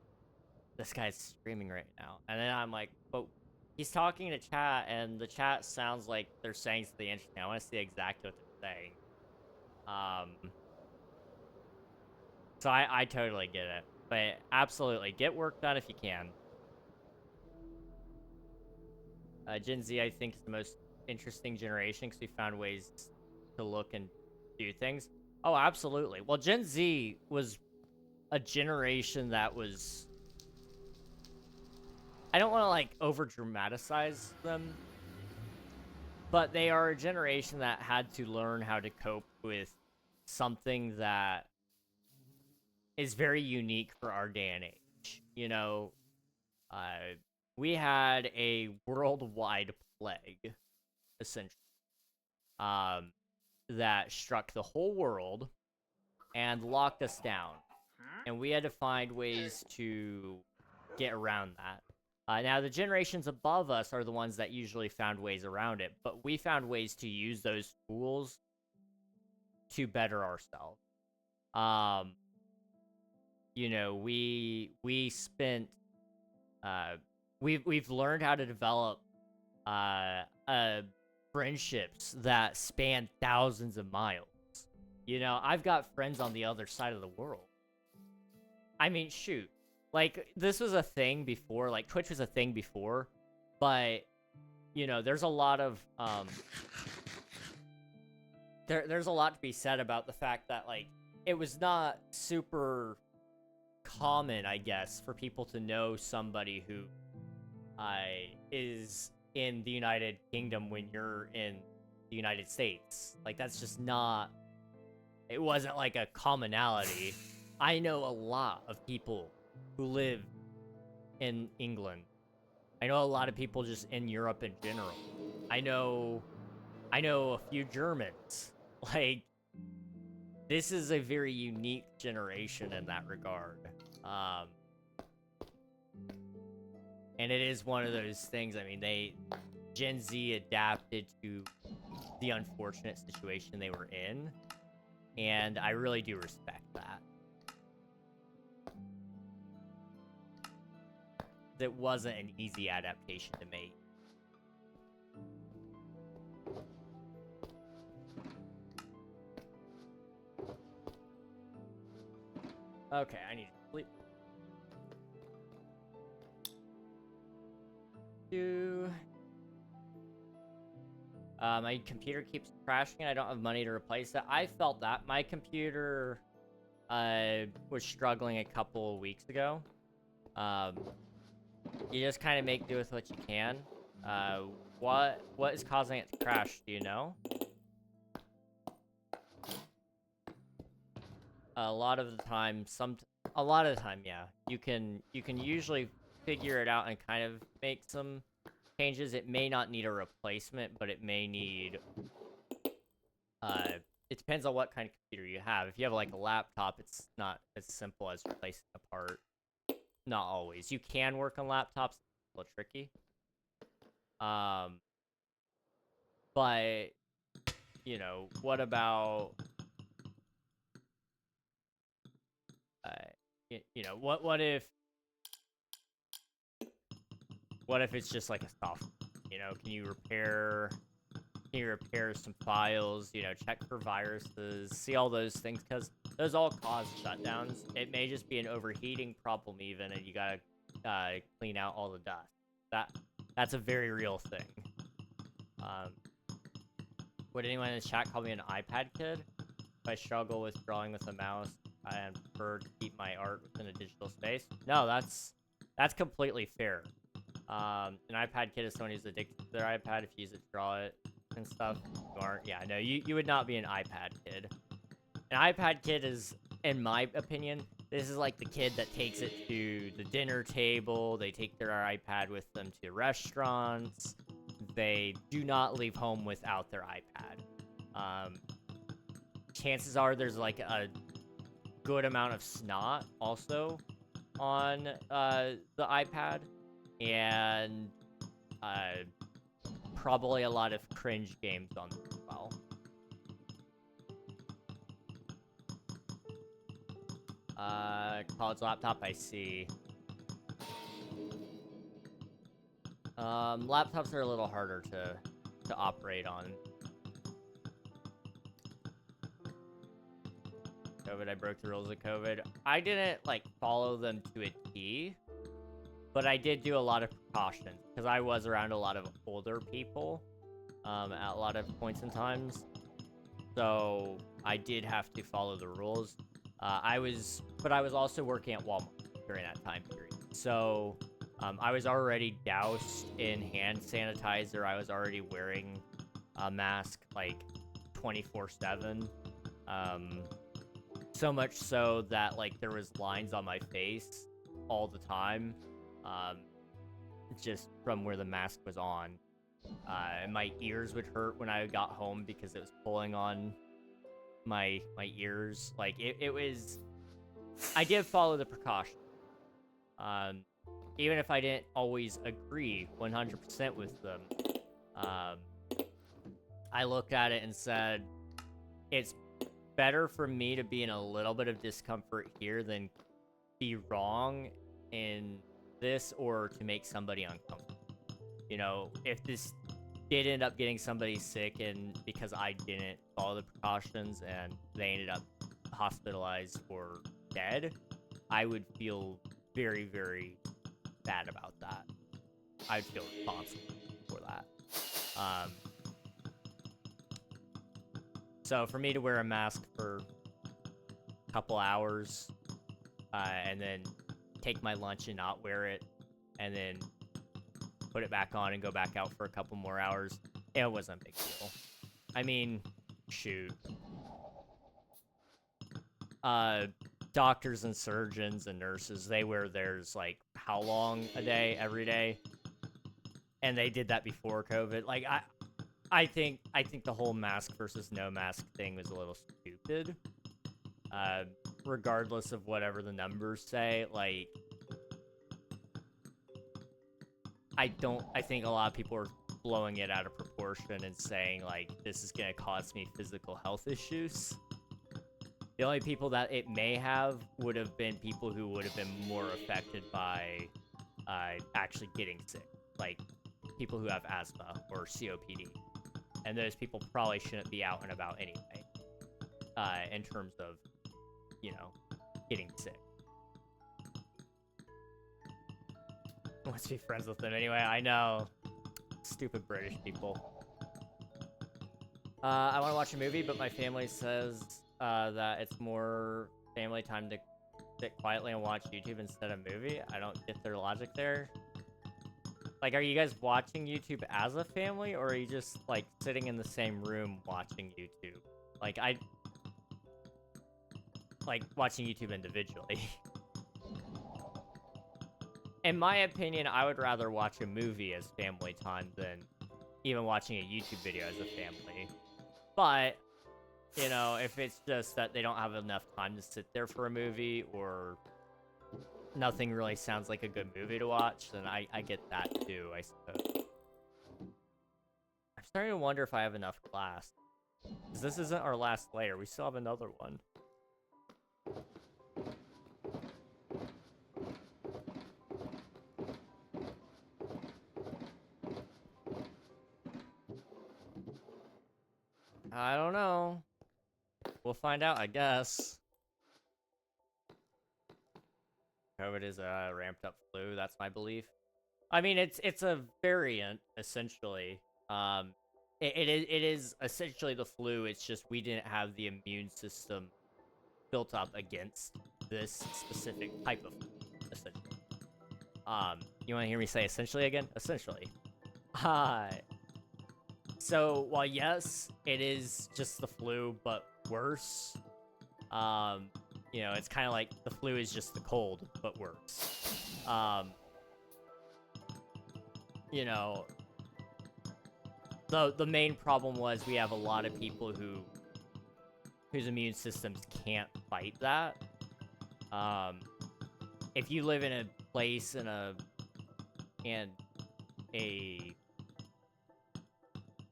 this guy's streaming right now. And then I'm like, but he's talking to chat, and the chat sounds like they're saying something interesting. I want to see exactly what they're saying. So I totally get it. But absolutely, get work done if you can. Gen Z, I think, is the most interesting generation because we found ways to look and do things. Oh, absolutely. Well, Gen Z was a generation that was... I don't want to, like, over-dramatize them, but they are a generation that had to learn how to cope with something that is very unique for our day and age. You know, we had a worldwide plague, essentially, that struck the whole world and locked us down. And we had to find ways to get around that. Now, the generations above us are the ones that usually found ways around it, but we found ways to use those tools to better ourselves. You know, we spent... we've learned how to develop friendships that span thousands of miles. You know, I've got friends on the other side of the world. I mean, shoot. Like, this was a thing before. Like, Twitch was a thing before. But, you know, there's a lot of... There's a lot to be said about the fact that, like, it was not super common, I guess, for people to know somebody who is in the United Kingdom when you're in the United States. Like, that's just not... It wasn't, like, a commonality. I know a lot of people who live in England. I know a lot of people just in Europe in general. I know a few Germans. Like, this is a very unique generation in that regard. And it is one of those things, I mean, Gen Z adapted to the unfortunate situation they were in, and I really do respect that. It wasn't an easy adaptation to make. Okay, I need to sleep. My computer keeps crashing and I don't have money to replace it. I felt that. My computer was struggling a couple of weeks ago. You just kind of make do with what you can. What is causing it to crash? Do you know? A lot of the time, yeah. You can usually figure it out and kind of make some changes. It may not need a replacement, but it may need. It depends on what kind of computer you have. If you have like a laptop, it's not as simple as replacing a part. Not always. You can work on laptops. It's a little tricky. But you know, what about you know, what if it's just like a software? You know, can you repair some files? You know, check for viruses, see all those things, because those all cause shutdowns. It may just be an overheating problem even, and you gotta clean out all the dust. That's a very real thing. Would anyone in the chat call me an iPad kid? If I struggle with drawing with a mouse, I prefer to keep my art within a digital space. No, that's completely fair. An iPad kid is someone who's addicted to their iPad. If you use it to draw it and stuff, you aren't. Yeah, no, you would not be an iPad kid. An iPad kid is, in my opinion, this is like the kid that takes it to the dinner table. They take their iPad with them to restaurants. They do not leave home without their iPad. Chances are there's like a good amount of snot also on the iPad, and probably a lot of cringe games on there as well. College laptop, I see. Laptops are a little harder to operate on. COVID, I broke the rules of COVID. I didn't, like, follow them to a T, but I did do a lot of precautions, because I was around a lot of older people, at a lot of points in times, so I did have to follow the rules. I was also working at Walmart during that time period, so I was already doused in hand sanitizer. I was already wearing a mask, like, 24/7. So much so that, like, there was lines on my face all the time, just from where the mask was on. And my ears would hurt when I got home because it was pulling on my ears. Like, it was... I did follow the precaution. Even if I didn't always agree 100% with them. I looked at it and said, it's better for me to be in a little bit of discomfort here than be wrong in this or to make somebody uncomfortable. You know, if this did end up getting somebody sick and because I didn't follow the precautions and they ended up hospitalized or dead, I would feel very, very bad about that. I'd feel responsible for that. So for me to wear a mask for a couple hours, and then take my lunch and not wear it, and then put it back on and go back out for a couple more hours, it wasn't a big deal. I mean, shoot. Doctors and surgeons and nurses, they wear theirs, like, how long a day, every day? And they did that before COVID. Like, I think the whole mask versus no mask thing was a little stupid. Regardless of whatever the numbers say, like, I think a lot of people are blowing it out of proportion and saying, like, this is gonna cause me physical health issues. The only people that it may have would have been people who would have been more affected by actually getting sick, like people who have asthma or COPD. And those people probably shouldn't be out and about anyway, in terms of, you know, getting sick. Wants to be friends with them anyway. I know. Stupid British people. I want to watch a movie, but my family says that it's more family time to sit quietly and watch YouTube instead of movie. I don't get their logic there. Like, are you guys watching YouTube as a family, or are you just, like, sitting in the same room watching YouTube? Like, like, watching YouTube individually. In my opinion, I would rather watch a movie as family time than even watching a YouTube video as a family. But, you know, if it's just that they don't have enough time to sit there for a movie, or nothing really sounds like a good movie to watch, then I get that too, I suppose. I'm starting to wonder if I have enough glass. Because this isn't our last layer, we still have another one. I don't know. We'll find out, I guess. COVID is a ramped up flu, that's my belief. I mean, it's a variant, essentially. It is essentially the flu, it's just we didn't have the immune system built up against this specific type of flu, essentially. You wanna hear me say essentially again? Essentially. So, while yes, it is just the flu, but worse, you know, it's kind of like the flu is just the cold, but worse. You know, the main problem was we have a lot of people whose immune systems can't fight that. If you live in a place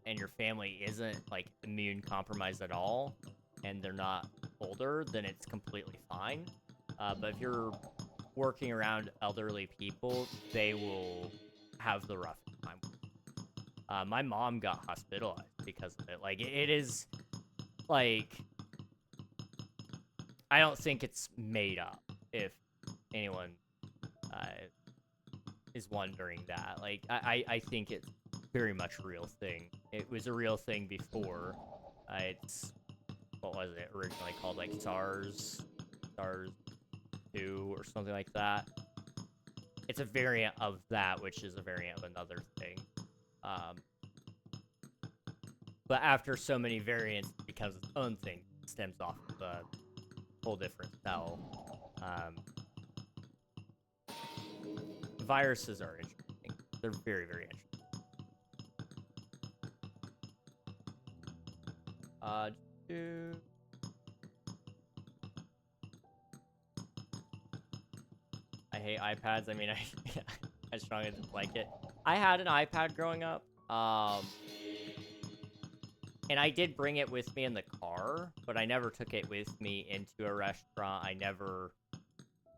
and your family isn't, like, immune compromised at all, and they're not older, then it's completely fine. But if you're working around elderly people, they will have the rough time. My mom got hospitalized because of it. Like, it is, like, I don't think it's made up, if anyone is wondering that. Like, I think it's very much a real thing. It was a real thing before. It's, what was it originally called? Like SARS 2 or something like that. It's a variant of that, which is a variant of another thing. But after so many variants, it becomes its own thing. It stems off of a whole different cell. Viruses are interesting. They're very, very interesting. I hate iPads. I mean, I strongly dislike it. I had an iPad growing up, and I did bring it with me in the car, but I never took it with me into a restaurant. I never,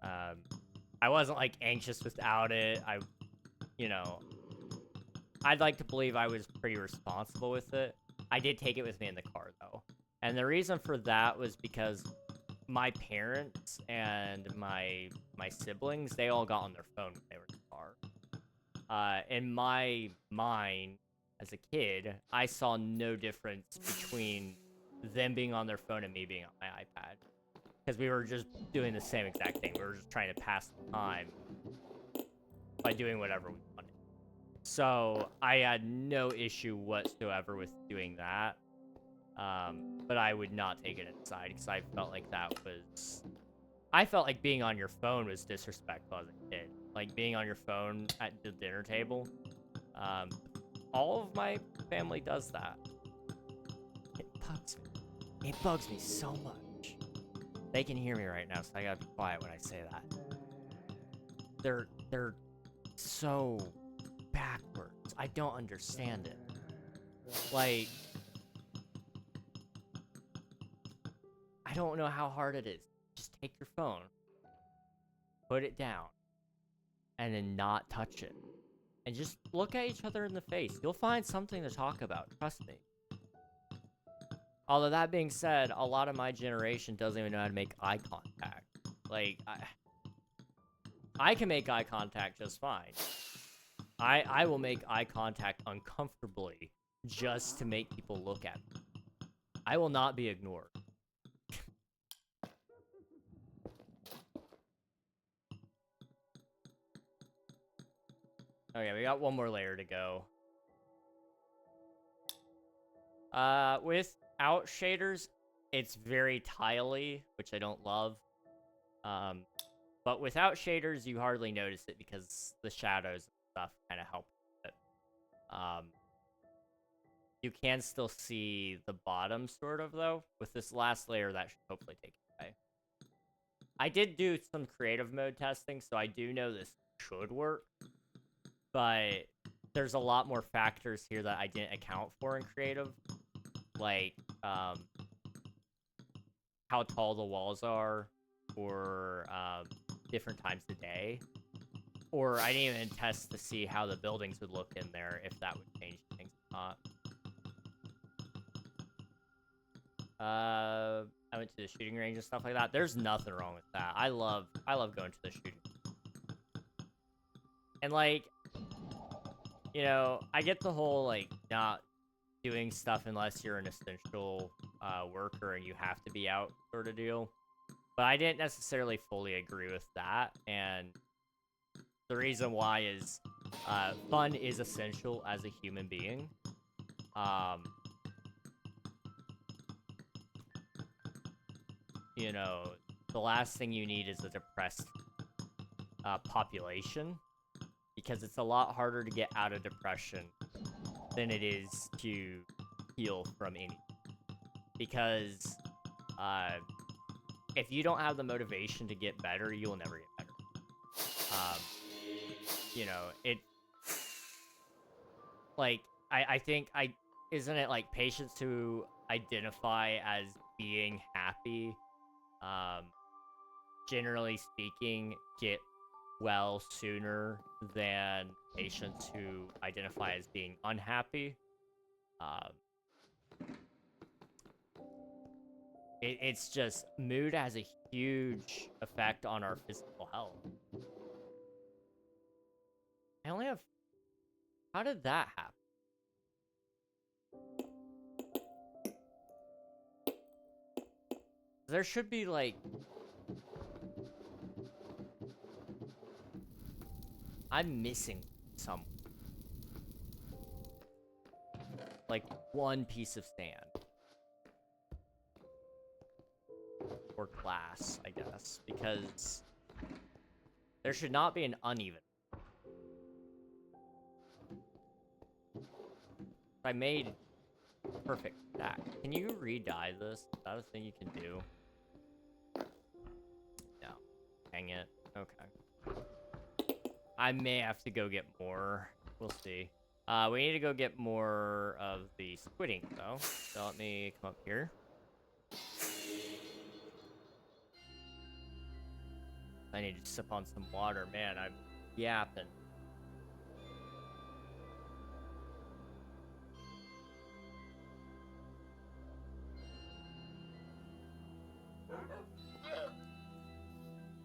I wasn't, like, anxious without it. You know, I'd like to believe I was pretty responsible with it. I did take it with me in the car, though. And the reason for that was because my parents and my siblings, they all got on their phone when they were in the car. In my mind, as a kid, I saw no difference between them being on their phone and me being on my iPad. Because we were just doing the same exact thing. We were just trying to pass the time by doing whatever we wanted. So I had no issue whatsoever with doing that. But I would not take it inside because I felt like I felt like being on your phone was disrespectful as a kid. Like, being on your phone at the dinner table. All of my family does that. It bugs me. It bugs me so much. They can hear me right now, so I gotta be quiet when I say that. They're so backwards. I don't understand it. Like, I don't know how hard it is. Just take your phone, put it down, and then not touch it. And just look at each other in the face. You'll find something to talk about, trust me. Although, that being said, a lot of my generation doesn't even know how to make eye contact. Like, I can make eye contact just fine. I will make eye contact uncomfortably just to make people look at me. I will not be ignored. Okay, we got one more layer to go. Without shaders, it's very tiley, which I don't love. But without shaders, you hardly notice it because the shadows and stuff kind of help with it. You can still see the bottom, sort of, though. With this last layer, that should hopefully take it away. I did do some creative mode testing, so I do know this should work. But there's a lot more factors here that I didn't account for in creative. Like, how tall the walls are, or different times of day. Or I didn't even test to see how the buildings would look in there, if that would change things or not. I went to the shooting range and stuff like that. There's nothing wrong with that. I love going to the shooting. And, like, you know, I get the whole, like, not doing stuff unless you're an essential worker and you have to be out sort of deal. But I didn't necessarily fully agree with that, and the reason why is fun is essential as a human being. You know, the last thing you need is a depressed population, because it's a lot harder to get out of depression than it is to heal from anything. Because if you don't have the motivation to get better, you will never get better. You know, it, like, I think isn't it like patients who identify as being happy, generally speaking, get well sooner than patients who identify as being unhappy. It's just, mood has a huge effect on our physical health. I only have... How did that happen? There should be, like... I'm missing some. Like, one piece of sand. Or glass, I guess. Because there should not be an uneven. I made perfect stack. Can you re-dye this? Is that a thing you can do? No. Hang it. Okay. I may have to go get more. We'll see. We need to go get more of the squid ink, though. So let me come up here. I need to sip on some water. Man, I'm yapping.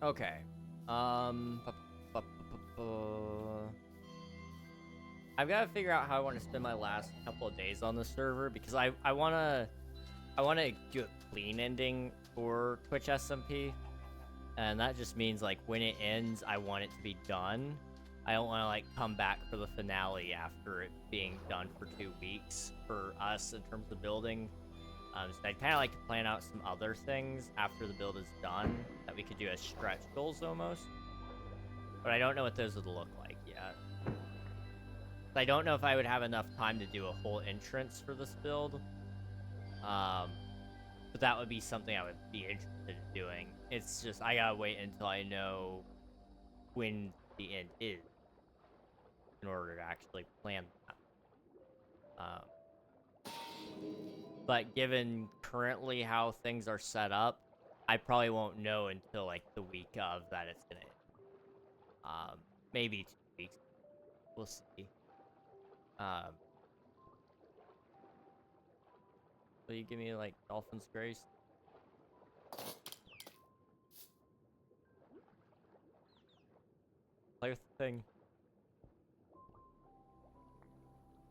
Okay. I've got to figure out how I want to spend my last couple of days on the server, because I want to do a clean ending for Twitch SMP. And that just means, like, when it ends, I want it to be done. I don't want to, like, come back for the finale after it being done for 2 weeks for us in terms of building. So I'd kind of like to plan out some other things after the build is done that we could do as stretch goals almost. But I don't know what those would look like yet. I don't know if I would have enough time to do a whole entrance for this build. But that would be something I would be interested in doing. It's just, I gotta wait until I know when the end is in order to actually plan that. But given currently how things are set up, I probably won't know until, like, the week of that it's gonna end. Maybe 2 weeks. We'll see. Will you give me, like, Dolphin's Grace? Play with the thing.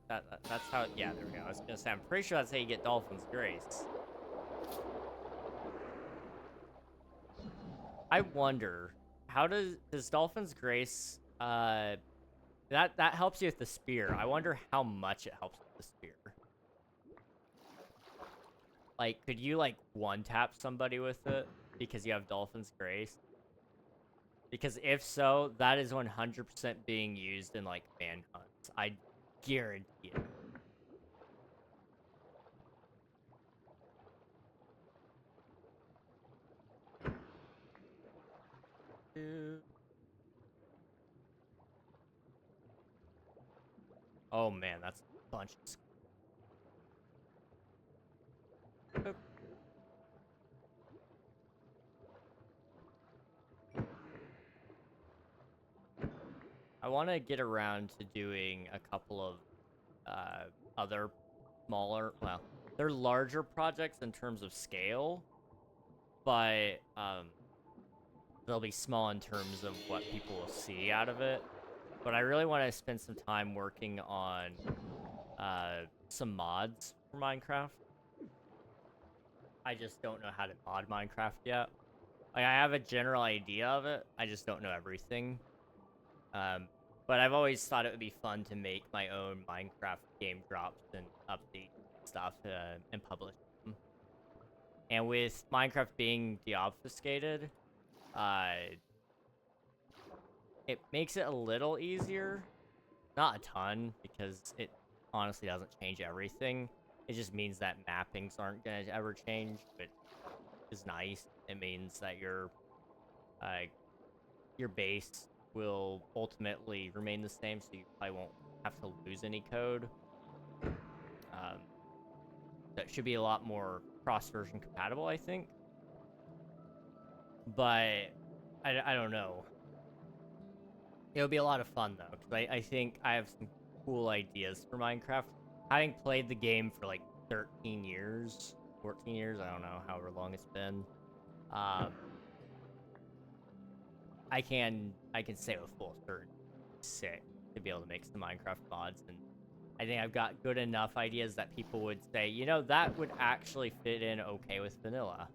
That's how, yeah, there we go. I was gonna say, I'm pretty sure that's how you get Dolphin's Grace. I wonder, how does Dolphin's Grace, that helps you with the spear. I wonder how much it helps with the spear. Like, could you, like, one-tap somebody with it because you have Dolphin's Grace? Because if so, that is 100% being used in, like, manhunts. I guarantee it. Oh, man, that's a bunch of... Boop. I want to get around to doing a couple of other smaller, well, they're larger projects in terms of scale, but they'll be small in terms of what people will see out of it. But I really want to spend some time working on some mods for Minecraft. I just don't know how to mod Minecraft yet. Like, I have a general idea of it, I just don't know everything. But I've always thought it would be fun to make my own Minecraft game drops and update stuff and publish them. And with Minecraft being deobfuscated, it makes it a little easier. Not a ton, because it honestly doesn't change everything. It just means that mappings aren't going to ever change, which is nice. It means that your base will ultimately remain the same, so you probably won't have to lose any code. That should be a lot more cross-version compatible, I think. But I don't know. It would be a lot of fun, though, because I think I have some cool ideas for Minecraft. Having played the game for like 13 years, 14 years, I don't know, however long it's been. I can say with full certainty, sick to be able to make some Minecraft mods, and I think I've got good enough ideas that people would say, you know, that would actually fit in okay with vanilla.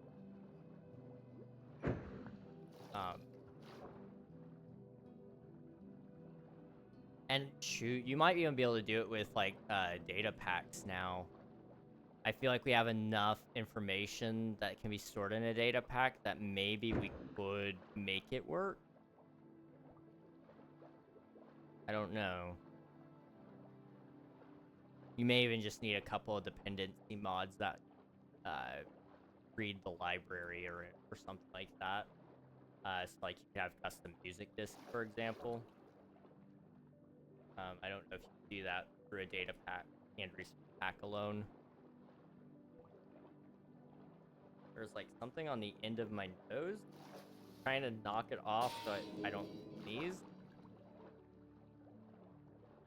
And shoot, you might even be able to do it with like data packs now. I feel like we have enough information that can be stored in a data pack that maybe we could make it work. I don't know. You may even just need a couple of dependency mods that read the library or something like that. So like you could have custom music discs, for example. I don't know if you can do that through a data pack and resource pack alone. There's like something on the end of my nose. I'm trying to knock it off so I don't sneeze.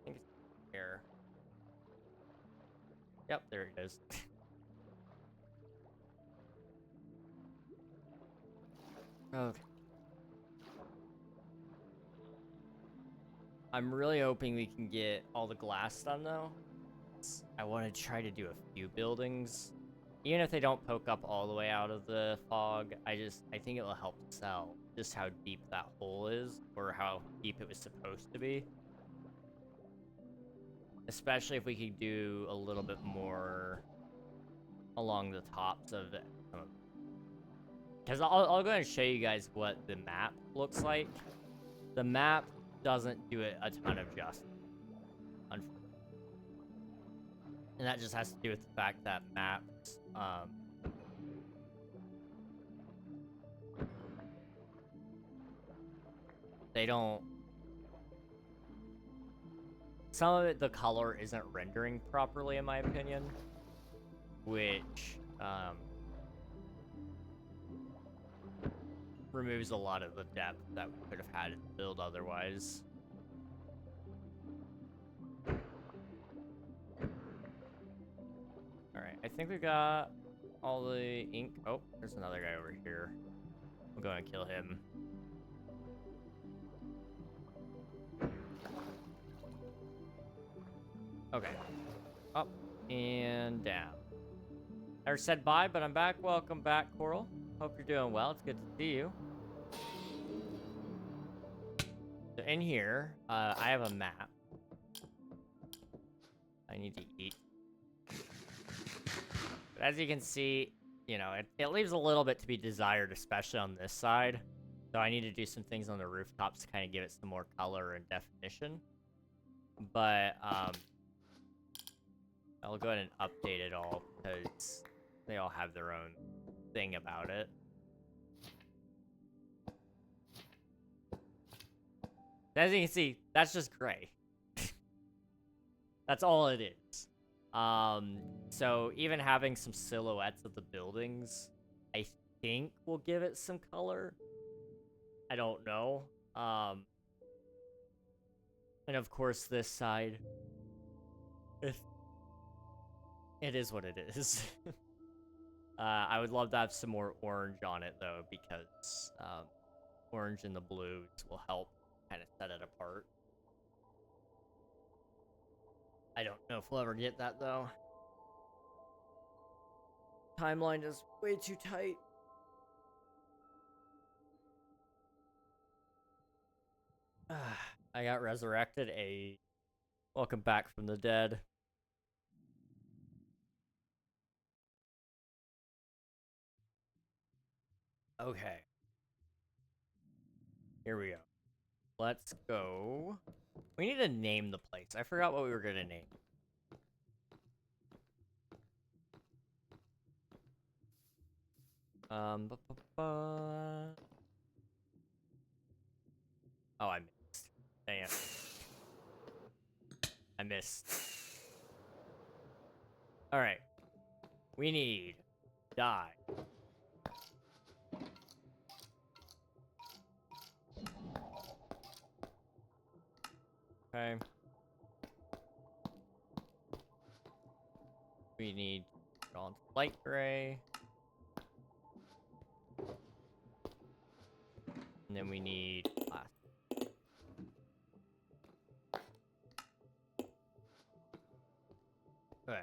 I think it's here. Yep, there it is. Okay. I'm really hoping we can get all the glass done, though. I want to try to do a few buildings. Even if they don't poke up all the way out of the fog, I think it will help sell just how deep that hole is, or how deep it was supposed to be. Especially if we could do a little bit more along the tops of it. Because I'll go ahead and show you guys what the map looks like. The map doesn't do it a ton of justice. And that just has to do with the fact that maps, they don't... Some of it, the color isn't rendering properly, in my opinion. Which, removes a lot of the depth that we could have had to build otherwise. Alright, I think we got all the ink. Oh, there's another guy over here. We'll go and kill him. Okay. Up and down. Never said bye, but I'm back. Welcome back, Coral. Hope you're doing well. It's good to see you. in here, I have a map. I need to eat. But as you can see, you know, it leaves a little bit to be desired, especially on this side. So I need to do some things on the rooftops to kind of give it some more color and definition. But, I'll go ahead and update it all because they all have their own thing about it. As you can see, that's just gray. That's all it is. So even having some silhouettes of the buildings, I think will give it some color. I don't know. And of course this side, it is what it is. I would love to have some more orange on it though, because orange and the blues will help kind of set it apart. I don't know if we'll ever get that though. Timeline is way too tight. I got resurrected. Welcome back from the dead. Okay. Here we go. Let's go. We need to name the place. I forgot what we were gonna name. Oh, I missed. Dang it. I missed. Alright. We need die. Okay. We need to put on light gray. And then we need plastic. Okay.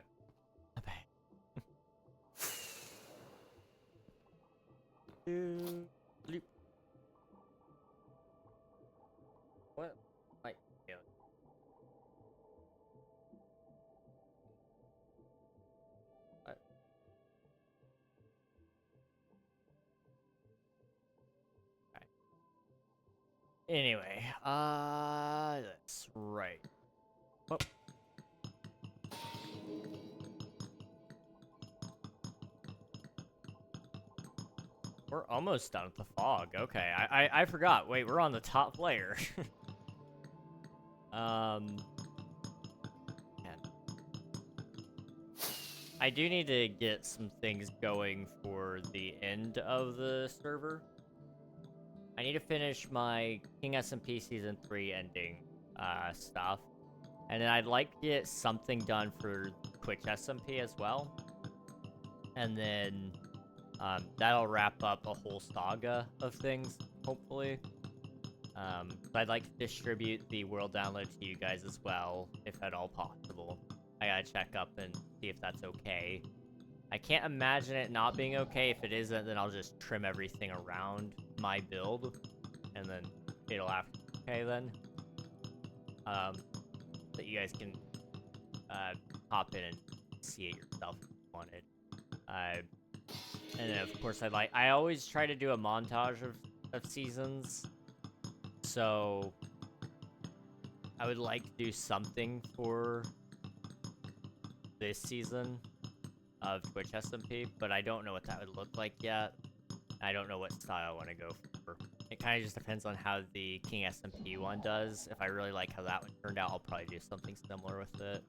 What? Like, yeah. What? Okay. Anyway, that's right. Oh. We're almost done with the fog. Okay, I forgot. Wait, we're on the top layer. Man. I do need to get some things going for the end of the server. I need to finish my King SMP Season 3 ending stuff. And then I'd like to get something done for Twitch SMP as well. And then that'll wrap up a whole saga of things, hopefully. But I'd like to distribute the world download to you guys as well, if at all possible. I gotta check up and see if that's okay. I can't imagine it not being okay. If it isn't, then I'll just trim everything around my build, and then it'll have to be okay then. That you guys can hop in and see it yourself if you wanted. And then of course I always try to do a montage of seasons. So I would like to do something for this season of Twitch SMP, but I don't know what that would look like yet. I don't know what style I want to go for. It kind of just depends on how the King SMP one does. If I really like how that one turned out, I'll probably do something similar with it.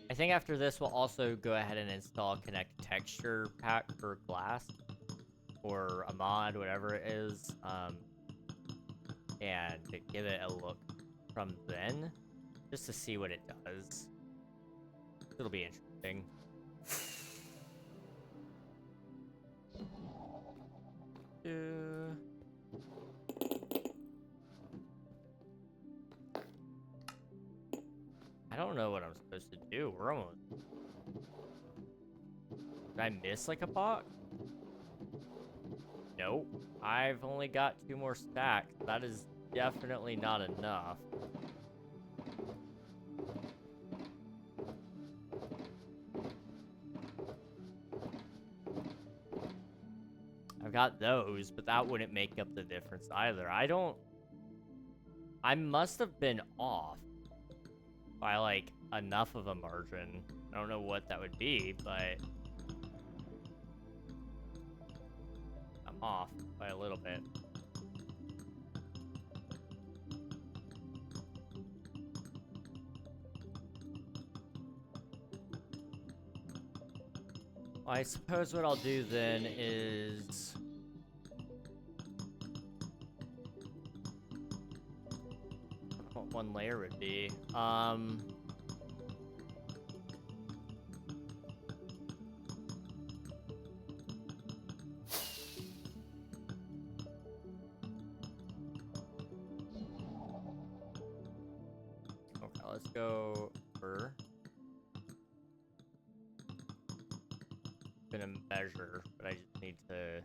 I think after this, we'll also go ahead and install Connect Texture Pack for glass, or a mod, whatever it is, and to give it a look from then, just to see what it does. It'll be interesting. I don't know what I'm supposed to do. We're almost... Did I miss, like, a box? Nope. I've only got 2 more stacks. That is definitely not enough. I've got those, but that wouldn't make up the difference either. I must have been off by, like, enough of a margin. I don't know what that would be, but I'm off by a little bit. Well, I suppose what I'll do then is... what one layer would be. Okay, let's go for... gonna measure, but I just need to...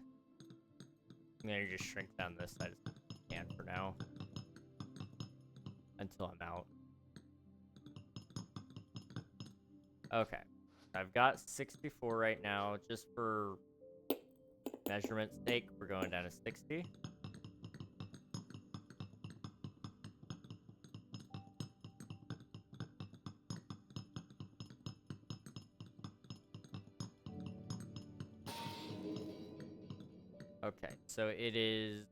I'm gonna just shrink down this side as I can for now. Until I'm out. Okay. I've got 64 right now. Just for measurement's sake, we're going down to 60. Okay, so it is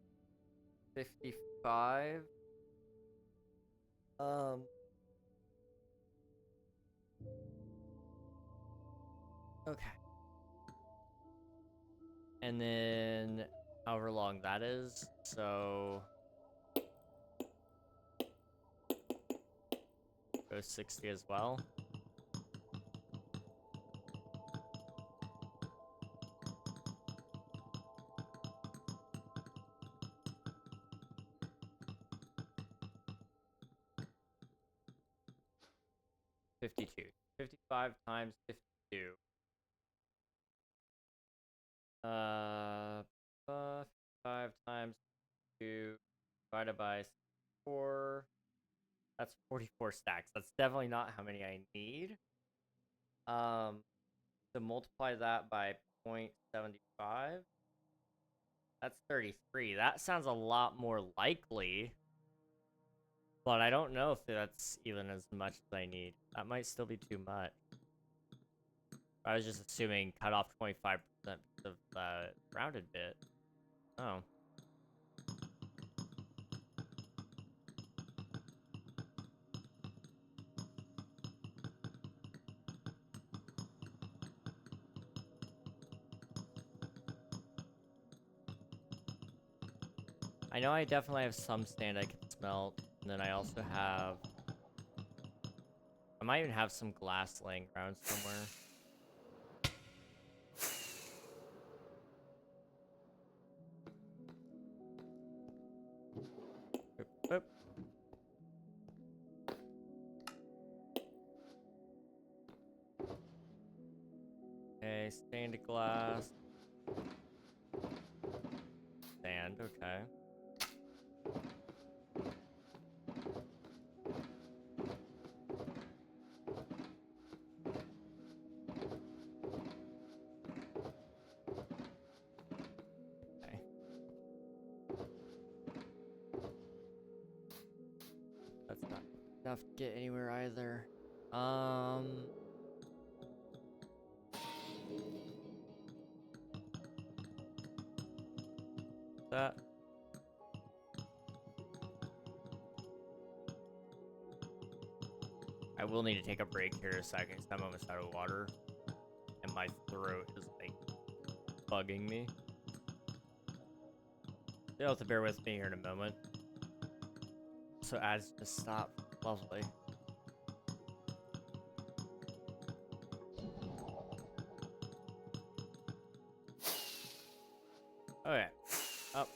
55. Okay. And then however long that is, so go 60 as well. $52. 55 times 52. 55 times 2 divided by 4. That's 44 stacks. That's definitely not how many I need. To multiply that by 0.75. That's 33. That sounds a lot more likely. But I don't know if that's even as much as I need. That might still be too much. I was just assuming cut off 25% of the rounded bit. Oh. I know I definitely have some sand I can smelt, and then I also have... I might even have some glass laying around somewhere. Boop, boop. Okay, stained glass. Sand, okay. That's not enough to get anywhere either. That. I will need to take a break here a second because I'm almost out of water. And my throat is, like, bugging me. You'll have to bear with me here in a moment. So ads just stop. Lovely. Okay. Up.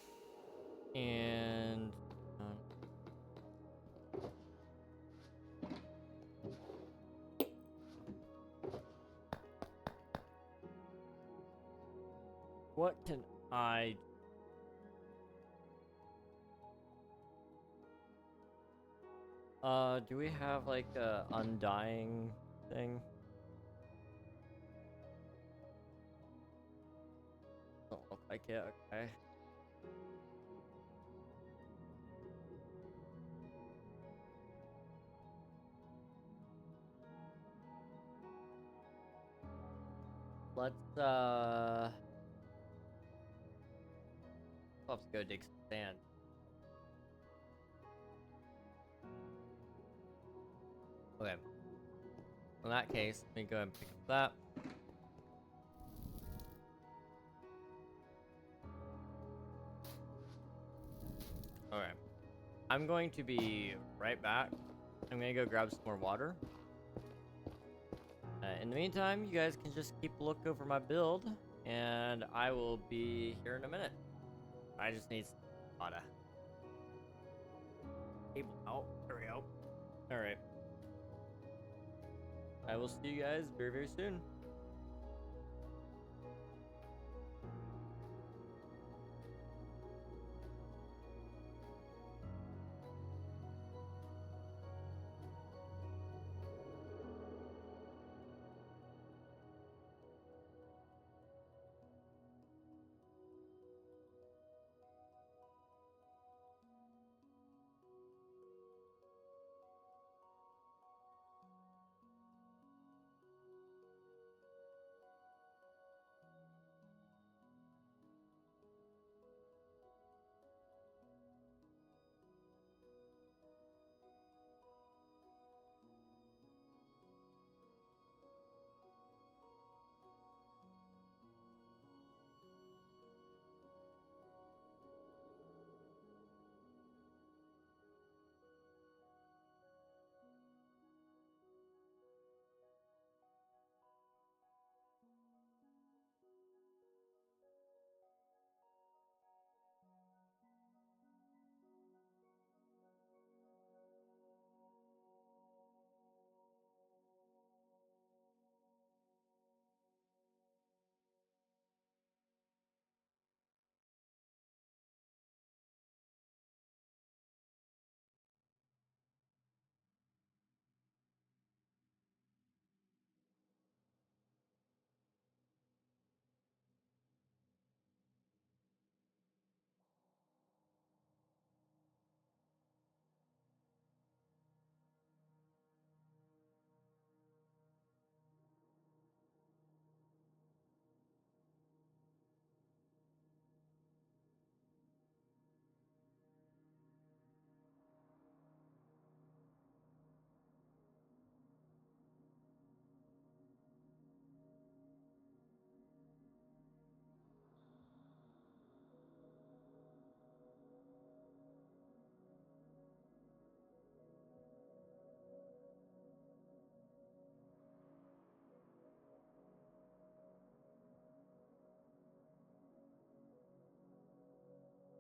And... what can I... do we have, like, a undying thing? Don't look like it, okay. Let's, I'll have to go dig some sand. Okay. In that case, let me go ahead and pick up that. Okay. I'm going to be right back. I'm gonna go grab some more water. In the meantime, you guys can just keep a look over my build, and I will be here in a minute. I just need some water. Oh, there we go. Alright. I will see you guys very, very soon.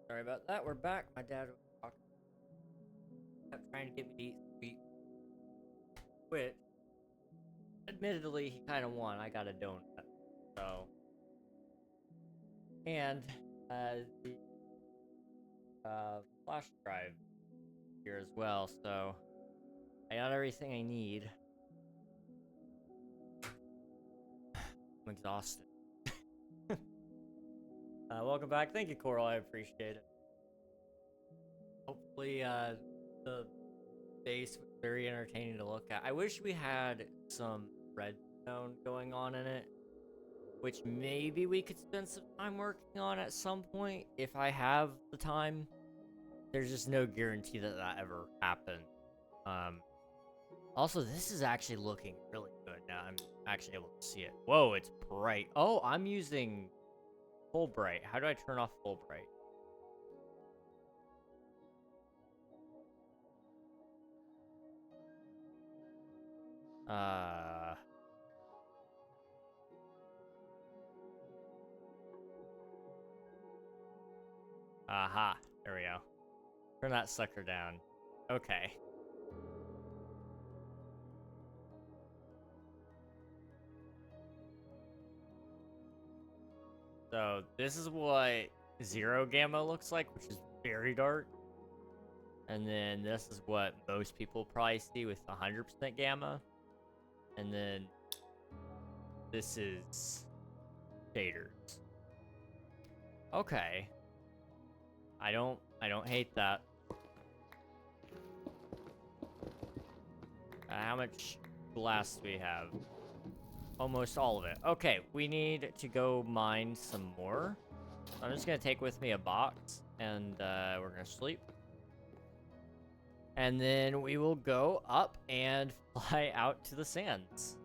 Sorry about that. We're back. My dad was talking, kept trying to get me to eat sweet, which, admittedly, he kind of won. I got a donut, so, and the flash drive here as well. So I got everything I need. I'm exhausted. Welcome back. Thank you, Coral. I appreciate it. Hopefully, the base was very entertaining to look at. I wish we had some redstone going on in it, which maybe we could spend some time working on at some point if I have the time. There's just no guarantee that that ever happened. Also, this is actually looking really good now. I'm actually able to see it. Whoa, it's bright. Oh, I'm using full bright. How do I turn off full bright? Aha. There we go. Turn that sucker down. Okay. So this is what 0 gamma looks like, which is very dark. And then this is what most people probably see with 100% gamma. And then this is shaders. Okay. I don't hate that. How much glass do we have? Almost all of it. Okay, we need to go mine some more. I'm just gonna take with me a box, and we're gonna sleep. And then we will go up and fly out to the sands.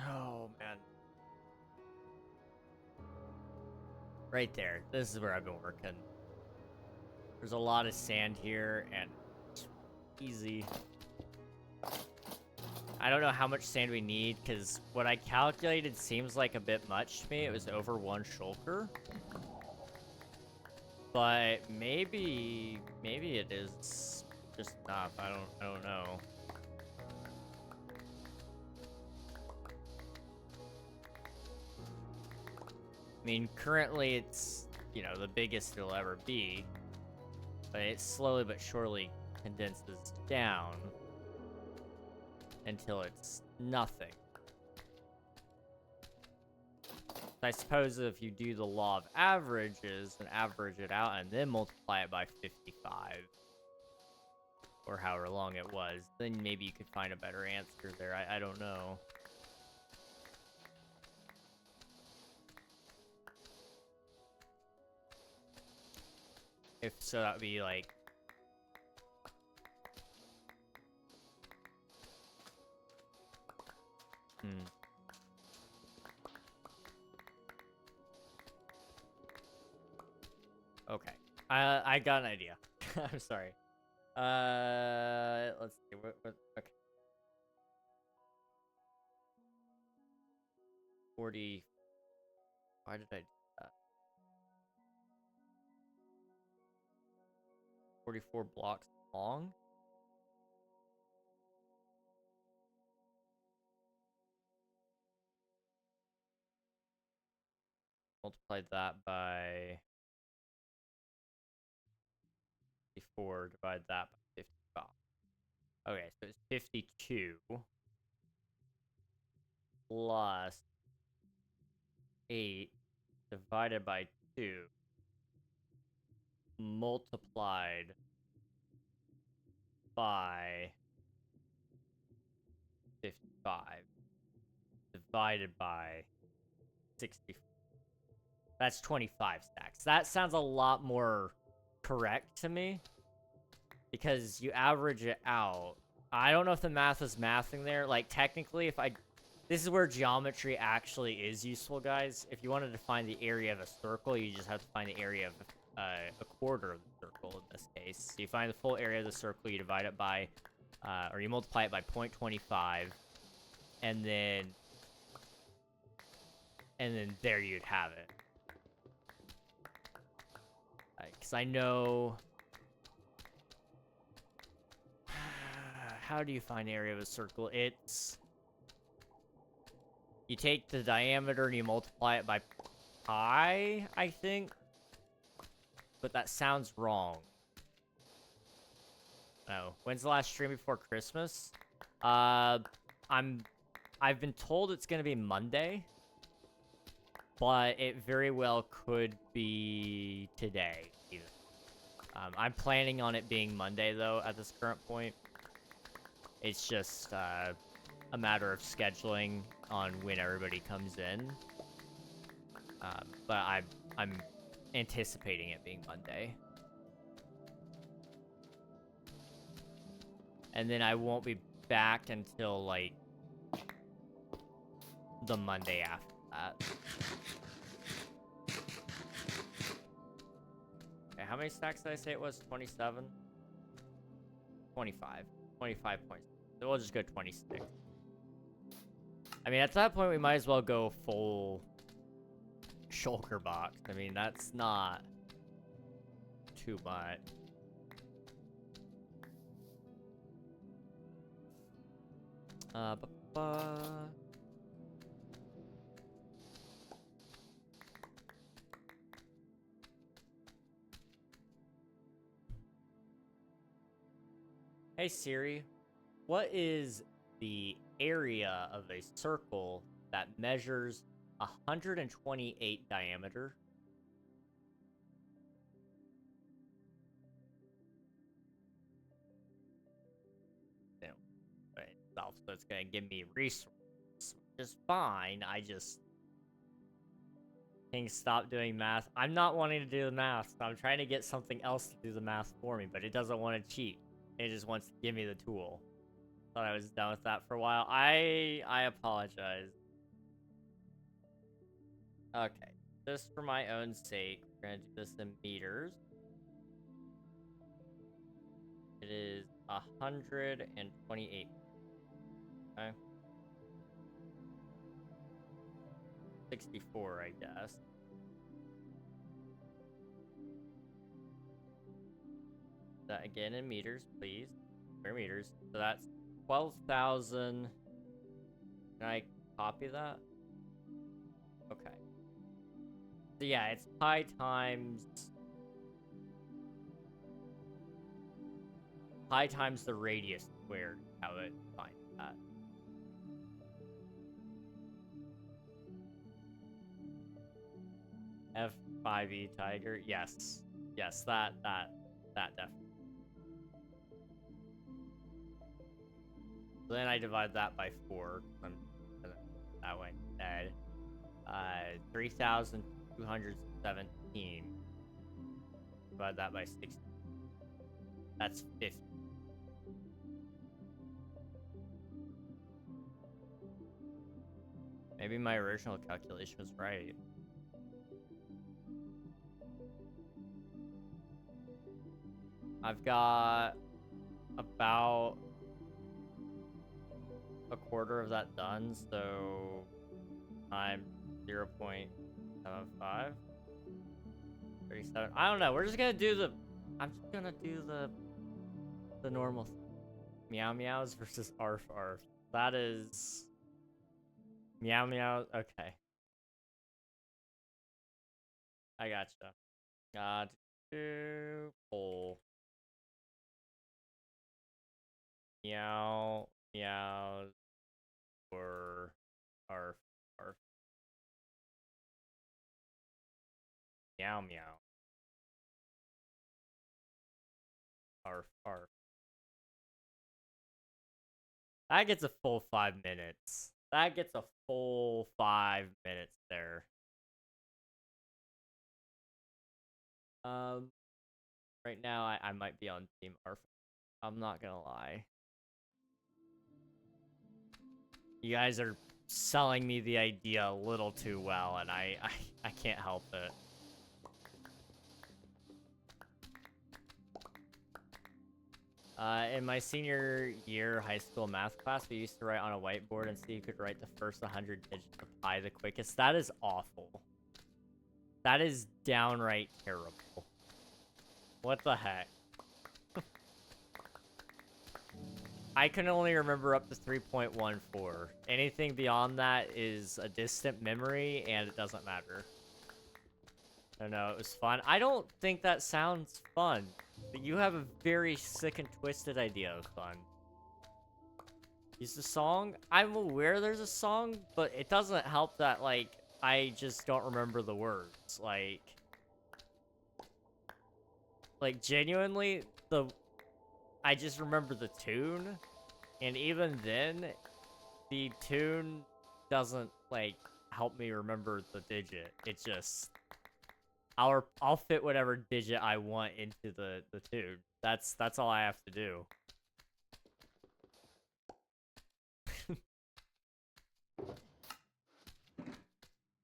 Oh, man. Right there. This is where I've been working. There's a lot of sand here, and it's easy. I don't know how much sand we need, because what I calculated seems like a bit much to me. It was over 1 shulker. But maybe it is just enough. I don't know. I mean, currently it's, you know, the biggest it'll ever be. But it slowly but surely condenses down until it's nothing. I suppose if you do the law of averages and average it out and then multiply it by 55, or however long it was, then maybe you could find a better answer there. I don't know. If so, that would be like... Okay. I got an idea. I'm sorry. Let's see. What, okay. 40... Why did I do that? 44 blocks long? Multiplied that by 54, divide that by 55. Okay, so it's 52 plus 8 divided by 2 multiplied by 55 divided by 60. That's 25 stacks. That sounds a lot more correct to me, because you average it out. I don't know if the math is mathing there. Like, technically, if I... This is where geometry actually is useful, guys. If you wanted to find the area of a circle, you just have to find the area of a quarter of the circle in this case. So you find the full area of the circle, you divide it by, or you multiply it by 0.25, and then there you'd have it. Because I know... How do you find the area of a circle? It's... You take the diameter and you multiply it by pi, I think. But that sounds wrong. Oh, when's the last stream before Christmas? I've been told it's gonna be Monday, but it very well could be today, even. I'm planning on it being Monday, though, at this current point. It's just a matter of scheduling on when everybody comes in. But I'm anticipating it being Monday. And then I won't be back until, like, the Monday after that. Okay, how many stacks did I say it was? 27? 25. 25 points. So we'll just go 26. I mean, at that point, we might as well go full shulker box. I mean, that's not too much. Ba-ba. Hey Siri, what is the area of a circle that measures 128 diameter? Itself, so it's gonna give me resources, which is fine. I just can stop doing math. I'm not wanting to do the math. So I'm trying to get something else to do the math for me, but it doesn't want to cheat. It just wants to give me the tool. Thought I was done with that for a while. I apologize. Okay, just for my own sake, we're gonna do this in meters. It is 128. Okay. 64, I guess. That again in meters, please. Square meters. So that's 12,000. Can I copy that? Okay. So yeah, it's pi times the radius squared. How it finds that. F5E Tiger. Yes. Yes, that definitely. So then I divide that by 4. I'm that way instead. 3,217. Divide that by 60. That's 50. Maybe my original calculation was right. I've got about a quarter of that done, so I'm 0.75. 37. I don't know. We're just gonna do the. I'm just gonna do the normal meow meows versus arf arf. That is meow meow. Okay, I gotcha. Got to pull meow meows or arf arf. Meow meow. Arf arf. That gets a full 5 minutes. That gets a full 5 minutes there. Right now I might be on Team Arf. I'm not gonna lie. You guys are selling me the idea a little too well, and I can't help it. In my senior year high school math class, we used to write on a whiteboard and see who could write the first 100 digits of pi the quickest. That is awful. That is downright terrible. What the heck? I can only remember up to 3.14. Anything beyond that is a distant memory, and it doesn't matter. I don't know, it was fun. I don't think that sounds fun, but you have a very sick and twisted idea of fun. Use the song? I'm aware there's a song, but it doesn't help that, like, I just don't remember the words. Like genuinely, I just remember the tune, and even then, the tune doesn't, like, help me remember the digit. It just... I'll fit whatever digit I want into the tune. That's all I have to do.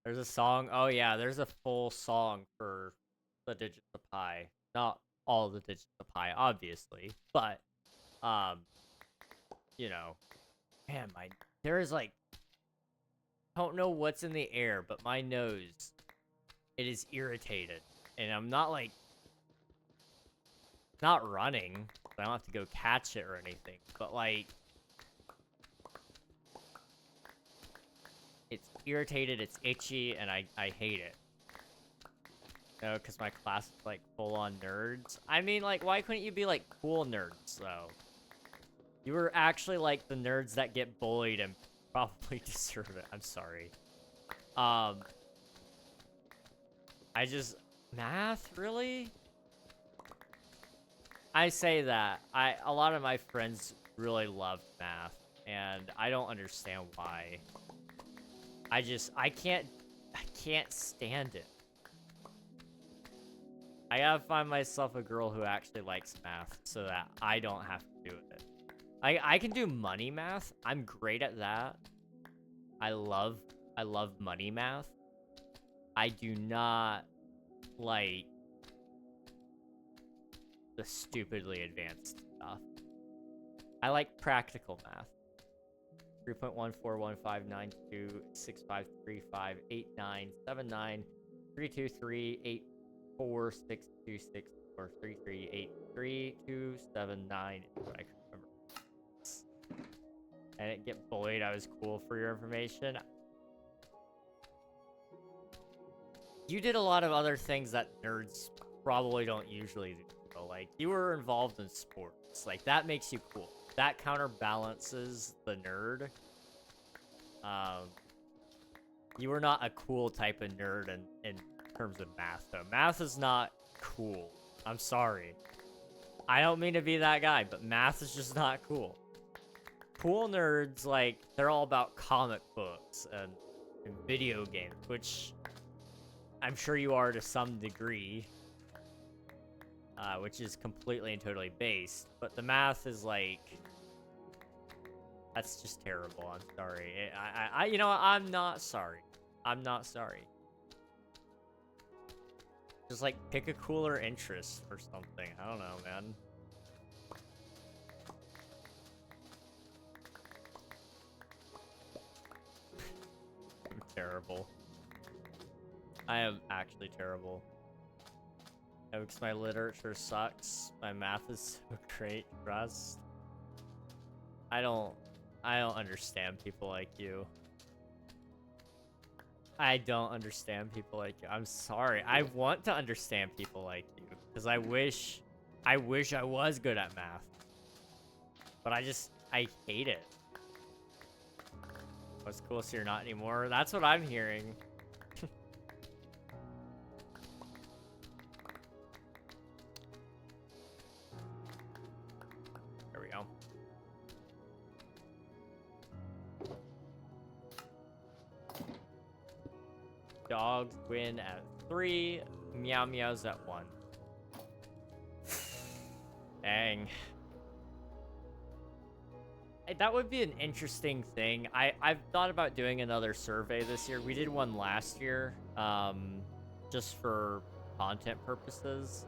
There's a song. Oh yeah, there's a full song for the digits of pi. Not all the digits of pi, obviously, but you know, man, there is like, I don't know what's in the air, but my nose, it is irritated, and I'm not like, not running. I don't have to go catch it or anything, but like, irritated, it's itchy, and I hate it. You know, because my class is, like, full-on nerds. I mean, like, why couldn't you be, like, cool nerds, though? You were actually, like, the nerds that get bullied and probably deserve it. I'm sorry. I just... Math? Really? I say that. A lot of my friends really love math, and I don't understand why. I can't stand it. I gotta find myself a girl who actually likes math so that I don't have to do it. I can do money math. I'm great at that. I love money math. I do not like the stupidly advanced stuff. I like practical math. 3.141592653589793328462643383279. I can remember. I didn't get bullied. I was cool, for your information. You did a lot of other things that nerds probably don't usually do. So, like, you were involved in sports. Like, that makes you cool. That counterbalances the nerd. You were not a cool type of nerd in terms of math, though. Math is not cool. I'm sorry. I don't mean to be that guy, but math is just not cool. Cool nerds, like, they're all about comic books and video games, which I'm sure you are to some degree, which is completely and totally based. But the math is like, that's just terrible. I'm sorry. You know what? I'm not sorry. I'm not sorry. Just like pick a cooler interest or something. I don't know, man. I'm terrible. I am actually terrible. Yeah, because my literature sucks. My math is so great. Trust. I don't understand people like you. I don't understand people like you. I'm sorry. I want to understand people like you because I wish I was good at math. But I hate it. What's cool, so you're not anymore? That's what I'm hearing. There we go. Dogs win at 3. Meow meows at 1. Dang. That would be an interesting thing. I've thought about doing another survey this year. We did one last year, just for content purposes.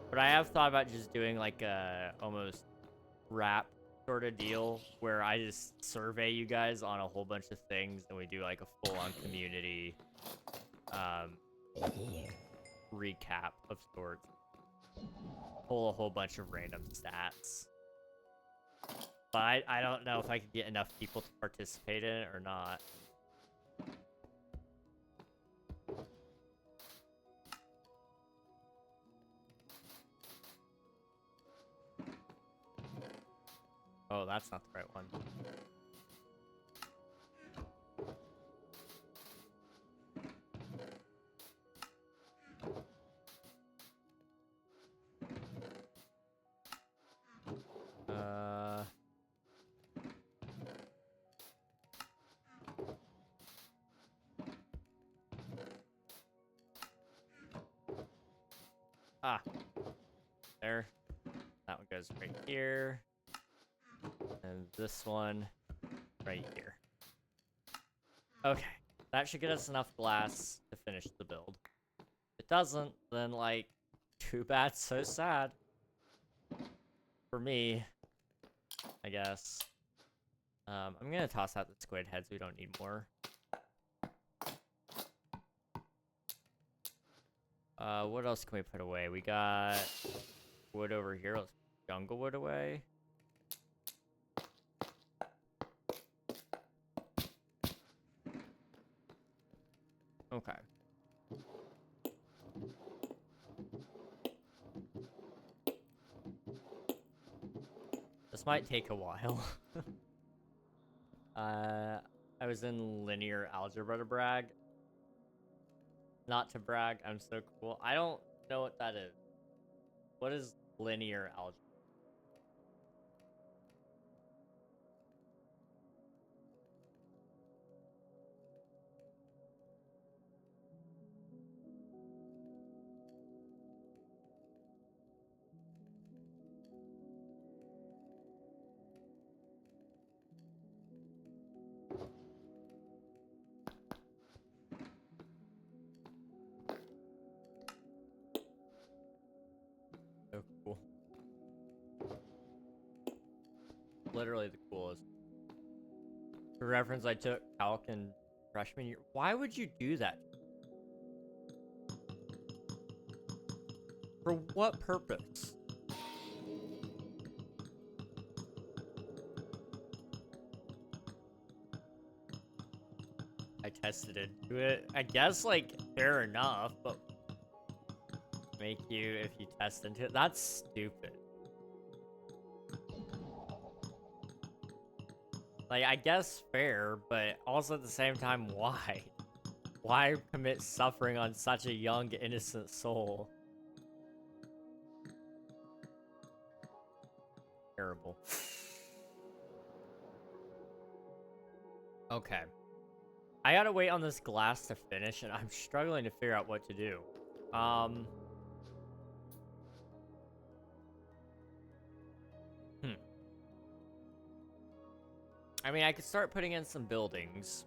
But I have thought about just doing like a almost rap sort of deal where I just survey you guys on a whole bunch of things and we do like a full-on community recap of sorts. Pull a whole bunch of random stats. But I don't know if I could get enough people to participate in it or not. Oh, that's not the right one. There. That one goes right here. And this one right here. Okay. That should get us enough glass to finish the build. If it doesn't, then, like, too bad, so sad. For me, I guess. I'm gonna toss out the squid heads. We don't need more. What else can we put away? We got wood over here. Let's put jungle wood away. Okay. This might take a while. I was in linear algebra to brag. Not to brag, I'm so cool. I don't know what that is. What is linear algebra? So cool. Literally the coolest. For reference, I took calc in freshman year. Why would you do that? For what purpose? I tested into it. I guess, like, fair enough, but make you if you test into it. That's stupid. Like, I guess fair, but also at the same time, why? Why commit suffering on such a young, innocent soul? Terrible. Okay. I gotta wait on this glass to finish, and I'm struggling to figure out what to do. I mean, I could start putting in some buildings,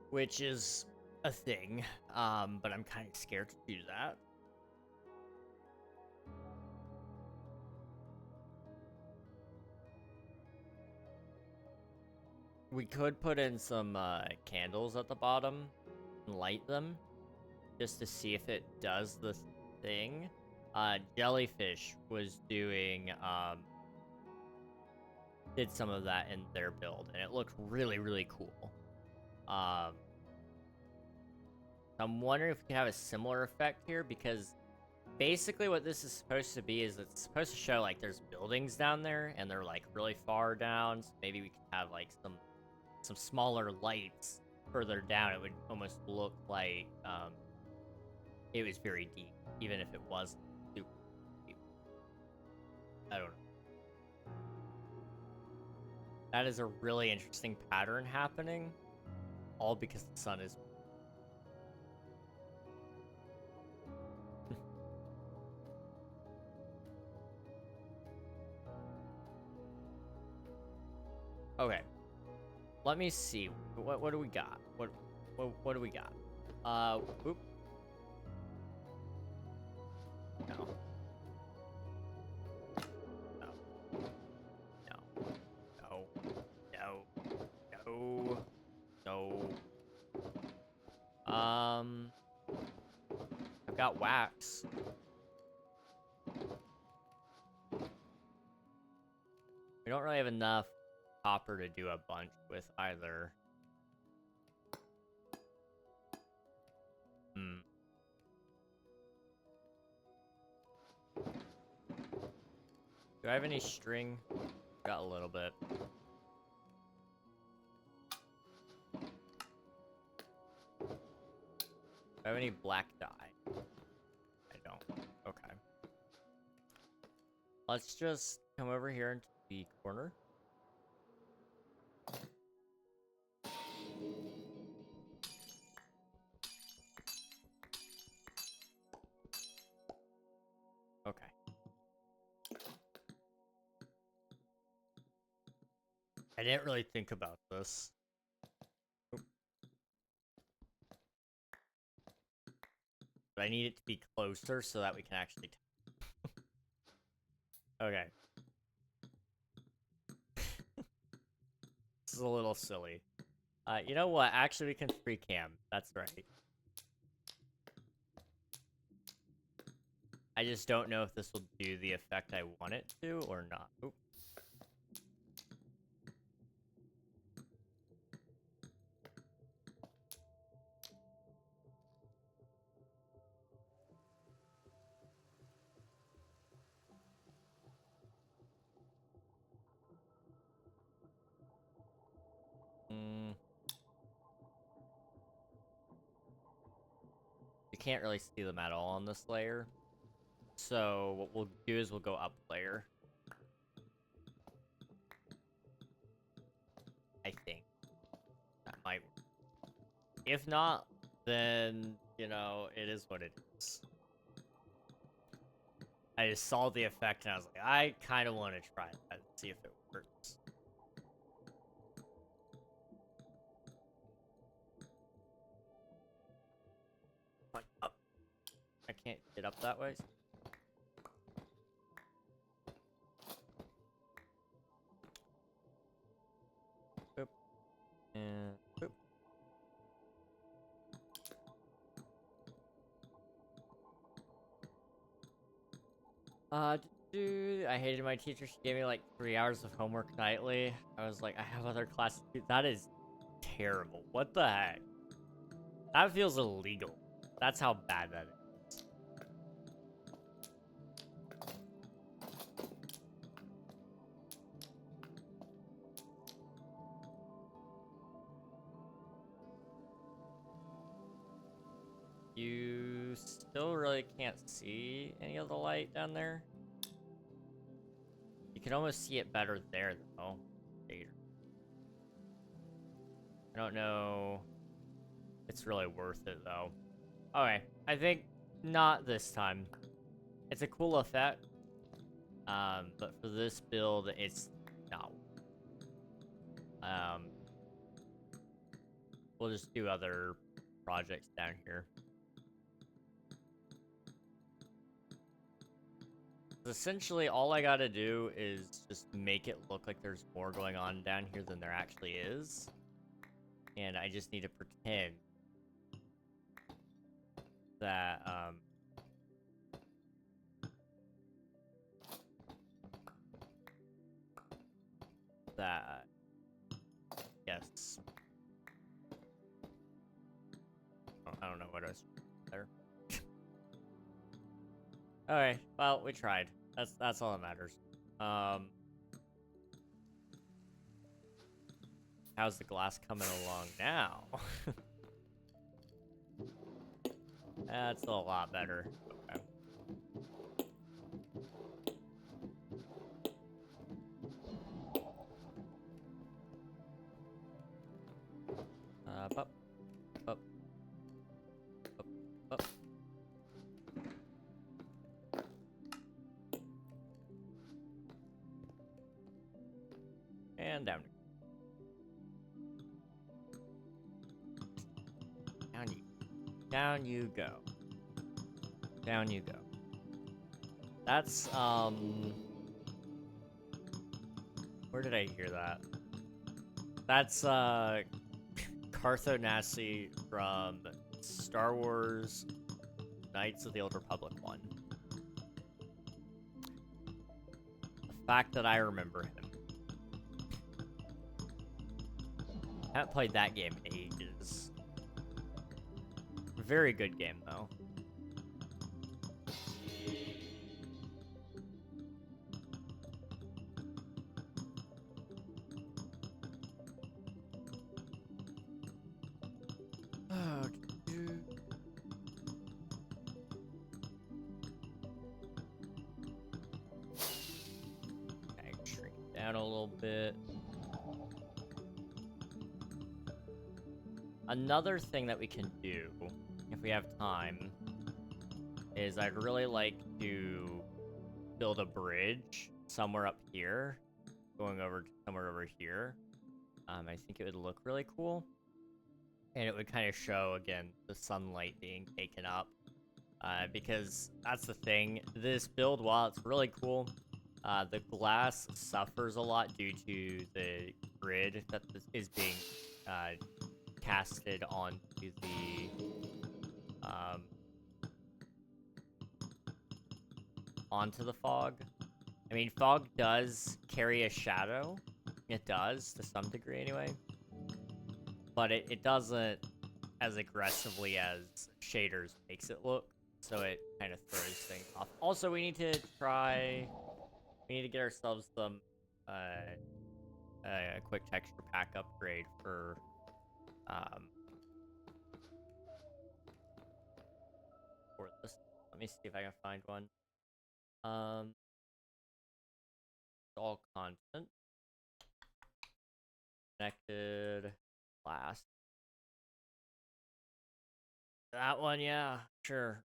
which is a thing, but I'm kind of scared to do that. We could put in some candles at the bottom and light them just to see if it does the thing. Jellyfish was doing did some of that in their build, and it looked really, really cool. I'm wondering if we can have a similar effect here, because basically what this is supposed to be is it's supposed to show like there's buildings down there and they're like really far down, so maybe we could have like some smaller lights further down. It would almost look like it was very deep, even if it wasn't super deep. I don't know. That is a really interesting pattern happening, all because the sun is... Okay. Let me see. What do we got? What do we got? Whoop. No. No. No. No. No. No. No. I've got wax. We don't really have enough copper to do a bunch with either. Do I have any string? Got a little bit. Do I have any black dye? I don't. Okay. Let's just come over here into the corner. Okay. I didn't really think about this. But I need it to be closer so that we can actually... Okay. This is a little silly. You know what? Actually, we can free cam. That's right. I just don't know if this will do the effect I want it to or not. Oop. can't really see them at all on this layer. So what we'll do is we'll go up layer. I think that might work. If not, then, you know, it is what it is. I just saw the effect and I was like, I kind of want to try that and see if it works. Up. I can't get up that way. Boop. And boop. Dude, I hated my teacher. She gave me like 3 hours of homework nightly. I was like, I have other classes too. That is terrible. What the heck? That feels illegal. That's how bad that is. You still really can't see any of the light down there. You can almost see it better there, though. I don't know. It's really worth it, though. Okay, I think not this time. It's a cool effect. But for this build, it's not. We'll just do other projects down here. Essentially, all I gotta do is just make it look like there's more going on down here than there actually is. And I just need to pretend that, yes. Oh, I don't know what I was there. Okay, well, we tried. That's all that matters. How's the glass coming along now? That's a lot better. Okay. Up, up, up, up. And down. Down you go. Down you go. That's, where did I hear that? That's, Carthonasi from Star Wars Knights of the Old Republic 1. The fact that I remember him. I haven't played that game in ages. Very good game, though. Okay, shrink it down a little bit. Another thing that we can do, if we have time, is I'd really like to build a bridge somewhere up here, going over to somewhere over here. I think it would look really cool. And it would kind of show, again, the sunlight being taken up. Because that's the thing. This build, while it's really cool, the glass suffers a lot due to the grid that is being casted onto the fog. I mean, fog does carry a shadow. It does, to some degree anyway. But it doesn't as aggressively as shaders makes it look. So it kind of throws things off. Also, we need to get ourselves some, a quick texture pack upgrade for, me see if I can find one. All constant. Connected class. That one, yeah, sure.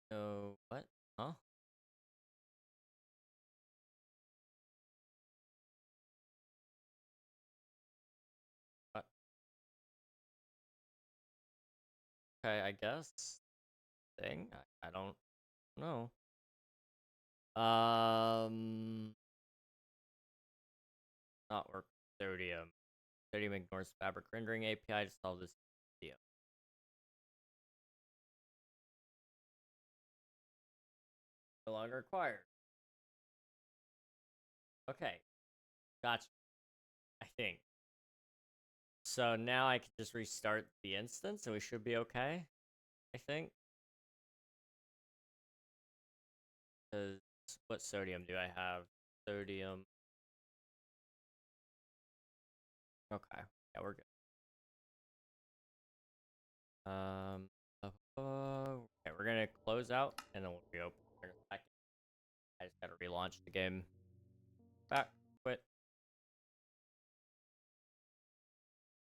So what? Huh? What? Okay, I guess. Thing? I don't know. Not work. Sodium. Sodium ignores fabric rendering API to solve this deal. No longer required. Okay. Gotcha. I think. So now I can just restart the instance and we should be okay. I think. Because what sodium do I have? Sodium. Okay. Yeah, we're good. Okay, we're gonna close out and then we'll reopen in a second. I just gotta relaunch the game. Back, quit,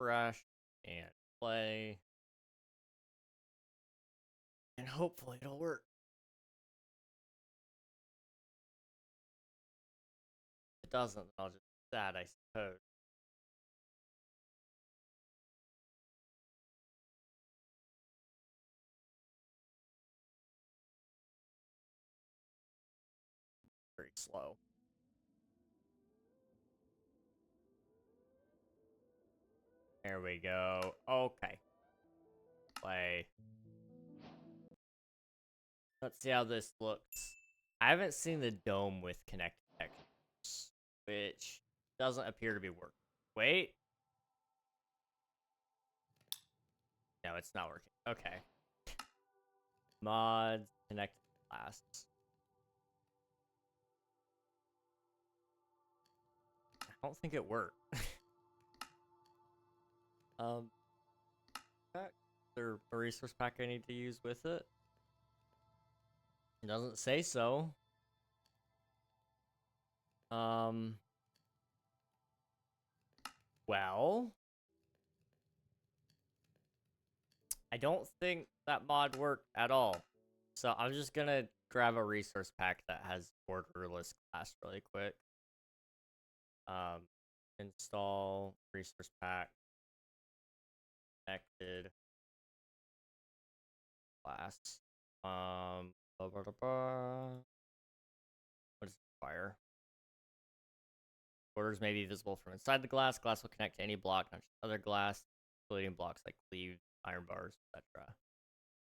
crash, and play. And hopefully it'll work. If it doesn't, I'll just be sad, I suppose. Very slow. There we go. Okay. Play. Let's see how this looks. I haven't seen the dome with connected textures, which doesn't appear to be working. Wait. No, it's not working. Okay. Mods, connected class. I don't think it worked. Is there a resource pack I need to use with it? It doesn't say so. Well, I don't think that mod worked at all. So I'm just gonna grab a resource pack that has borderless class really quick. Install resource pack. Connected class. Blah, blah, blah, blah. What does it require? Borders may be visible from inside the glass. Glass will connect to any block, not just other glass, including blocks like cleaves, iron bars, etc.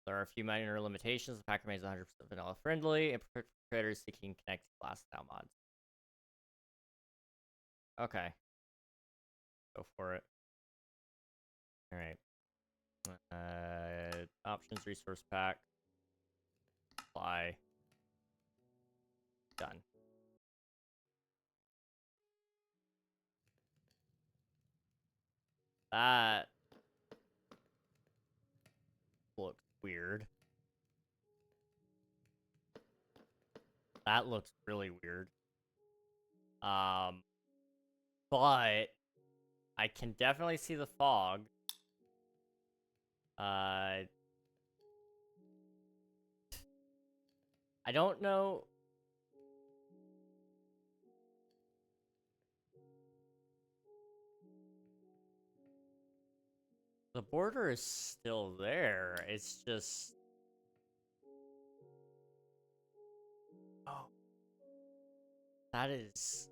There are a few minor limitations. The pack remains 100% vanilla friendly, and for creators seeking connected glass style mods. Okay. Go for it. Alright. Options, resource pack. Apply. Done. That looks weird. That looks really weird. But I can definitely see the fog. I don't know. The border is still there. It's just... Oh. That is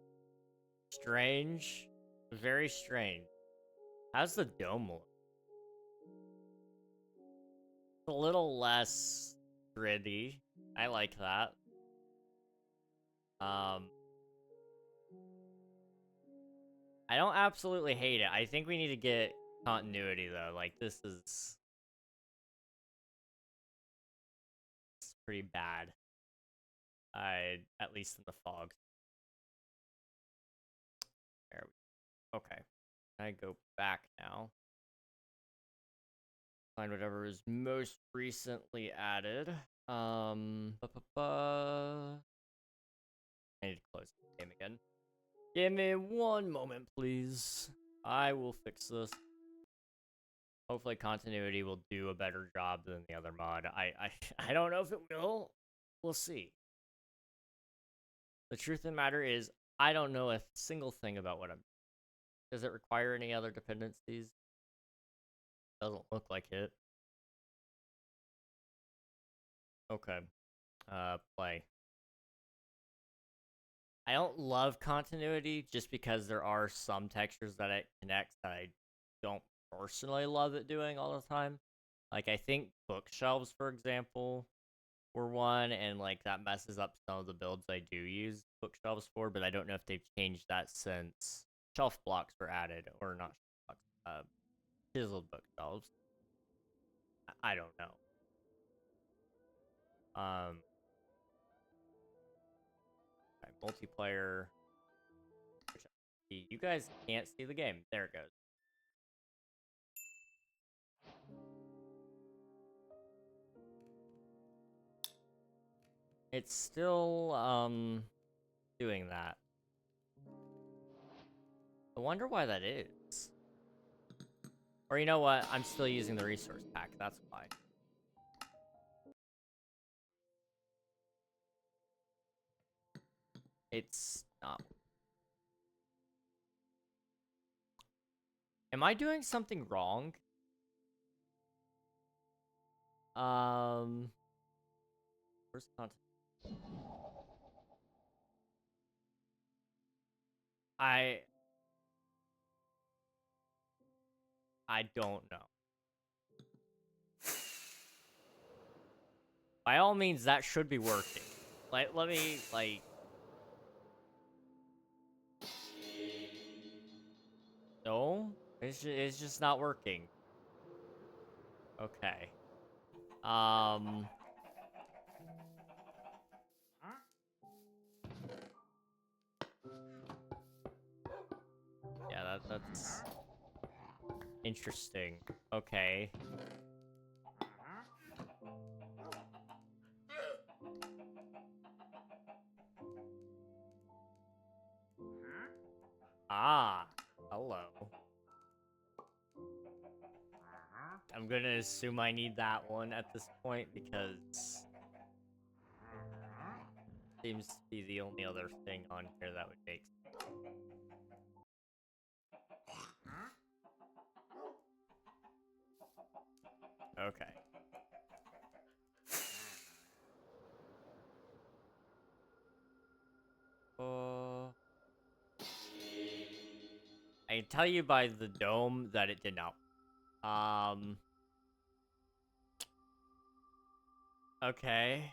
strange. Very strange. How's the dome look? It's a little less gritty. I like that. I don't absolutely hate it. I think we need to get continuity though. Like this is pretty bad. At least in the fog. There we go. Okay. I go back now. Find whatever is most recently added. I need to close the game again. Give me one moment, please. I will fix this. Hopefully continuity will do a better job than the other mod. I don't know if it will. We'll see. The truth of the matter is, I don't know a single thing about what I'm doing. Does it require any other dependencies? Doesn't look like it. Okay. Play. I don't love continuity just because there are some textures that it connects that I don't personally love it doing all the time. Like, I think bookshelves, for example, were one, and like that messes up some of the builds I do use bookshelves for, but I don't know if they've changed that since shelf blocks were added, or not shelf blocks, chiseled bookshelves. I don't know. Okay, multiplayer. You guys can't see the game. There it goes. It's still, doing that. I wonder why that is. Or you know what? I'm still using the resource pack. That's why. It's not. Am I doing something wrong? Where's content? I don't know. By all means, that should be working. Like, let me, like... No? It's just not working. Okay. Yeah, that's... interesting. Okay. Ah, hello. I'm gonna assume I need that one at this point because seems to be the only other thing on here that would make sense. Okay. I can tell you by the dome that it did not. Okay.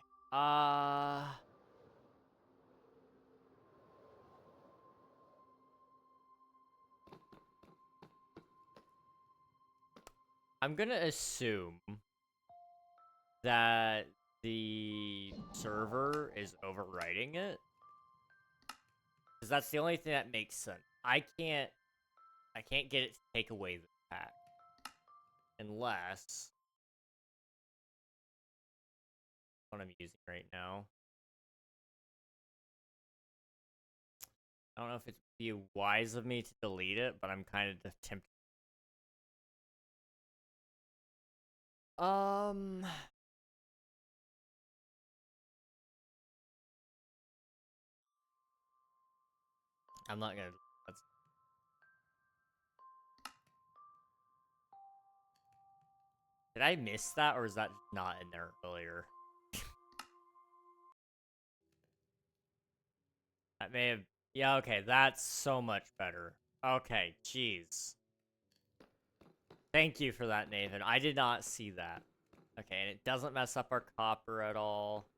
I'm gonna assume that the server is overwriting it. Because that's the only thing that makes sense. I can't get it to take away the pack. Unless what I'm using right now. I don't know if it'd be wise of me to delete it, but I'm kind of tempted. I'm not gonna. That's... Did I miss that, or is that not in there earlier? That may have... Yeah, okay, that's so much better. Okay, jeez. Thank you for that, Nathan. I did not see that. Okay, and it doesn't mess up our copper at all.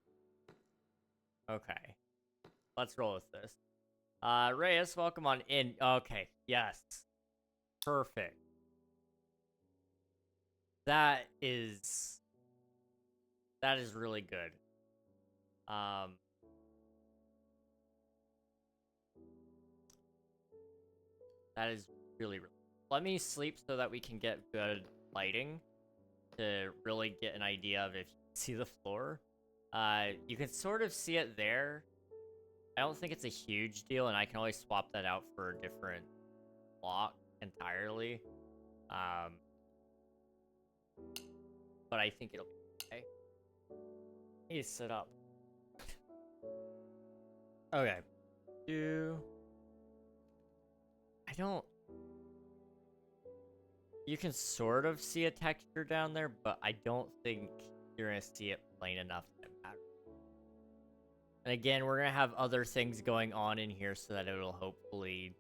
Okay. Let's roll with this. Reyes, welcome on in. Okay, yes. Perfect. That is really good. That is really, really... Let me sleep so that we can get good lighting to really get an idea of if you can see the floor. You can sort of see it there. I don't think it's a huge deal, and I can always swap that out for a different block entirely. But I think it'll be okay. I need to sit up. Okay. I don't... You can sort of see a texture down there, but I don't think you're gonna see it plain enough to matter. And again, we're gonna have other things going on in here so that it'll hopefully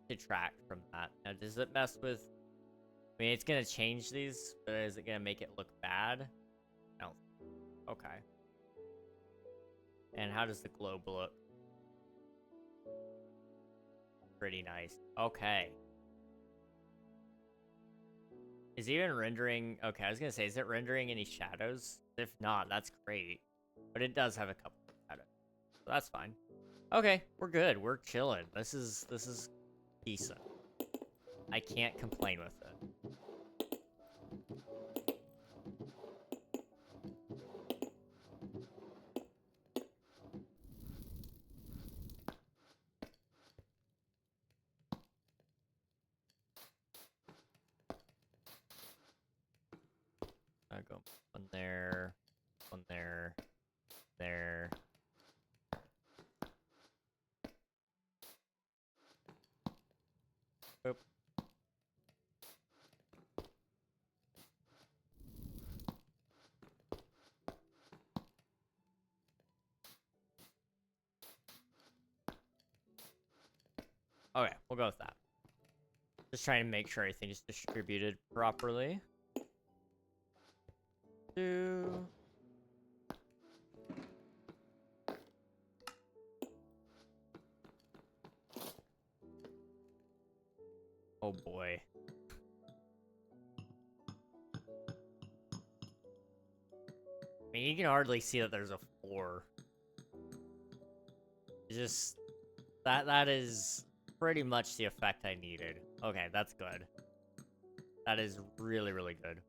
detract from that. Now, does it mess with... I mean, it's gonna change these, but is it gonna make it look bad? No. Okay. And how does the globe look? Pretty nice. Okay. Is it even rendering... Okay, I was gonna say, is it rendering any shadows? If not, that's great. But it does have a couple of shadows. So that's fine. Okay, we're good. We're chilling. This is decent. I can't complain with it. I go one there, there. Oop. Okay, we'll go with that. Just trying to make sure everything is distributed properly. Oh boy. I mean, you can hardly see that there's a floor. It's just... That is pretty much the effect I needed. Okay, that's good. That is really, really good.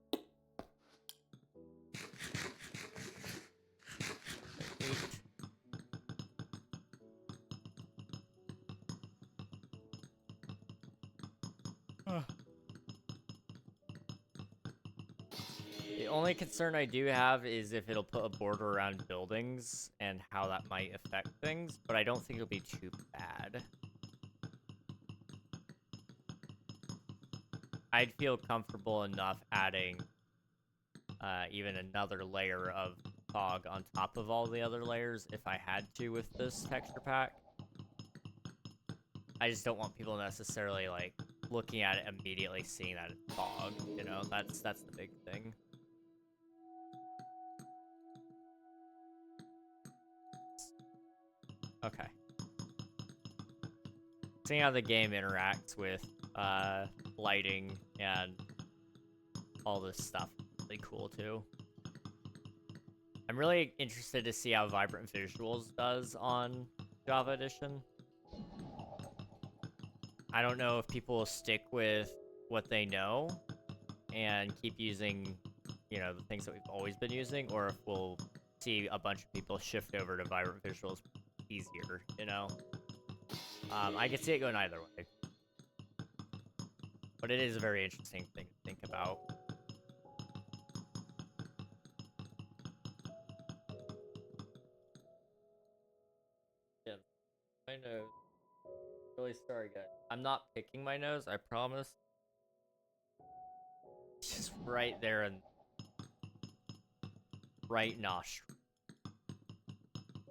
The only concern I do have is if it'll put a border around buildings and how that might affect things, but I don't think it'll be too bad. I'd feel comfortable enough adding even another layer of fog on top of all the other layers if I had to with this texture pack. I just don't want people necessarily, like, looking at it immediately seeing that it's fog, you know? That's the big thing. Okay. Seeing how the game interacts with lighting and all this stuff is really cool too. I'm really interested to see how Vibrant Visuals does on Java Edition. I don't know if people will stick with what they know and keep using, you know, the things that we've always been using, or if we'll see a bunch of people shift over to Vibrant Visuals easier, you know? I can see it going either way. But it is a very interesting thing to think about. Yeah, my nose. Really sorry, guys. I'm not picking my nose, I promise. It's just right there and right nostril.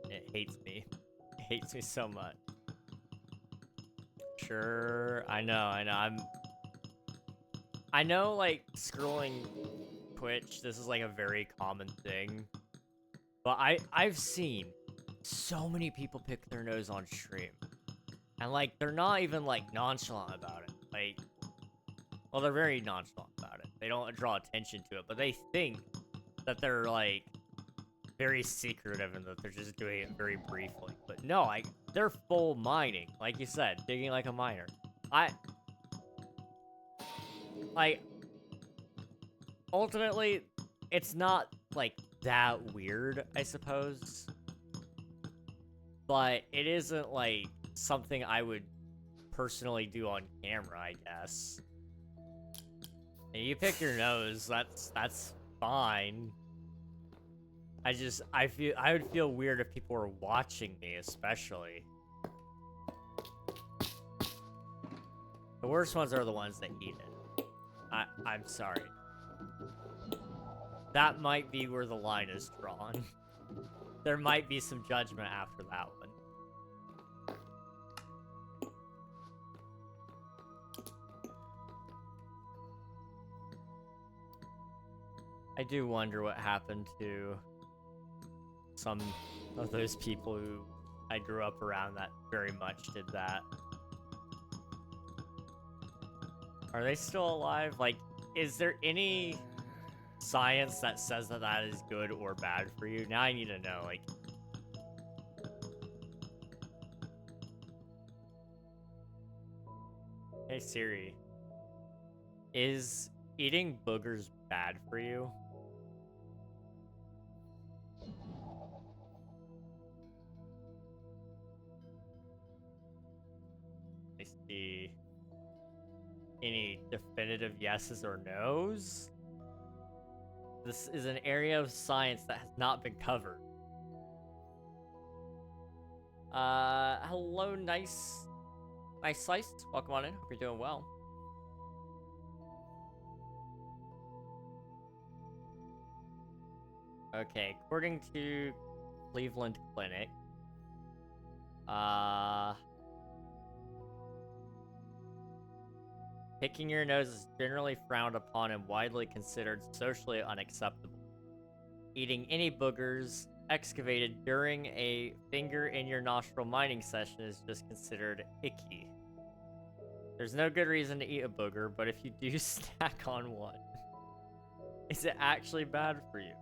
It hates me. It hates me so much. Sure, I know. I know, like, scrolling Twitch, this is, like, a very common thing. But I've seen so many people pick their nose on stream. And, like, they're not even, like, nonchalant about it. Like, well, they're very nonchalant about it. They don't draw attention to it, but they think that they're, like, very secretive and that they're just doing it very briefly. But no, they're full mining, like you said, digging like a miner. Ultimately, it's not, like, that weird, I suppose. But it isn't, like, something I would personally do on camera, I guess. And you pick your nose, that's fine. I would feel weird if people were watching me, especially. The worst ones are the ones that eat it. I'm sorry. That might be where the line is drawn. There might be some judgment after that one. I do wonder what happened to some of those people who I grew up around that very much did that. Are they still alive? Like, is there any science that says that that is good or bad for you? Now I need to know, like... Hey Siri. Is eating boogers bad for you? I see any definitive yeses or nos. This is an area of science that has not been covered. Hello, nice slice. Welcome on in. Hope you're doing well. Okay, according to Cleveland Clinic, picking your nose is generally frowned upon and widely considered socially unacceptable. Eating any boogers excavated during a finger in your nostril mining session is just considered icky. There's no good reason to eat a booger, but if you do snack on one, is it actually bad for you?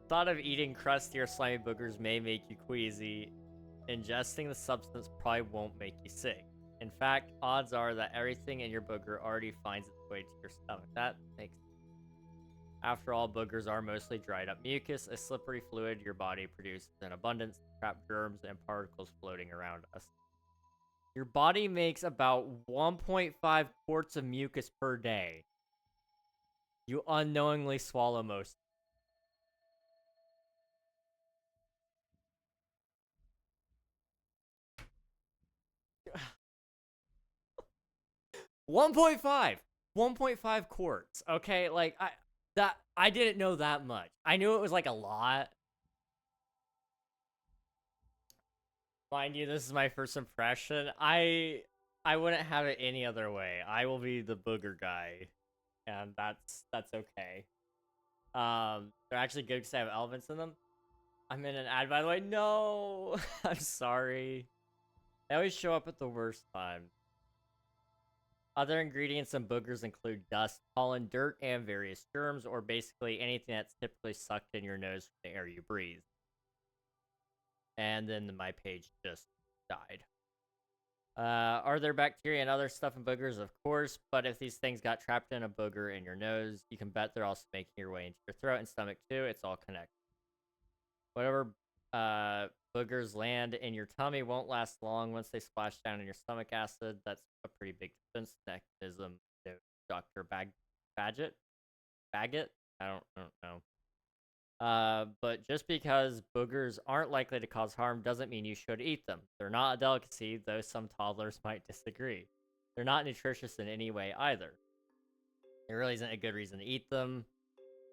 Thought of eating crusty or slimy boogers may make you queasy. Ingesting the substance probably won't make you sick. In fact, odds are that everything in your booger already finds its way to your stomach. That makes sense. After all, boogers are mostly dried up mucus, a slippery fluid your body produces in abundance to trap germs and particles floating around us. Your body makes about 1.5 quarts of mucus per day. You unknowingly swallow most. 1.5 quarts. Okay, like I didn't know that much. I knew it was like a lot. Mind you, this is my first impression. I wouldn't have it any other way. I will be the booger guy, and that's okay. They're actually good because they have elements in them. I'm in an ad, by the way. No, I'm sorry. They always show up at the worst time. Other ingredients in boogers include dust, pollen, dirt, and various germs, or basically anything that's typically sucked in your nose from the air you breathe. And then my page just died. Are there bacteria and other stuff in boogers? Of course, but if these things got trapped in a booger in your nose, you can bet they're also making your way into your throat and stomach too. It's all connected. Whatever boogers land in your tummy won't last long once they splash down in your stomach acid. That's a pretty big defense mechanism. Dr. Baggett? I don't know. But just because boogers aren't likely to cause harm doesn't mean you should eat them. They're not a delicacy, though some toddlers might disagree. They're not nutritious in any way either. There really isn't a good reason to eat them.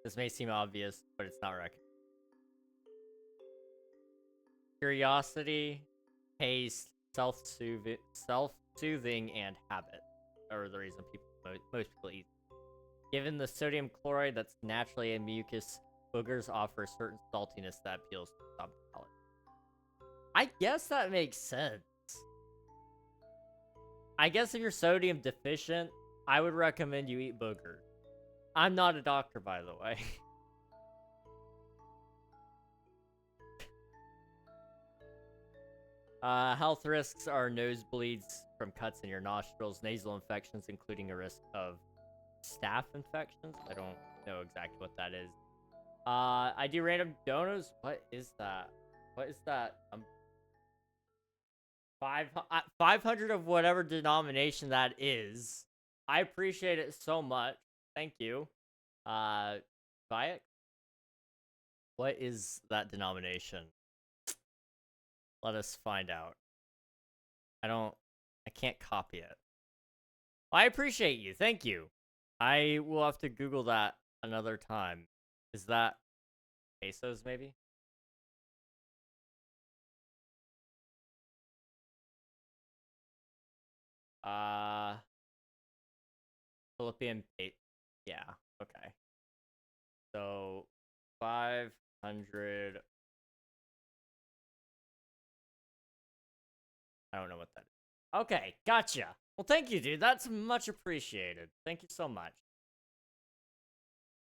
This may seem obvious, but it's not recommended. Curiosity, taste, self-soothing, and habit are the reason most people eat them. Given the sodium chloride that's naturally in mucus, boogers offer a certain saltiness that appeals to some palate. I guess that makes sense. I guess if you're sodium deficient, I would recommend you eat booger. I'm not a doctor, by the way. Health risks are nosebleeds from cuts in your nostrils, nasal infections, including a risk of staph infections. I don't know exactly what that is. I do random donos. What is that? What is that? 500 of whatever denomination that is. I appreciate it so much. Thank you. Bayek? What is that denomination? Let us find out. I can't copy it. I appreciate you. Thank you. I will have to Google that another time. Is that pesos, maybe? Philippine pay. Yeah, okay. So, 500. I don't know what that is. Okay, gotcha. Well, thank you, dude. That's much appreciated. Thank you so much.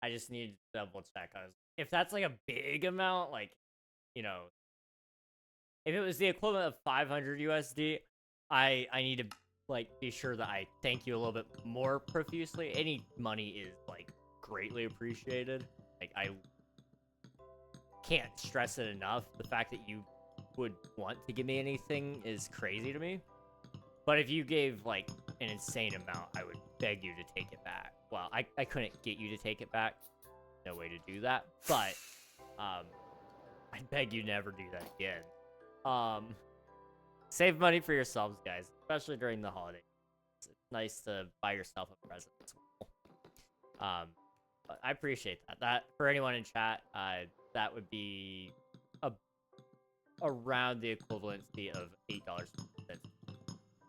I just need to double check. If that's like a big amount, like, you know, if it was the equivalent of 500 USD, I need to like be sure that I thank you a little bit more profusely. Any money is like greatly appreciated. Like, I can't stress it enough. The fact that you would want to give me anything is crazy to me. But if you gave like an insane amount, I would beg you to take it back. Well, I couldn't get you to take it back. No way to do that. But I'd beg you never do that again. Save money for yourselves, guys, especially during the holidays. It's nice to buy yourself a present as well. But I appreciate that. That for anyone in chat, that would be around the equivalency of $8,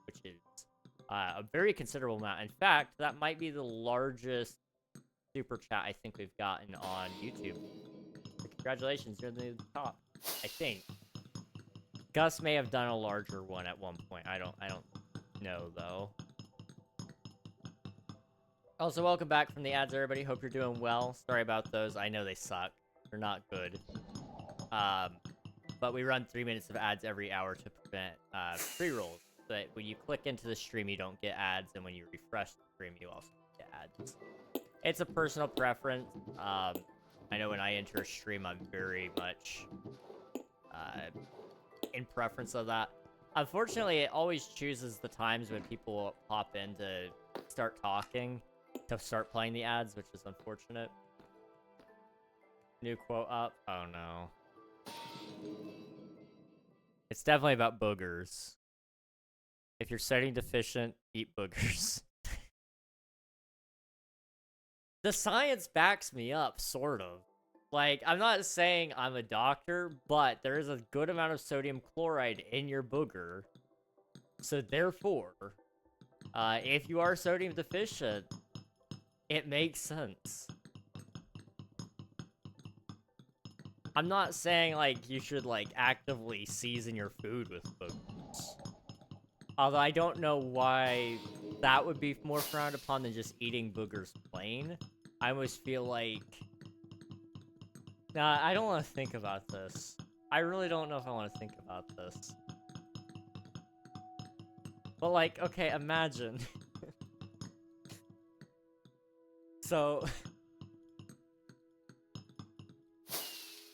which is a very considerable amount. In fact, that might be the largest super chat I think we've gotten on YouTube. So congratulations, you're in the top, I think. Gus may have done a larger one at one point. I don't know though. Also, welcome back from the ads, everybody. Hope you're doing well. Sorry about those. I know they suck. They're not good. But we run 3 minutes of ads every hour to prevent pre-rolls. So that when you click into the stream, you don't get ads, and when you refresh the stream, you also get ads. It's a personal preference. I know when I enter a stream, I'm very much in preference of that. Unfortunately, it always chooses the times when people pop in to start talking, to start playing the ads, which is unfortunate. New quote up. Oh no. It's definitely about boogers. If you're sodium deficient, eat boogers. The science backs me up, sort of. Like, I'm not saying I'm a doctor, but there is a good amount of sodium chloride in your booger. So therefore, if you are sodium deficient, it makes sense. I'm not saying, like, you should, like, actively season your food with boogers. Although I don't know why that would be more frowned upon than just eating boogers plain. I almost feel like... Nah, I don't want to think about this. I really don't know if I want to think about this. But, like, okay, imagine. So...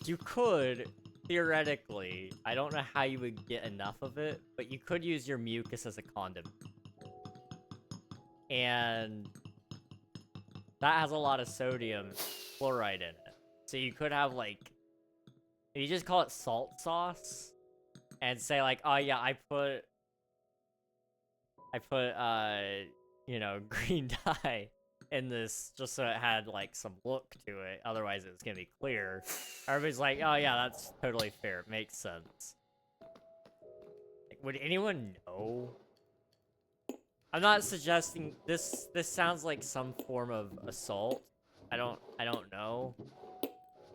you could, theoretically, I don't know how you would get enough of it, but you could use your mucus as a condom. And that has a lot of sodium chloride in it. So you could have, like, if you just call it salt sauce, and say, like, oh yeah, I put, you know, green dye in this just so it had, like, some look to it. Otherwise, it's gonna be clear. Everybody's like, oh yeah, that's totally fair. It makes sense. Like, would anyone know? I'm not suggesting this. This sounds like some form of assault. I don't know.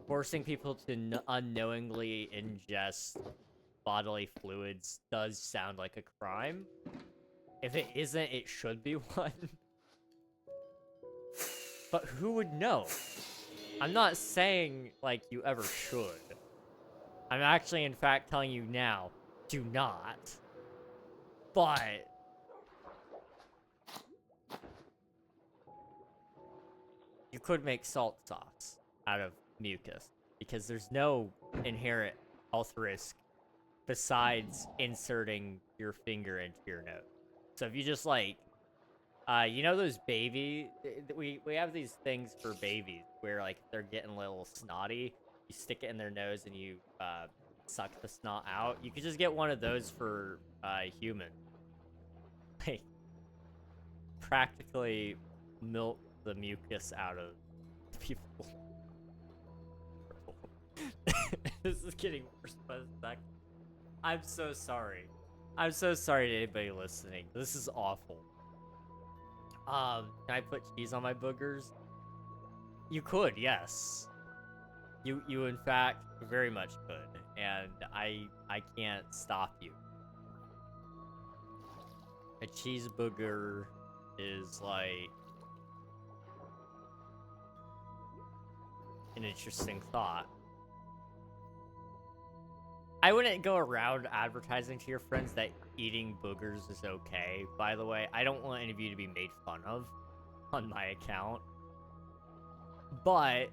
Forcing people to unknowingly ingest bodily fluids does sound like a crime. If it isn't, it should be one. But who would know? I'm not saying, like, you ever should. I'm actually, in fact, telling you now, do not. But you could make salt sauce out of mucus because there's no inherent health risk besides inserting your finger into your nose. So if you just like, you know those we have these things for babies where like if they're getting a little snotty, you stick it in their nose and you suck the snot out. You could just get one of those for humans. Like practically milk the mucus out of people. This is getting worse by the second. I'm so sorry. I'm so sorry to anybody listening. This is awful. Can I put cheese on my boogers? You could, yes. You in fact very much could, and I can't stop you. A cheese booger is like an interesting thought. I wouldn't go around advertising to your friends that eating boogers is okay, by the way. I don't want any of you to be made fun of on my account. But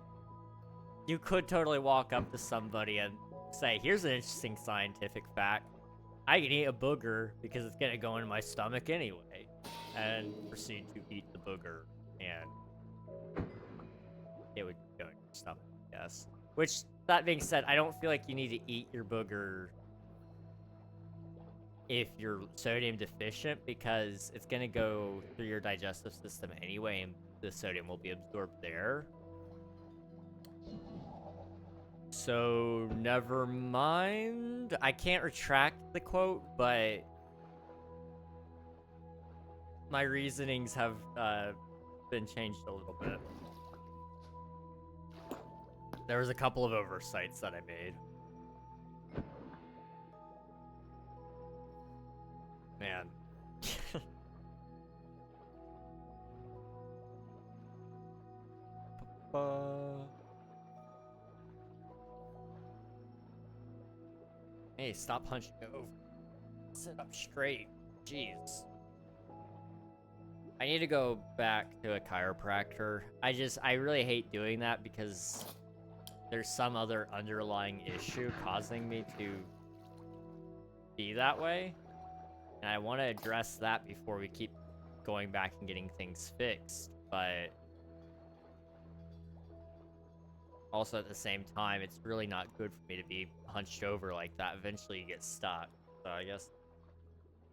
you could totally walk up to somebody and say, here's an interesting scientific fact. I can eat a booger because it's going to go into my stomach anyway. And proceed to eat the booger. And it would go in your stomach, yes. Which, that being said, I don't feel like you need to eat your booger if you're sodium deficient, because it's going to go through your digestive system anyway, and the sodium will be absorbed there. So, never mind. I can't retract the quote, but my reasonings have been changed a little bit. There was a couple of oversights that I made. Man. Hey, stop hunching over. Sit up straight. Jeez. I need to go back to a chiropractor. I really hate doing that because there's some other underlying issue causing me to be that way. And I want to address that before we keep going back and getting things fixed. But also at the same time, it's really not good for me to be hunched over like that. Eventually you get stuck. So I guess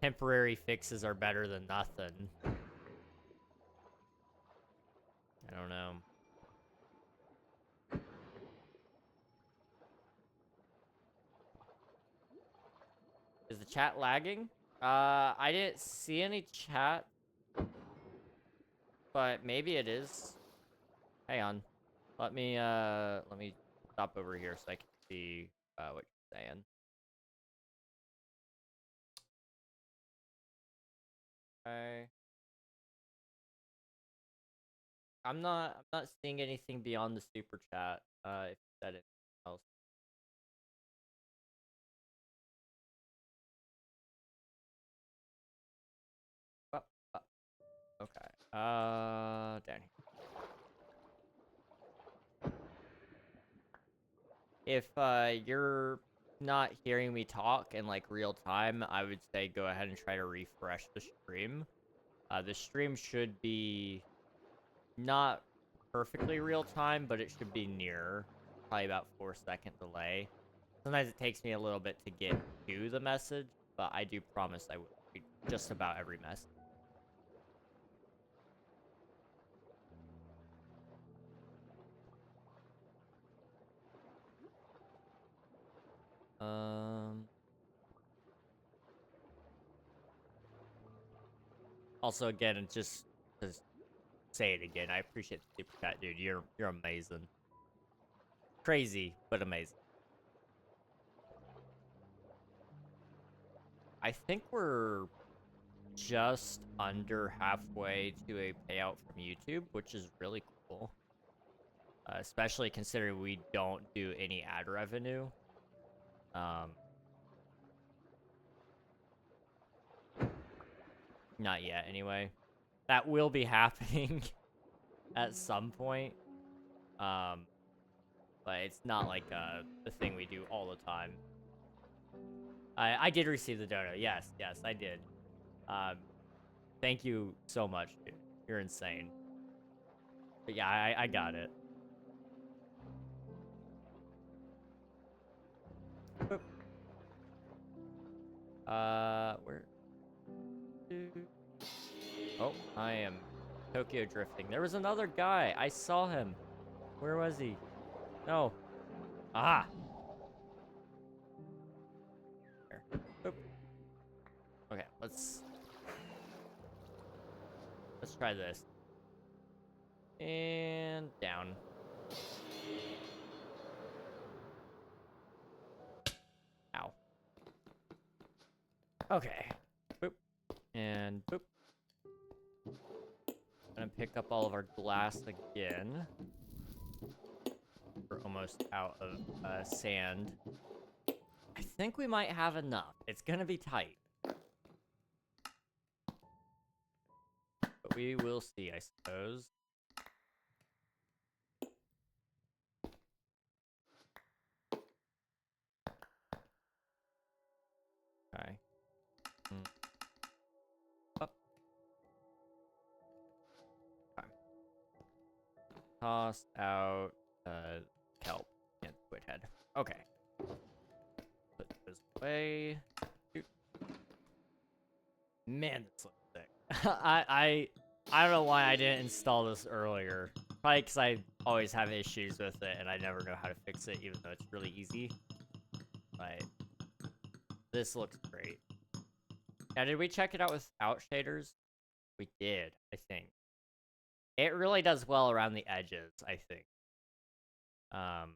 temporary fixes are better than nothing. I don't know. Is the chat lagging? I didn't see any chat, but maybe it is. Hang on. Let me stop over here so I can see what you're saying. Okay. I'm not seeing anything beyond the super chat. If you said anything else. Oh, oh. Okay. Down here. If you're not hearing me talk in like real time, I would say go ahead and try to refresh the stream. The stream should be not perfectly real time, but it should be near. Probably about 4-second delay. Sometimes it takes me a little bit to get to the message, but I do promise I will read just about every message. Also, again, just to say it again, I appreciate the super chat, dude. You're amazing. Crazy, but amazing. I think we're just under halfway to a payout from YouTube, which is really cool. Especially considering we don't do any ad revenue. Not yet, anyway. That will be happening at some point. But it's not like the thing we do all the time. I did receive the dono. Yes, I did. Thank you so much, dude. You're insane. But yeah, I got it. Boop. Where? Oh, I am Tokyo drifting. There was another guy. I saw him. Where was he? No. Ah. There. Boop. Okay, let's try this. And down. Ow. Okay. Boop. And boop. Gonna pick up all of our glass again. We're almost out of sand. I think we might have enough. It's gonna be tight. But we will see, I suppose. Okay. Up. Okay. Toss out kelp and squid head. Okay. Put this away. Shoot. Man, this looks sick. I don't know why I didn't install this earlier. Probably because I always have issues with it and I never know how to fix it, even though it's really easy. But this looks great. Now, did we check it out without shaders? We did, I think. It really does well around the edges, I think. I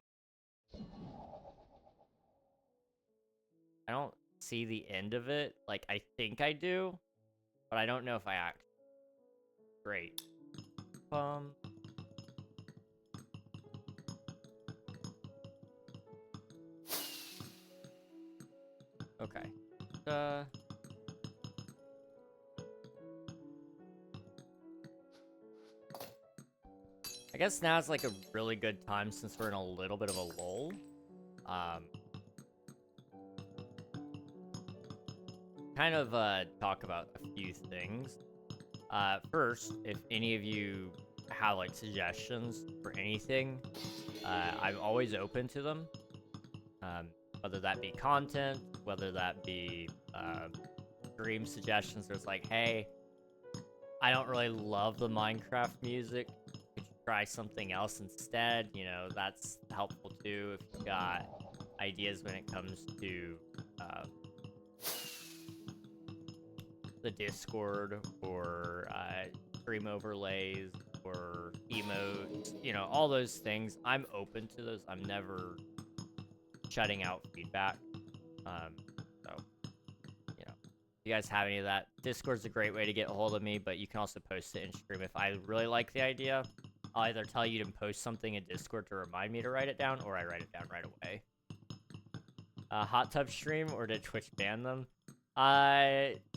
don't see the end of it. Like, I think I do, but I don't know if I actually. Great. Okay. I guess now is like a really good time since we're in a little bit of a lull. Kind of talk about a few things. First, if any of you have like suggestions for anything, I'm always open to them. Whether that be content, whether that be stream suggestions. There's like, hey, I don't really love the Minecraft music. Could you try something else instead? You know, that's helpful too if you've got ideas when it comes to the Discord or stream overlays or emotes, you know, all those things. I'm open to those. I'm never shutting out feedback. So, you know, if you guys have any of that, Discord's a great way to get a hold of me, but you can also post it in stream. If I really like the idea, I'll either tell you to post something in Discord to remind me to write it down, or I write it down right away. Hot tub stream, or did Twitch ban them?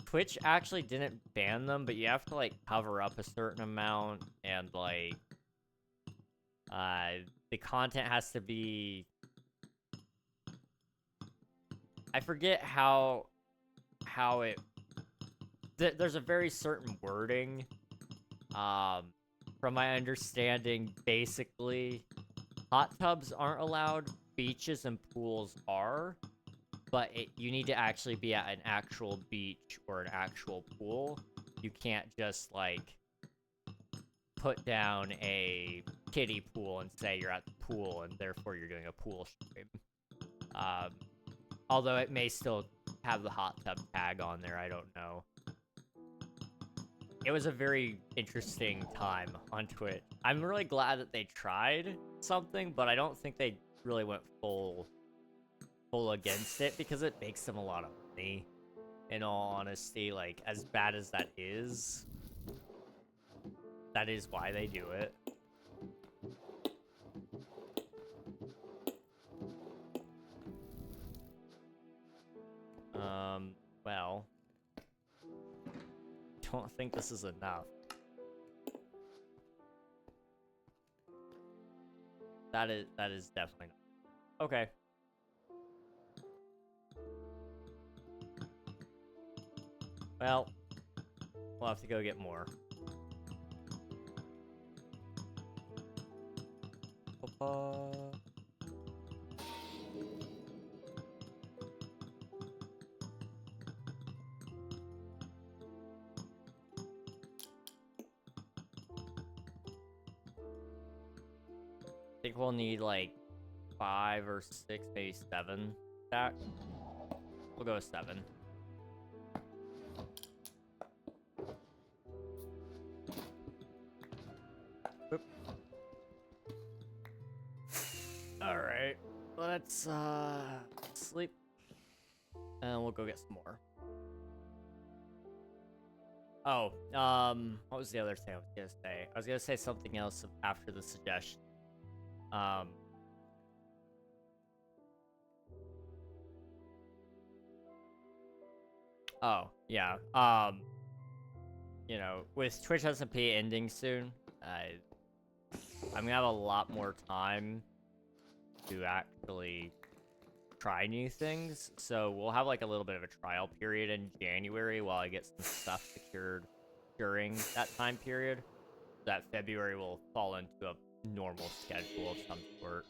Twitch actually didn't ban them, but you have to, like, cover up a certain amount, and, like, the content has to be... I forget how it... There's a very certain wording. From my understanding, basically, hot tubs aren't allowed, beaches and pools are, but you need to actually be at an actual beach or an actual pool. You can't just, like, put down a kiddie pool and say you're at the pool and therefore you're doing a pool stream. Although it may still have the hot tub tag on there, I don't know. It was a very interesting time on Twitch. I'm really glad that they tried something, but I don't think they really went full against it because it makes them a lot of money. In all honesty, like, as bad as that is why they do it. Well, don't think this is enough. That is definitely not. Okay. Well, we'll have to go get more. I think we'll need like 5 or 6, maybe 7 stacks. We'll go with 7. Oop. All right, let's sleep, and we'll go get some more. Oh, what was the other thing I was gonna say? I was gonna say something else after the suggestion. Oh, yeah. You know, with Twitch SMP ending soon, I'm gonna have a lot more time to actually try new things. So we'll have like a little bit of a trial period in January while I get some stuff secured during that time period. That February will fall into a normal schedule of some sort.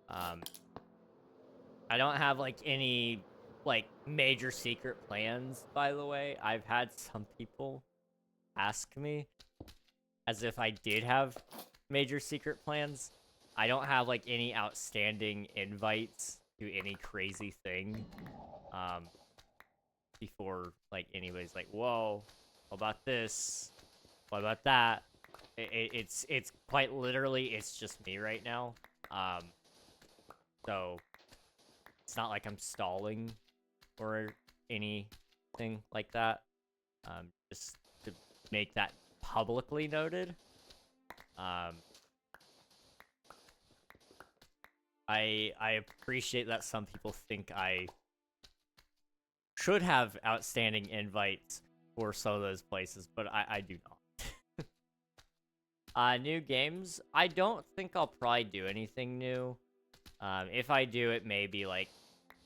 I don't have like any like major secret plans, by the way. I've had some people ask me as if I did have major secret plans. I don't have like any outstanding invites to any crazy thing. Before like anybody's like, whoa, what about this? What about that? It's quite literally, it's just me right now. So it's not like I'm stalling or anything like that. Just to make that publicly noted. I appreciate that some people think I should have outstanding invites for some of those places, but I do not. New games. I don't think I'll probably do anything new. If I do, it may be like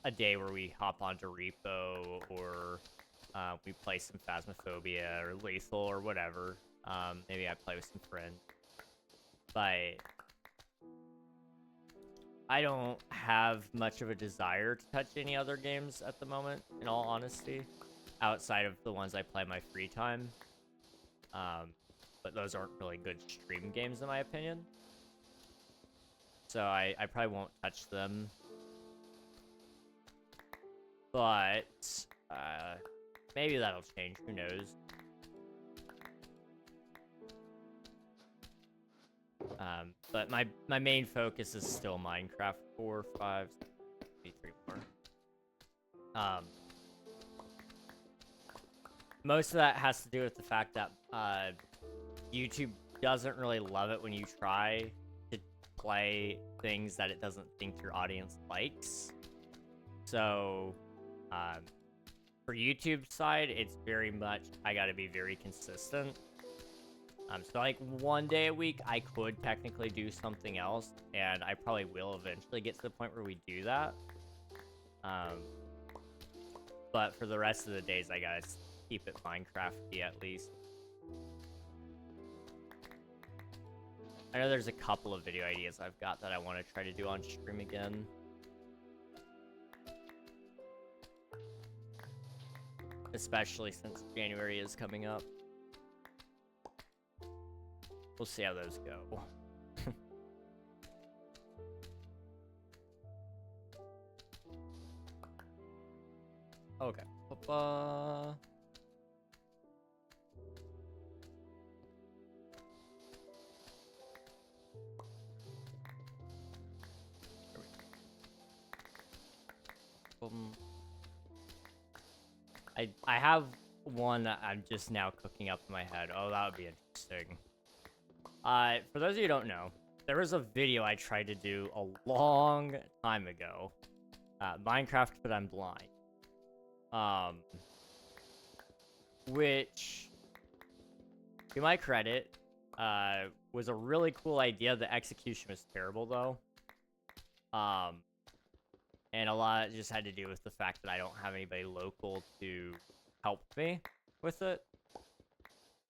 a day where we hop onto Repo, or we play some Phasmophobia or Lethal or whatever. Maybe I play with some friends. But I don't have much of a desire to touch any other games at the moment, in all honesty, outside of the ones I play in my free time. But those aren't really good stream games, in my opinion. So I probably won't touch them. But maybe that'll change, who knows. But my main focus is still Minecraft 4, 5, 3, 4. Most of that has to do with the fact that YouTube doesn't really love it when you try to play things that it doesn't think your audience likes. So, for YouTube's side, it's very much, I gotta be very consistent. So like one day a week, I could technically do something else, and I probably will eventually get to the point where we do that. But for the rest of the days, I gotta keep it Minecraft-y at least. I know there's a couple of video ideas I've got that I want to try to do on stream again. Especially since January is coming up. We'll see how those go. Okay. I have one that I'm just now cooking up in my head. Oh, that would be interesting. For those of you who don't know, there was a video I tried to do a long time ago. Minecraft, but I'm blind. which, to my credit, was a really cool idea. The execution was terrible, though. And a lot just had to do with the fact that I don't have anybody local to help me with it.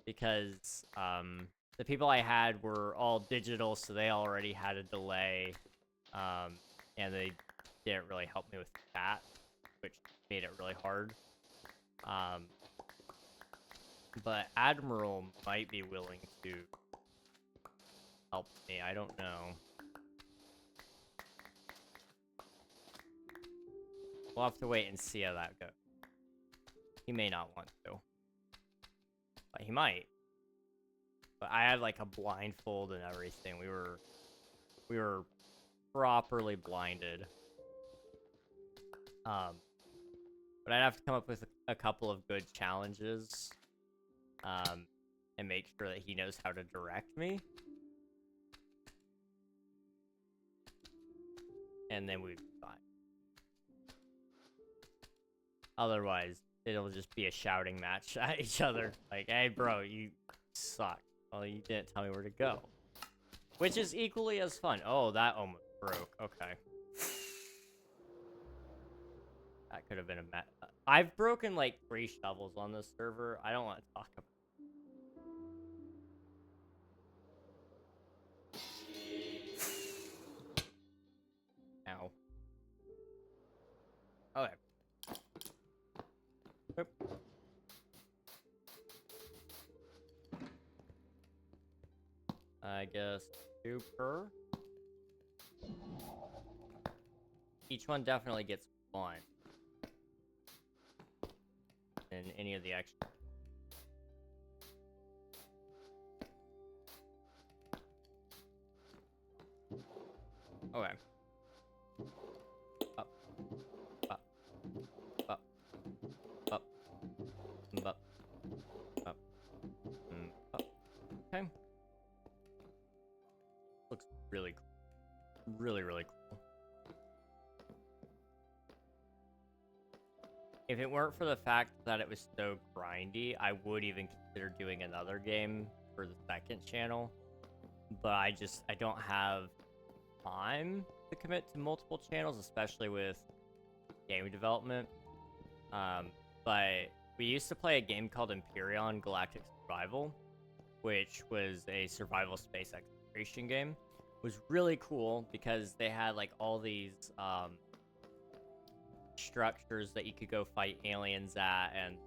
Because, the people I had were all digital, so they already had a delay. And they didn't really help me with that, which made it really hard. But Admiral might be willing to help me. I don't know. We'll have to wait and see how that goes. He may not want to. But he might. But I had like a blindfold and everything. We were properly blinded. But I'd have to come up with a couple of good challenges. And make sure that he knows how to direct me. And then we'd be fine. Otherwise, it'll just be a shouting match at each other. Like, hey, bro, you suck. Well, you didn't tell me where to go. Which is equally as fun. Oh, that almost broke. Okay. That could have been a match. I've broken, like, 3 shovels on this server. I don't want to talk about it. Ow. Okay. Oop. I guess 2 per. Each one definitely gets 1. And any of the extra. Okay. Up. Up. Up. Up. Up. Up. Up. Okay. Looks really cool. Really, really cool. If it weren't for the fact that it was so grindy, I would even consider doing another game for the second channel. But I don't have time to commit to multiple channels, especially with game development. But we used to play a game called Empyrean Galactic Survival, which was a survival space exploration game. It was really cool because they had like all these structures that you could go fight aliens at, and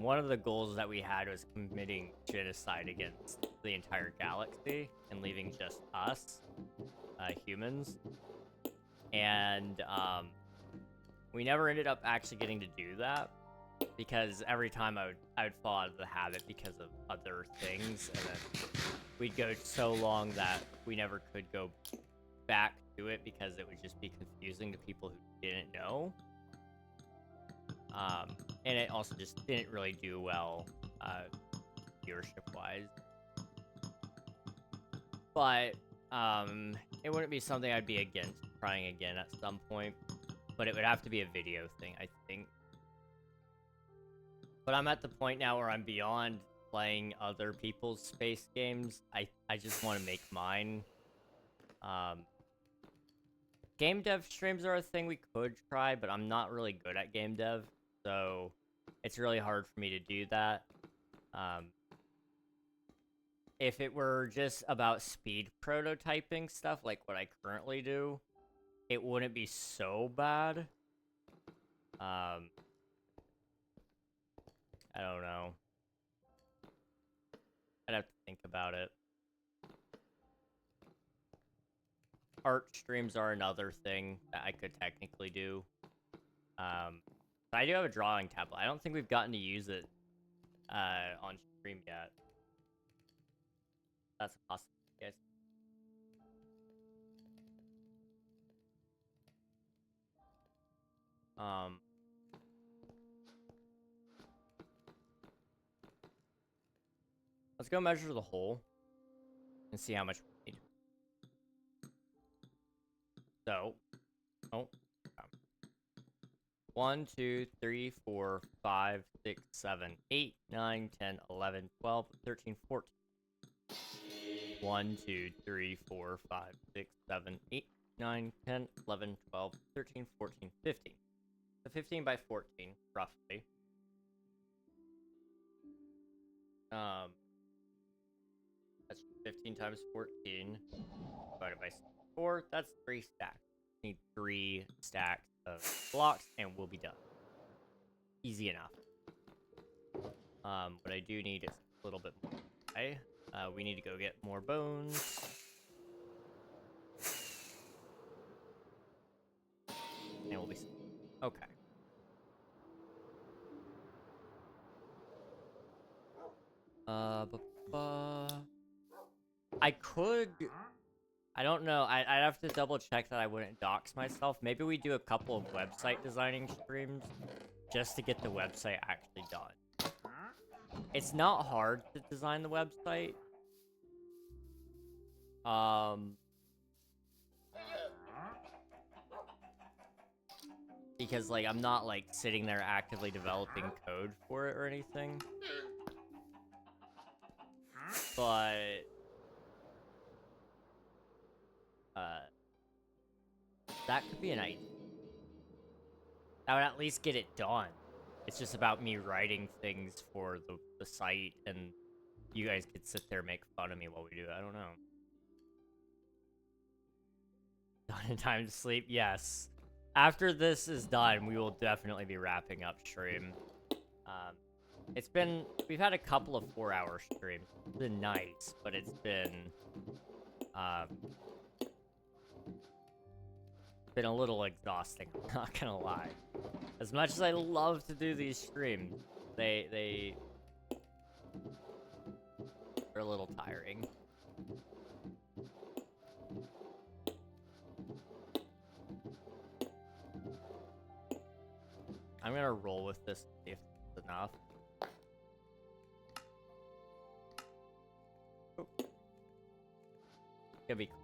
one of the goals that we had was committing genocide against the entire galaxy and leaving just us, humans. And we never ended up actually getting to do that because every time I would fall out of the habit because of other things, and then we'd go so long that we never could go back to it because it would just be confusing to people who didn't know. And it also just didn't really do well, viewership-wise. But, it wouldn't be something I'd be against trying again at some point. But it would have to be a video thing, I think. But I'm at the point now where I'm beyond playing other people's space games. I just want to make mine. Game dev streams are a thing we could try, but I'm not really good at game dev, so it's really hard for me to do that. If it were just about speed prototyping stuff like what I currently do, it wouldn't be so bad. I don't know. I'd have to think about it. Art streams are another thing that I could technically do. I do have a drawing tablet. I don't think we've gotten to use it on stream yet. That's a possibility, guys. Let's go measure the hole and see how much we need. So, 1, 2, 3, 4, 5, 6, 7, 8, 9, 10, 11, 12, 13, 14. 1, 2, 3, 4, 5, 6, 7, 8, 9, 10, 11, 12, 13, 14, 15. So 15 by 14, roughly. That's 15 times 14 divided by 4. That's 3 stacks. Need 3 stacks of blocks, and we'll be done. Easy enough. What I do need is a little bit more. Okay. We need to go get more bones. And we'll be... Okay. I could... I don't know. I'd have to double check that I wouldn't dox myself. Maybe we do a couple of website designing streams just to get the website actually done. It's not hard to design the website. Because, like, I'm not, like, sitting there actively developing code for it or anything. But... that could be an idea. That would at least get it done. It's just about me writing things for the site, and you guys could sit there and make fun of me while we do it. I don't know. Done in time to sleep? Yes. After this is done, we will definitely be wrapping up stream. We've had a couple of 4-hour streams. It's been nice, but it's been a little exhausting, I'm not gonna lie. As much as I love to do these streams, they're a little tiring. I'm gonna roll with this, see if it's enough. Oh. Gonna be cool.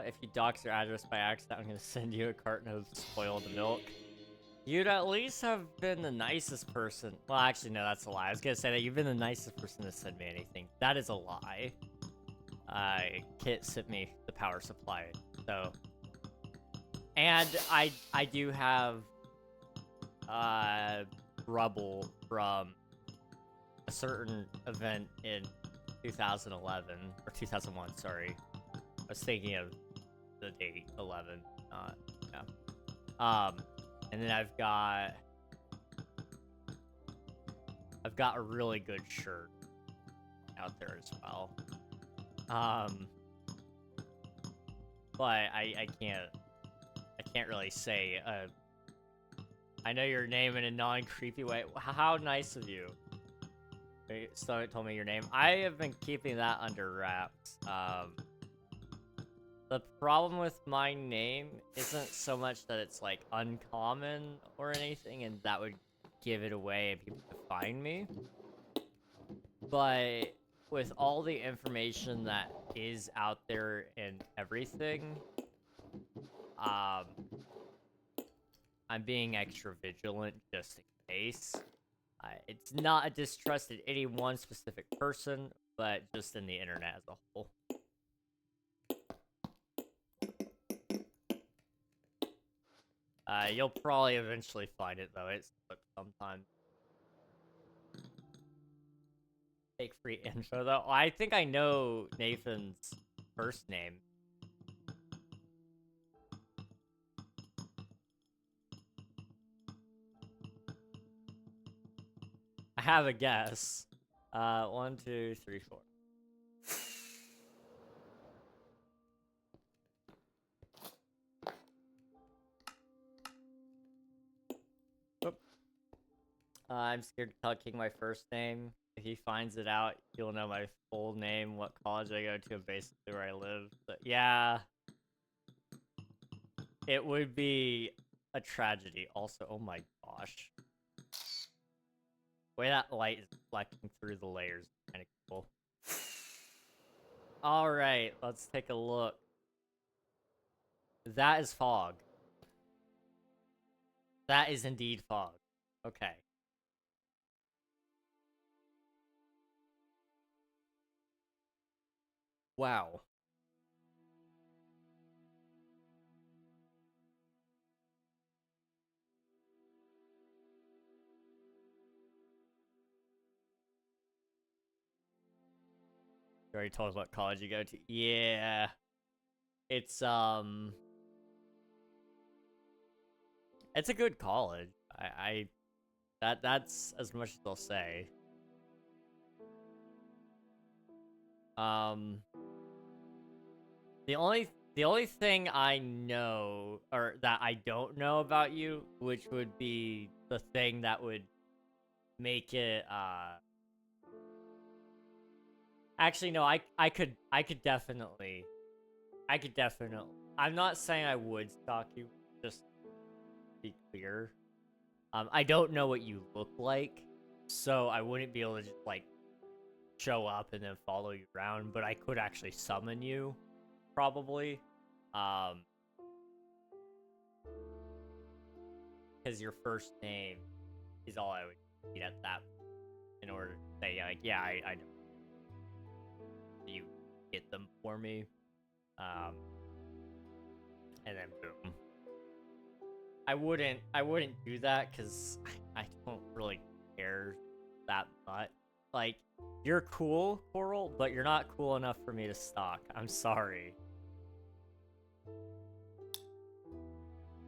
If you dox your address by accident, I'm gonna send you a carton of spoiled milk. You'd at least have been the nicest person. Well, actually, no, that's a lie. I was gonna say that you've been the nicest person to send me anything. That is a lie. Kit sent me the power supply, so... And I do have, rubble from a certain event in 2011, or 2001, sorry. I was thinking of the date, 11, yeah. And then I've got a really good shirt out there as well. But I can't really say, I know your name in a non-creepy way. How nice of you. Stomach told me your name. I have been keeping that under wraps. The problem with my name isn't so much that it's, like, uncommon or anything, and that would give it away and people could find me. But with all the information that is out there and everything, I'm being extra vigilant just in case. It's not a distrust in any one specific person, but just in the internet as a whole. You'll probably eventually find it, though. It's sometimes. Fake free info, though. I think I know Nathan's first name. I have a guess. 1, 2, 3, 4. I'm scared to tell King my first name. If he finds it out, he'll know my full name, what college I go to, and basically where I live. But yeah. It would be a tragedy. Also, oh my gosh. The way that light is reflecting through the layers is kind of cool. Alright, let's take a look. That is fog. That is indeed fog. Okay. Wow. You already told us what college you go to. Yeah. It's a good college. That's as much as I'll say. The only thing I know, or that I don't know about you, which would be the thing that would make it, actually, no, I could definitely, I'm not saying I would stalk you, just to be clear. I don't know what you look like, so I wouldn't be able to just, like, show up and then follow you around, but I could actually summon you, probably. Because your first name is all I would need at that point in order to say, like, yeah, I know. You get them for me. And then boom. I wouldn't do that because I don't really care that much. Like, you're cool, Coral, but you're not cool enough for me to stalk. I'm sorry.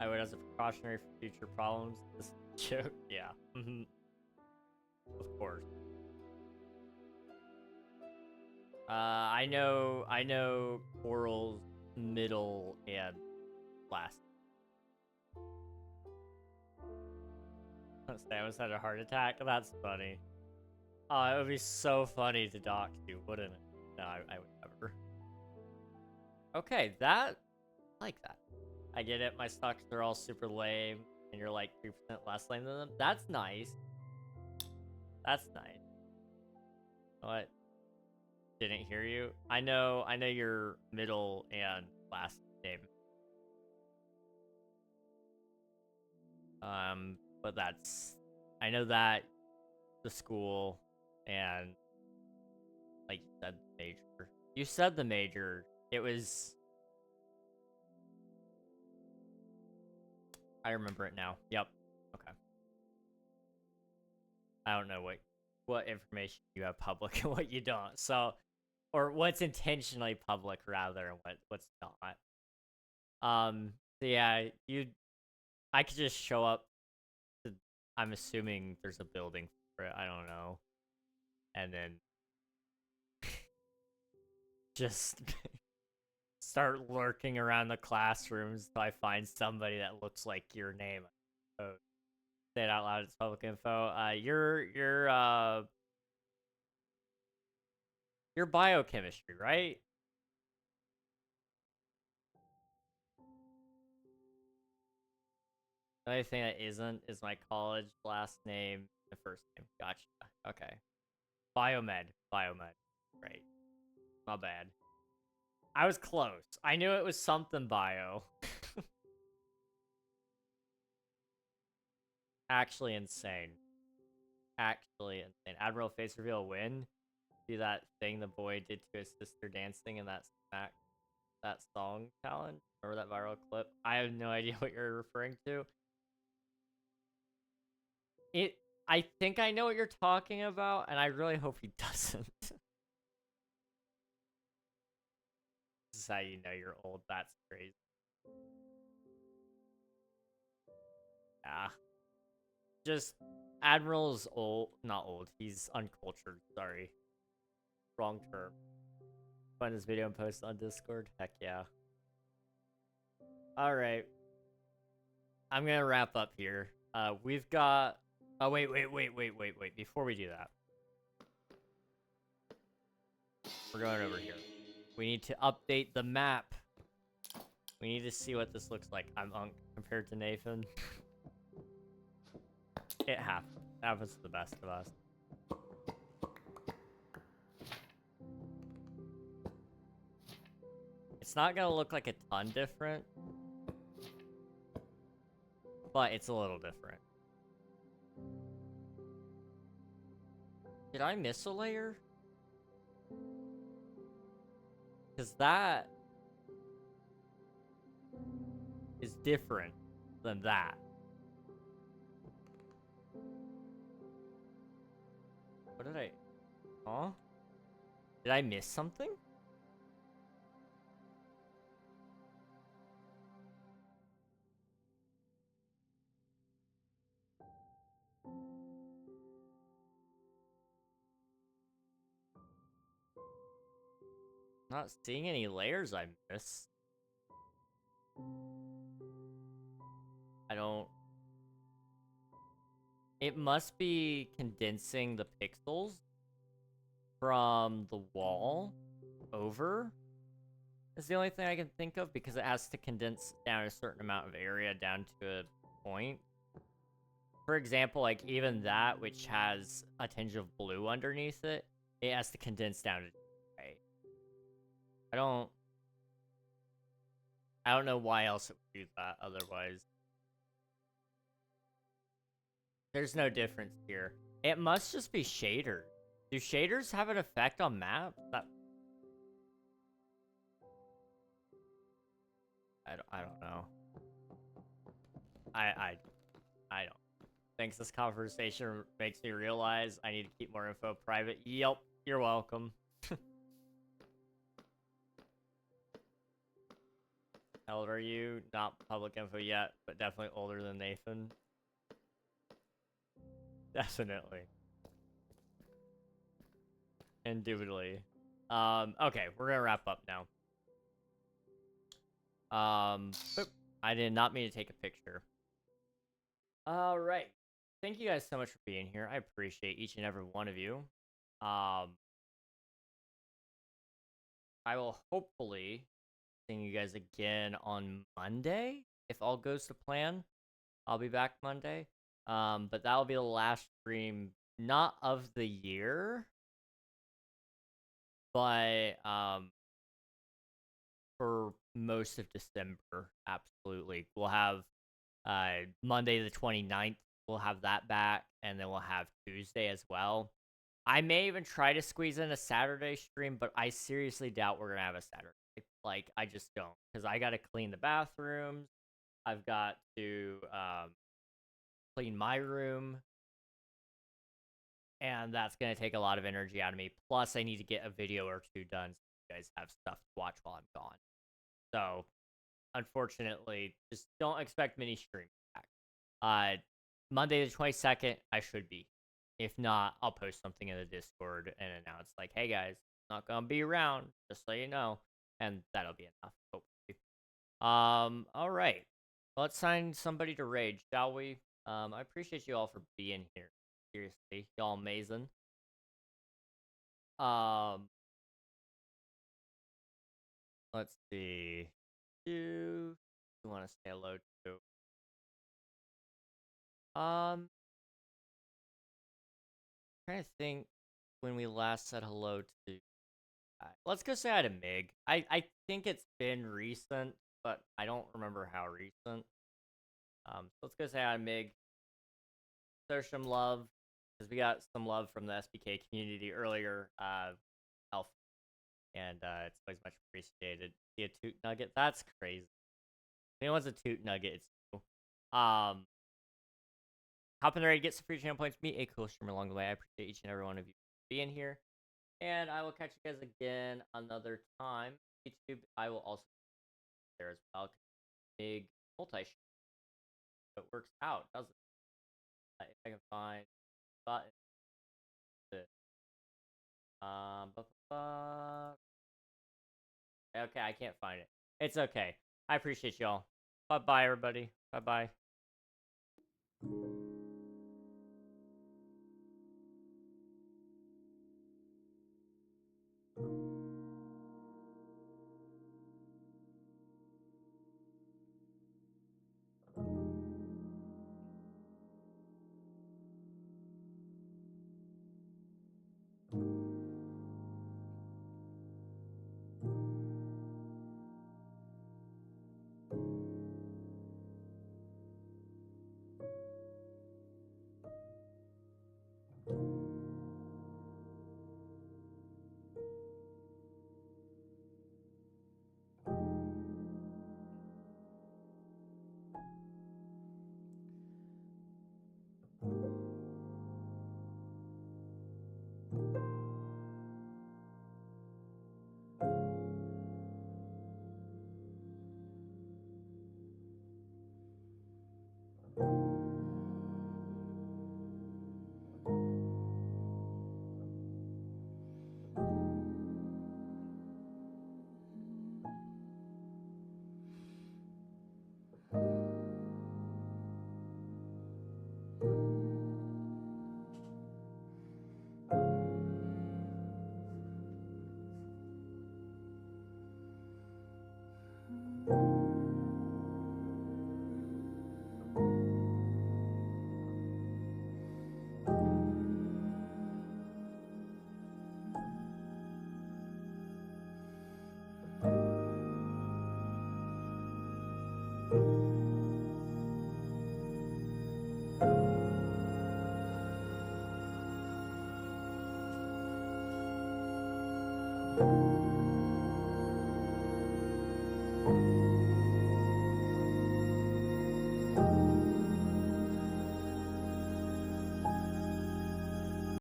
I would, as a precautionary for future problems. This joke, yeah. Of course. I know Coral's middle and last. I almost had a heart attack. That's funny. Oh, it would be so funny to dox you, wouldn't it? No, I would never. Okay, I like that. I get it. My stocks are all super lame, and you're like 3% less lame than them. That's nice. That's nice. What? Didn't hear you. I know your middle and last name. But I know that the school and, like you said, the major. You said the major. It was. I remember it now. Yep. Okay. I don't know what information you have public and what you don't. So, or what's intentionally public rather, and what's not. So yeah, I could just show up to, I'm assuming there's a building for it, I don't know. And then just start lurking around the classrooms till I find somebody that looks like your name. Oh, say it out loud, it's public info. You're biochemistry, right? The only thing that isn't is my college last name and first name. Gotcha. Okay. Biomed. Right. My bad. I was close. I knew it was something bio. Actually insane. Admiral face reveal win. See that thing the boy did to his sister dancing in that song challenge? Remember that viral clip? I have no idea what you're referring to. I think I know what you're talking about, and I really hope he doesn't. This is how you know you're old. That's crazy. Yeah. Just, Admiral's old. Not old. He's uncultured. Sorry. Wrong term. Find this video and post on Discord? Heck yeah. Alright. I'm gonna wrap up here. We've got... Oh, wait. Before we do that. We're going over here. We need to update the map. We need to see what this looks like. I'm compared to Nathan. It happens. It happens to the best of us. It's not gonna look like a ton different, but it's a little different. Did I miss a layer? Because that is different than that. What did I... Huh? Did I miss something? Not seeing any layers I missed. I don't... It must be condensing the pixels from the wall over. Is the only thing I can think of, because it has to condense down a certain amount of area down to a point. For example, like even that, which has a tinge of blue underneath it, it has to condense down to right. I don't know why else it would do that otherwise. There's no difference here. It must just be shaders. Do shaders have an effect on maps? I don't know. I don't. Thanks, this conversation makes me realize I need to keep more info private. Yep, you're welcome. How old are you? Not public info yet, but definitely older than Nathan. Definitely. Indubitably. Okay, we're gonna wrap up now. I did not mean to take a picture. All right. Thank you guys so much for being here. I appreciate each and every one of you. I will hopefully see you guys again on Monday if all goes to plan. I'll be back Monday. But that'll be the last stream, not of the year, but for most of December. Absolutely. We'll have Monday the 29th, we'll have that back, and then we'll have Tuesday as well. I may even try to squeeze in a Saturday stream, but I seriously doubt we're gonna have a Saturday. Like, I just don't, because I gotta clean the bathrooms. I've got to clean my room, and that's gonna take a lot of energy out of me. Plus, I need to get a video or two done so you guys have stuff to watch while I'm gone. So, unfortunately, just don't expect many streams back. Monday the 22nd, I should be. If not, I'll post something in the Discord and announce, like, hey guys, not gonna be around, just so you know. And that'll be enough, hopefully. All right. Let's sign somebody to raid, shall we? I appreciate you all for being here. Seriously, y'all amazing. Let's see. Who do you want to say hello to? Trying to think when we last said hello to. Let's go say hi to Mig. I think it's been recent, but I don't remember how recent. So let's go say hi to Mig. Show some love, because we got some love from the SBK community earlier. Elf, and it's always much appreciated. See a toot nugget? That's crazy. If anyone's a toot nugget, it's you. Hop in the raid, get some free channel points, meet a cool streamer along the way. I appreciate each and every one of you being here. And I will catch you guys again another time. YouTube, I will also be there as well. Big multi-stream. It works out, doesn't it? If I can find button. Okay, I can't find it. It's okay. I appreciate y'all. Bye-bye, everybody. Bye-bye.